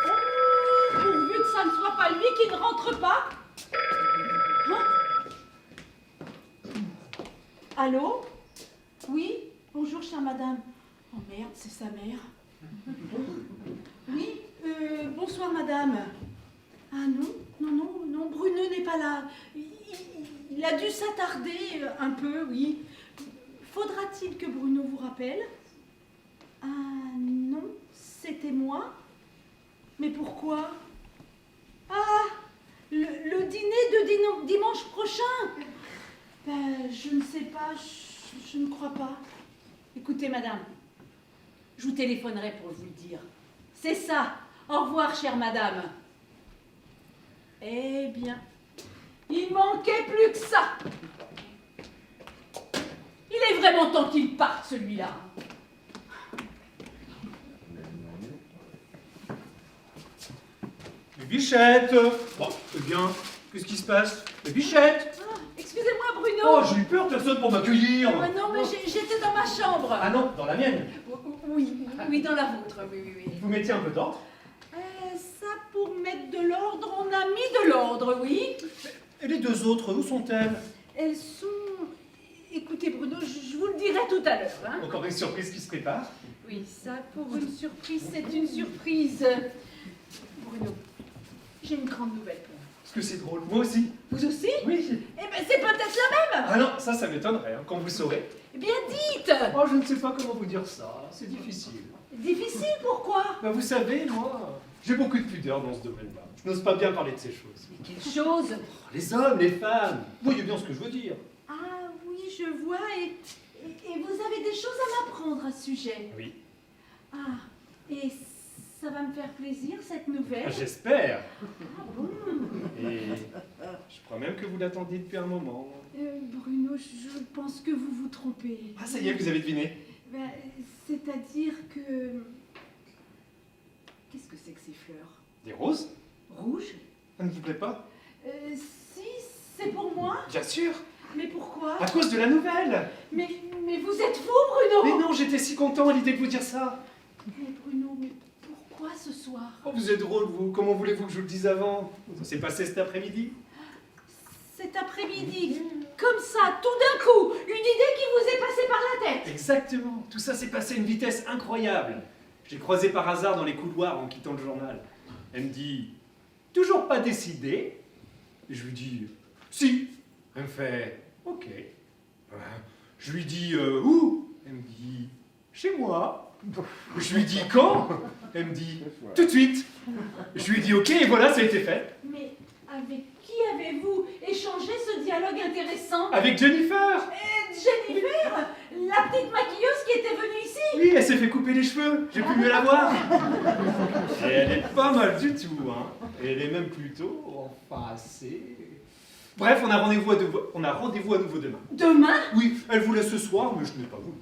Speaker 4: Oh, pourvu que ça ne soit pas lui qui ne rentre pas. Hein? Allô? Oui? Bonjour, chère madame. Oh merde, c'est sa mère. Oui? Bonsoir, madame. Ah non, non, non, non, Bruno n'est pas là. Il Il a dû s'attarder un peu, oui. Faudra-t-il que Bruno vous rappelle? Ah non, c'était moi. Mais pourquoi? Ah, le dîner de dimanche prochain? Ben, je ne sais pas, je ne crois pas. Écoutez, madame, je vous téléphonerai pour vous le dire. C'est ça. Au revoir, chère madame. Eh bien, il manquait plus que ça. Il est vraiment temps qu'il parte, celui-là.
Speaker 5: Mais Bichette! Bon, eh bien, qu'est-ce qui se passe? Mais Bichette!
Speaker 4: Ah, excusez-moi, Bruno.
Speaker 5: Oh, j'ai eu peur, personne pour m'accueillir!
Speaker 4: Non, mais j'étais dans ma chambre.
Speaker 5: Ah non, dans la mienne!
Speaker 4: Oui, dans la vôtre, oui.
Speaker 5: Vous mettiez un peu d'ordre?
Speaker 4: Ça, pour mettre de l'ordre, on a mis de l'ordre, oui.
Speaker 5: Et les deux autres, où sont-elles?
Speaker 4: Elles sont... Écoutez, Bruno, je vous le dirai tout à l'heure. Hein.
Speaker 5: Encore une surprise qui se prépare?
Speaker 4: Oui, ça, pour une surprise, c'est une surprise. Bruno, j'ai une grande nouvelle pour vous.
Speaker 5: Parce que c'est drôle, moi aussi.
Speaker 4: Vous aussi?
Speaker 5: Oui.
Speaker 4: Eh ben, c'est peut-être la même.
Speaker 5: Ah non, ça m'étonnerait, hein, quand vous saurez.
Speaker 4: Eh bien, dites.
Speaker 5: Oh, je ne sais pas comment vous dire ça, c'est difficile.
Speaker 4: Difficile, pourquoi?
Speaker 5: Bah, vous savez, moi, j'ai beaucoup de pudeur dans ce domaine-là. Je n'ose pas bien parler de ces choses.
Speaker 4: Mais quelle chose?
Speaker 5: Les hommes, les femmes, vous voyez bien ce que je veux dire.
Speaker 4: Ah oui, je vois, et vous avez des choses à m'apprendre à ce sujet.
Speaker 5: Oui.
Speaker 4: Ah, et ça va me faire plaisir, cette nouvelle.
Speaker 5: Ah, j'espère.
Speaker 4: Ah bon?
Speaker 5: Et je crois même que vous l'attendiez depuis un moment.
Speaker 4: Bruno, je pense que vous vous trompez.
Speaker 5: Ah, ça y est, vous avez deviné.
Speaker 4: Ben, c'est-à-dire que... Qu'est-ce que c'est que ces fleurs?
Speaker 5: Des roses?
Speaker 4: Rouges?
Speaker 5: Ça ne vous plaît pas?
Speaker 4: Si, c'est pour moi.
Speaker 5: Bien sûr.
Speaker 4: Mais pourquoi?
Speaker 5: À cause de la nouvelle.
Speaker 4: Mais vous êtes fou, Bruno!
Speaker 5: Mais non, j'étais si content à l'idée de vous dire ça.
Speaker 4: Mais Bruno, mais pourquoi ce soir?
Speaker 5: Oh, vous êtes drôle, vous. Comment voulez-vous que je vous le dise avant? Ça s'est passé cet après-midi.
Speaker 4: Cet après-midi, comme ça, tout d'un coup, une idée qui vous est passée par la tête.
Speaker 5: Exactement. Tout ça s'est passé à une vitesse incroyable. Je l'ai croisé par hasard dans les couloirs en quittant le journal. Elle me dit, toujours pas décidé. Et je lui dis, si. Elle me fait, ok. Je lui dis, où? Elle me dit, chez moi. Je lui dis, quand? Elle me dit, tout de suite. Je lui dis, ok, et voilà, ça a été fait.
Speaker 4: Mais avec qui avez-vous échangé ce dialogue intéressant?
Speaker 5: Avec Jennifer.
Speaker 4: Jennifer, la petite maquilleuse qui était venue ici?
Speaker 5: Oui, elle s'est fait couper les cheveux. J'ai pu mieux la voir. Et elle est pas mal du tout, hein. Et elle est même plutôt, enfin, assez... Bref, on a rendez-vous à nouveau demain.
Speaker 4: Demain?
Speaker 5: Oui, elle voulait ce soir, mais je n'ai pas voulu.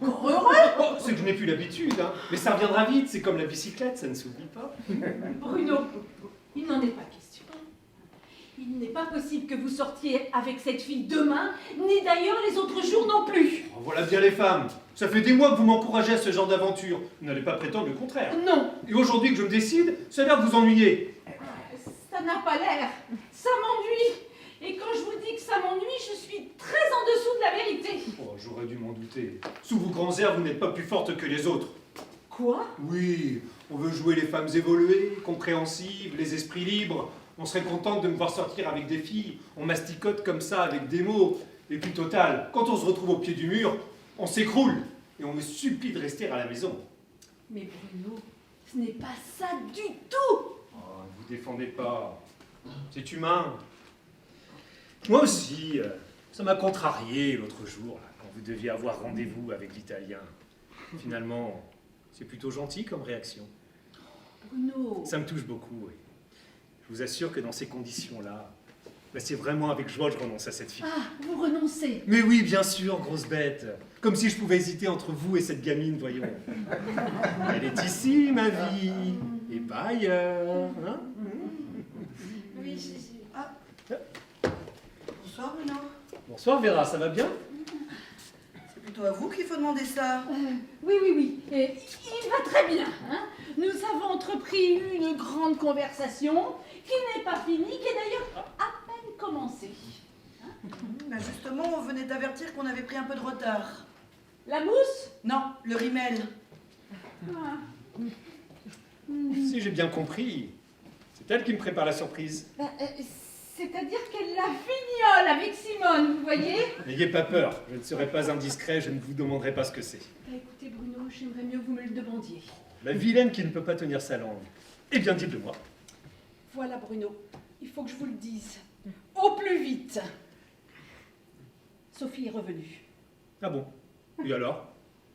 Speaker 4: Encore heureux?
Speaker 5: Oh, c'est que je n'ai plus l'habitude, hein. Mais ça reviendra vite, c'est comme la bicyclette, ça ne s'oublie pas.
Speaker 4: Bruno, il n'en est pas question. Il n'est pas possible que vous sortiez avec cette fille demain, ni d'ailleurs les autres jours non plus.
Speaker 5: Oh, voilà bien les femmes. Ça fait des mois que vous m'encouragez à ce genre d'aventure. Vous n'allez pas prétendre le contraire.
Speaker 4: Non,
Speaker 5: Et aujourd'hui que je me décide, ça a l'air de vous ennuyer.
Speaker 4: ça n'a pas l'air. Ça m'ennuie. Et quand je vous dis que ça m'ennuie, je suis très en dessous de la vérité.
Speaker 5: Oh, j'aurais dû m'en douter. Sous vos grands airs, vous n'êtes pas plus forte que les autres.
Speaker 4: Quoi?
Speaker 5: Oui, on veut jouer les femmes évoluées, compréhensives, les esprits libres. On serait contente de me voir sortir avec des filles. On masticote comme ça avec des mots. Et puis total, quand on se retrouve au pied du mur, on s'écroule. Et on me supplie de rester à la maison.
Speaker 4: Mais Bruno, ce n'est pas ça du tout.
Speaker 5: Oh, ne vous défendez pas. C'est humain. Moi aussi, ça m'a contrarié l'autre jour, là, quand vous deviez avoir rendez-vous avec l'Italien. Finalement, c'est plutôt gentil comme réaction.
Speaker 4: Bruno.
Speaker 5: Ça me touche beaucoup, oui. Je vous assure que dans ces conditions-là, bah, c'est vraiment avec joie que je renonce à cette fille.
Speaker 4: Ah, vous renoncez.
Speaker 5: Mais oui, bien sûr, grosse bête. Comme si je pouvais hésiter entre vous et cette gamine, voyons. Elle est ici, ma vie, et pas ailleurs. Hein?
Speaker 7: Oui, Ah. Bonsoir, Bruno.
Speaker 5: Bonsoir, Vera, ça va bien?
Speaker 7: C'est plutôt à vous qu'il faut demander ça.
Speaker 4: Oui. Et il va très bien. Hein. Nous avons entrepris une grande conversation qui n'est pas finie, qui est d'ailleurs à peine commencée.
Speaker 7: Ben justement, on venait d'avertir qu'on avait pris un peu de retard.
Speaker 4: La mousse?
Speaker 7: Non, le rimel.
Speaker 4: Ah.
Speaker 5: Si j'ai bien compris, c'est elle qui me prépare la surprise.
Speaker 4: C'est-à-dire qu'elle la fignole avec Simone, vous voyez?
Speaker 5: N'ayez pas peur, je ne serai pas indiscret, je ne vous demanderai pas ce que c'est.
Speaker 4: Bah, écoutez Bruno, j'aimerais mieux que vous me le demandiez.
Speaker 5: La vilaine qui ne peut pas tenir sa langue. Eh bien, dites-le-moi.
Speaker 4: Voilà Bruno, il faut que je vous le dise. Au plus vite. Sophie est revenue.
Speaker 5: Ah bon? Et alors?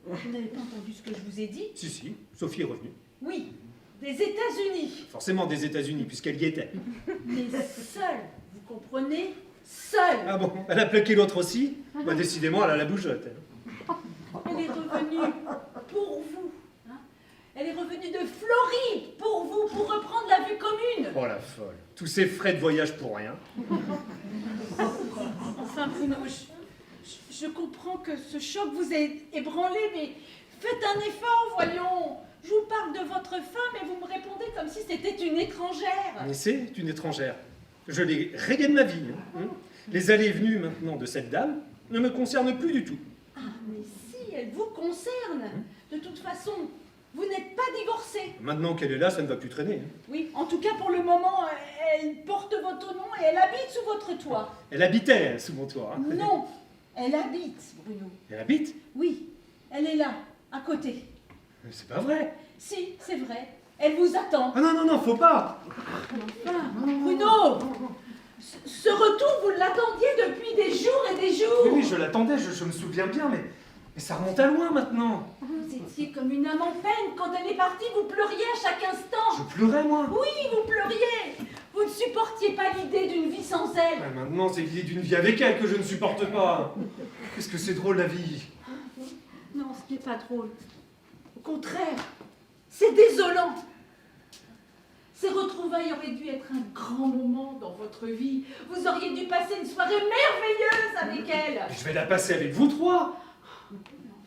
Speaker 4: Vous n'avez pas entendu ce que je vous ai dit?
Speaker 5: Si, Sophie est revenue.
Speaker 4: Oui, des États-Unis.
Speaker 5: Forcément des États-Unis, puisqu'elle y était.
Speaker 4: Mais seule, vous comprenez? Seule.
Speaker 5: Ah bon? Elle a plaqué l'autre aussi? Bah, décidément, elle a la bougeotte.
Speaker 4: Elle est revenue pour vous. Hein. Elle est revenue de Floride pour vous, pour reprendre la vue commune.
Speaker 5: Oh la folle. Tous ces frais de voyage pour rien.
Speaker 4: Enfin, Bruno, je comprends que ce choc vous ait ébranlé, mais faites un effort, voyons. Je vous parle de votre femme et vous me répondez comme si c'était une étrangère.
Speaker 5: Mais c'est une étrangère. Je l'ai rayée de ma vie. Hein. Les allées et venues maintenant de cette dame ne me concernent plus du tout.
Speaker 4: Ah, mais si, elle vous concerne. De toute façon, vous n'êtes pas divorcé.
Speaker 5: Maintenant qu'elle est là, ça ne va plus traîner. Hein.
Speaker 4: Oui, en tout cas pour le moment, elle porte votre nom et elle habite sous votre toit.
Speaker 5: Elle habitait sous mon toit. Hein.
Speaker 4: Non, elle habite, Bruno.
Speaker 5: Elle habite?
Speaker 4: Oui, elle est là, à côté.
Speaker 5: Mais c'est pas vrai.
Speaker 4: Si, c'est vrai. Elle vous attend.
Speaker 5: Ah non, faut pas.
Speaker 4: Enfin, Bruno, ce retour, vous l'attendiez depuis des jours et des jours.
Speaker 5: Oui, je l'attendais, je me souviens bien, mais ça remonte à loin maintenant.
Speaker 4: Vous étiez comme une âme en peine. Quand elle est partie, vous pleuriez à chaque instant.
Speaker 5: Je pleurais, moi.
Speaker 4: Oui, vous pleuriez. Vous ne supportiez pas l'idée d'une vie sans elle.
Speaker 5: Ouais, maintenant, c'est l'idée d'une vie avec elle que je ne supporte pas. Qu'est-ce que c'est drôle, la vie.
Speaker 4: Non, ce n'est pas drôle. Au contraire, c'est désolant. Ces retrouvailles auraient dû être un grand moment dans votre vie. Vous auriez dû passer une soirée merveilleuse avec elle.
Speaker 5: Je vais la passer avec vous trois.
Speaker 4: Mais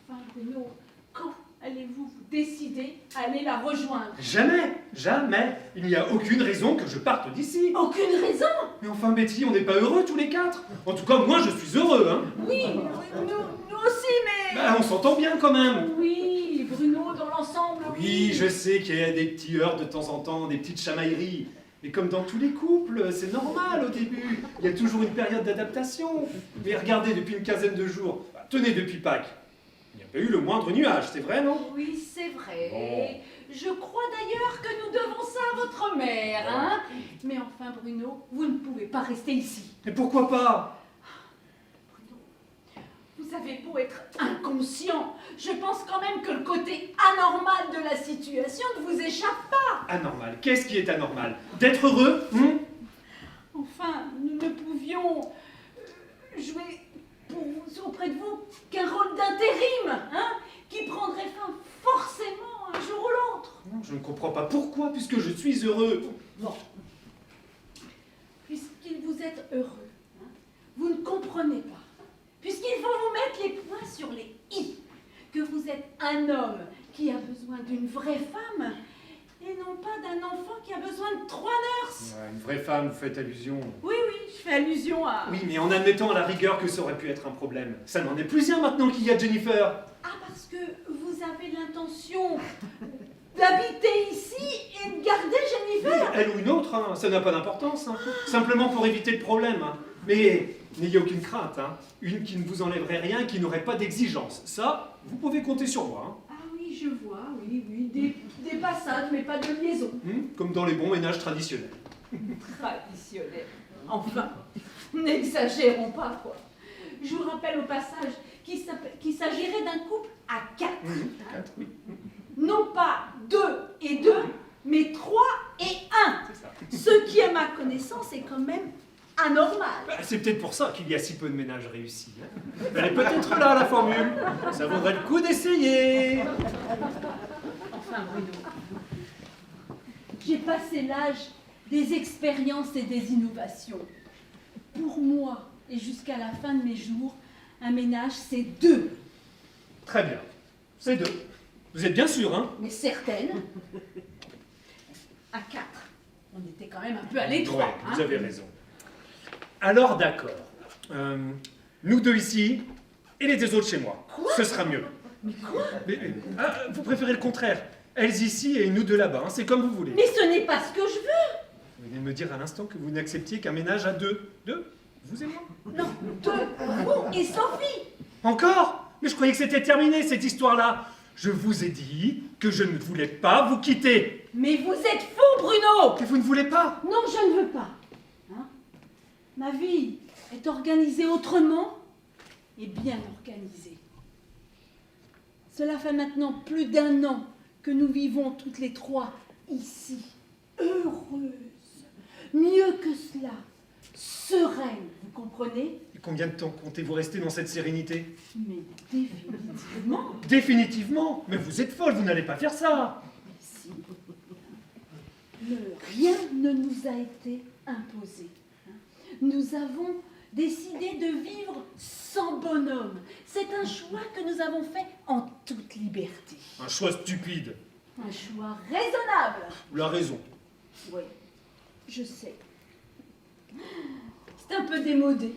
Speaker 4: enfin, Bruno, quand allez-vous vous décider à aller la rejoindre?
Speaker 5: Jamais. Il n'y a aucune raison que je parte d'ici.
Speaker 4: Aucune raison.
Speaker 5: Mais enfin, Betty, on n'est pas heureux tous les quatre. En tout cas, moi, je suis heureux, hein.
Speaker 4: Oui, nous aussi, mais...
Speaker 5: Bah, on s'entend bien quand même.
Speaker 4: Oui, Bruno, dans l'ensemble,
Speaker 5: Oui, je sais qu'il y a des petits heurts de temps en temps, des petites chamailleries. Mais comme dans tous les couples, c'est normal au début. Il y a toujours une période d'adaptation. Mais regardez, depuis une quinzaine de jours, tenez, depuis Pâques, il n'y a pas eu le moindre nuage, c'est vrai, non?
Speaker 4: Oui, c'est vrai. Je crois d'ailleurs que nous devons ça à votre mère, hein. Mais enfin, Bruno, vous ne pouvez pas rester ici.
Speaker 5: Mais pourquoi pas?
Speaker 4: Vous avez beau être inconscient, je pense quand même que le côté anormal de la situation ne vous échappe pas.
Speaker 5: Anormal. Qu'est-ce qui est anormal? D'être heureux?
Speaker 4: Enfin, nous ne pouvions jouer auprès de vous qu'un rôle d'intérim, hein, qui prendrait fin forcément un jour ou l'autre.
Speaker 5: Non, je ne comprends pas pourquoi, puisque je suis heureux.
Speaker 4: Bon, puisqu'il vous êtes heureux, hein, vous ne comprenez pas. Puisqu'il faut vous mettre les points sur les i, que vous êtes un homme qui a besoin d'une vraie femme et non pas d'un enfant qui a besoin de 3 nurses.
Speaker 5: Une vraie femme, vous faites allusion.
Speaker 4: Oui, je fais allusion à...
Speaker 5: Oui, mais en admettant à la rigueur que ça aurait pu être un problème. Ça n'en est plus un maintenant qu'il y a Jennifer.
Speaker 4: Ah, parce que vous avez l'intention d'habiter ici et de garder Jennifer.
Speaker 5: Elle ou une autre, hein, ça n'a pas d'importance. Hein. Simplement pour éviter le problème. Hein. Mais n'ayez aucune crainte. Hein. Une qui ne vous enlèverait rien, qui n'aurait pas d'exigence. Ça, vous pouvez compter sur moi. Hein.
Speaker 4: Ah oui, je vois, oui, des passades, mais pas de liaison.
Speaker 5: Comme dans les bons ménages traditionnels.
Speaker 4: Traditionnel. Enfin, n'exagérons pas, quoi. Je vous rappelle au passage qu'il s'agirait d'un couple à 4.
Speaker 5: Oui.
Speaker 4: Non pas 2 et 2, mais 3 et 1.
Speaker 5: C'est ça.
Speaker 4: Ce qui, à ma connaissance, est quand même anormal.
Speaker 5: Bah, c'est peut-être pour ça qu'il y a si peu de ménages réussis. Hein. Elle est peut-être là, la formule. Ça vaudrait le coup d'essayer.
Speaker 4: Enfin, Bruno, j'ai passé l'âge des expériences et des innovations. Pour moi, et jusqu'à la fin de mes jours, un ménage, c'est 2.
Speaker 5: Très bien. C'est 2. Vous êtes bien sûr, hein?
Speaker 4: Mais certaines. À 4. On était quand même un peu à l'étroit.
Speaker 5: Ouais, vous avez raison. Alors d'accord. Nous 2 ici, et les 2 autres chez moi.
Speaker 4: Quoi?
Speaker 5: Ce sera mieux.
Speaker 4: Mais quoi?
Speaker 5: Vous préférez le contraire. Elles ici et nous 2 là-bas, hein, c'est comme vous voulez.
Speaker 4: Mais ce n'est pas ce que je veux.
Speaker 5: Vous venez de me dire à l'instant que vous n'acceptiez qu'un ménage à deux. Deux? Vous et moi?
Speaker 4: Non, deux, vous et Sophie.
Speaker 5: Encore? Mais je croyais que c'était terminé, cette histoire-là. Je vous ai dit que je ne voulais pas vous quitter.
Speaker 4: Mais vous êtes fou, Bruno.
Speaker 5: Et vous ne voulez pas?
Speaker 4: Non, je ne veux pas. Hein? Ma vie est organisée autrement et bien organisée. Cela fait maintenant plus d'1 an que nous vivons toutes les trois ici, heureuses, mieux que cela, sereines, vous comprenez?
Speaker 5: Et combien de temps comptez-vous rester dans cette sérénité?
Speaker 4: Mais définitivement.
Speaker 5: Définitivement? Mais vous êtes folle, vous n'allez pas faire ça.
Speaker 4: Mais si. Rien ne nous a été imposé. Hein. Nous avons décidé de vivre sans bonhomme. C'est un choix que nous avons fait en toute liberté.
Speaker 5: Un choix stupide.
Speaker 4: Un choix raisonnable.
Speaker 5: La raison.
Speaker 4: Oui, je sais. C'est un peu démodé.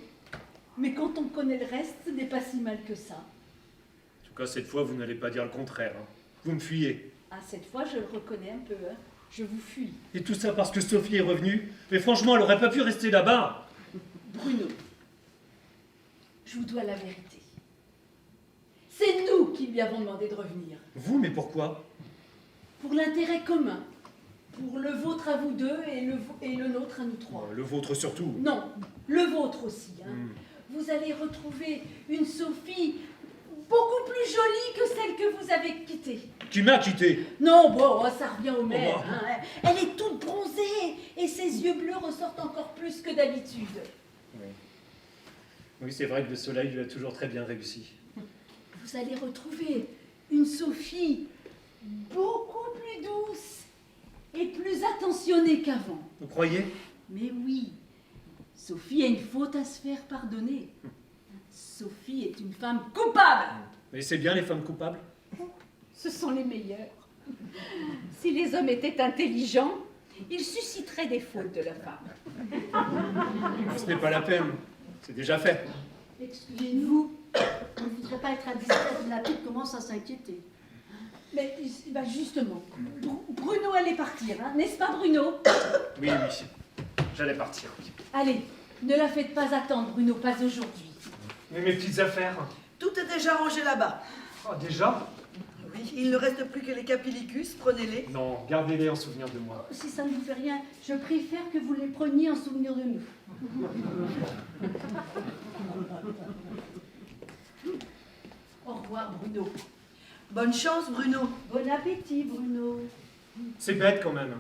Speaker 4: Mais quand on connaît le reste, ce n'est pas si mal que ça.
Speaker 5: En tout cas, cette fois, vous n'allez pas dire le contraire. Hein. Vous me fuyez.
Speaker 4: Ah, cette fois, je le reconnais un peu. Hein. Je vous fuis.
Speaker 5: Et tout ça parce que Sophie est revenue. Mais franchement, elle aurait pas pu rester là-bas.
Speaker 4: Bruno, je vous dois la vérité. C'est nous qui lui avons demandé de revenir.
Speaker 5: Vous, mais pourquoi?
Speaker 4: Pour l'intérêt commun. Pour le vôtre à vous deux et le nôtre à nous trois.
Speaker 5: Le vôtre surtout.
Speaker 4: Non, le vôtre aussi. Hein.
Speaker 5: Hmm.
Speaker 4: Vous allez retrouver une Sophie beaucoup plus jolie que celle que vous avez quittée.
Speaker 5: Qui m'a quitté?
Speaker 4: Non, bon, ça revient au même.
Speaker 5: Oh.
Speaker 4: Hein. Elle est toute bronzée et ses yeux bleus ressortent encore plus que d'habitude.
Speaker 5: Oui, oui, c'est vrai que le soleil lui a toujours très bien réussi.
Speaker 4: Vous allez retrouver une Sophie beaucoup plus douce et plus attentionnée qu'avant.
Speaker 5: Vous croyez?
Speaker 4: Mais oui, Sophie a une faute à se faire pardonner. Sophie est une femme coupable.
Speaker 5: Mais c'est bien les femmes coupables.
Speaker 4: Ce sont les meilleurs. Si les hommes étaient intelligents, ils susciteraient des fautes de la femme.
Speaker 5: Ce n'est pas la peine. C'est déjà fait.
Speaker 1: Excusez-nous, on ne voudrait pas être indiscrète, la petite commence à s'inquiéter.
Speaker 4: Mais bah justement, Bruno allait partir, hein, n'est-ce pas Bruno?
Speaker 5: Oui, oui. J'allais partir.
Speaker 4: Allez, ne la faites pas attendre Bruno, pas aujourd'hui.
Speaker 5: Mais mes petites affaires.
Speaker 7: Tout est déjà rangé là-bas.
Speaker 5: Oh, déjà?
Speaker 7: Oui, il ne reste plus que les capillicus, prenez-les.
Speaker 5: Non, gardez-les en souvenir de moi.
Speaker 1: Si ça ne vous fait rien, je préfère que vous les preniez en souvenir de nous.
Speaker 4: Au revoir Bruno.
Speaker 7: Bonne chance, Bruno.
Speaker 1: Bon appétit, Bruno.
Speaker 5: C'est bête quand même.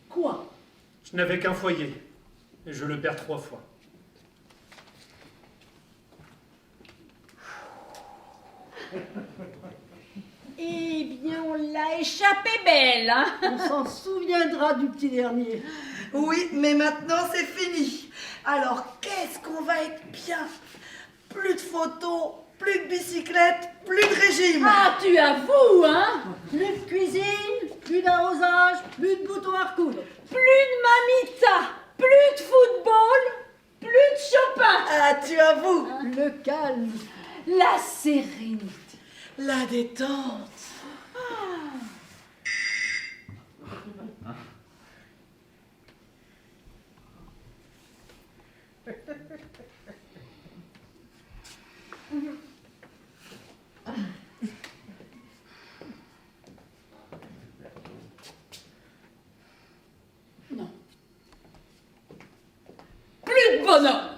Speaker 4: Quoi?
Speaker 5: Je n'avais qu'un foyer. Et je le perds 3 fois.
Speaker 4: Eh bien, on l'a échappé belle, hein?
Speaker 1: On s'en souviendra du petit dernier.
Speaker 7: Oui, mais maintenant c'est fini. Alors, qu'est-ce qu'on va être bien? Plus de photos, plus de bicyclettes, plus de régime.
Speaker 4: Ah, tu avoues, hein?
Speaker 1: Plus de cuisine, plus d'arrosage, plus de boutons à recoudre.
Speaker 4: Plus de mamita, plus de football, plus de Chopin.
Speaker 7: Ah, tu avoues.
Speaker 1: Le calme.
Speaker 4: La sérénité.
Speaker 7: La détente.
Speaker 4: Non. Plus de bonheur.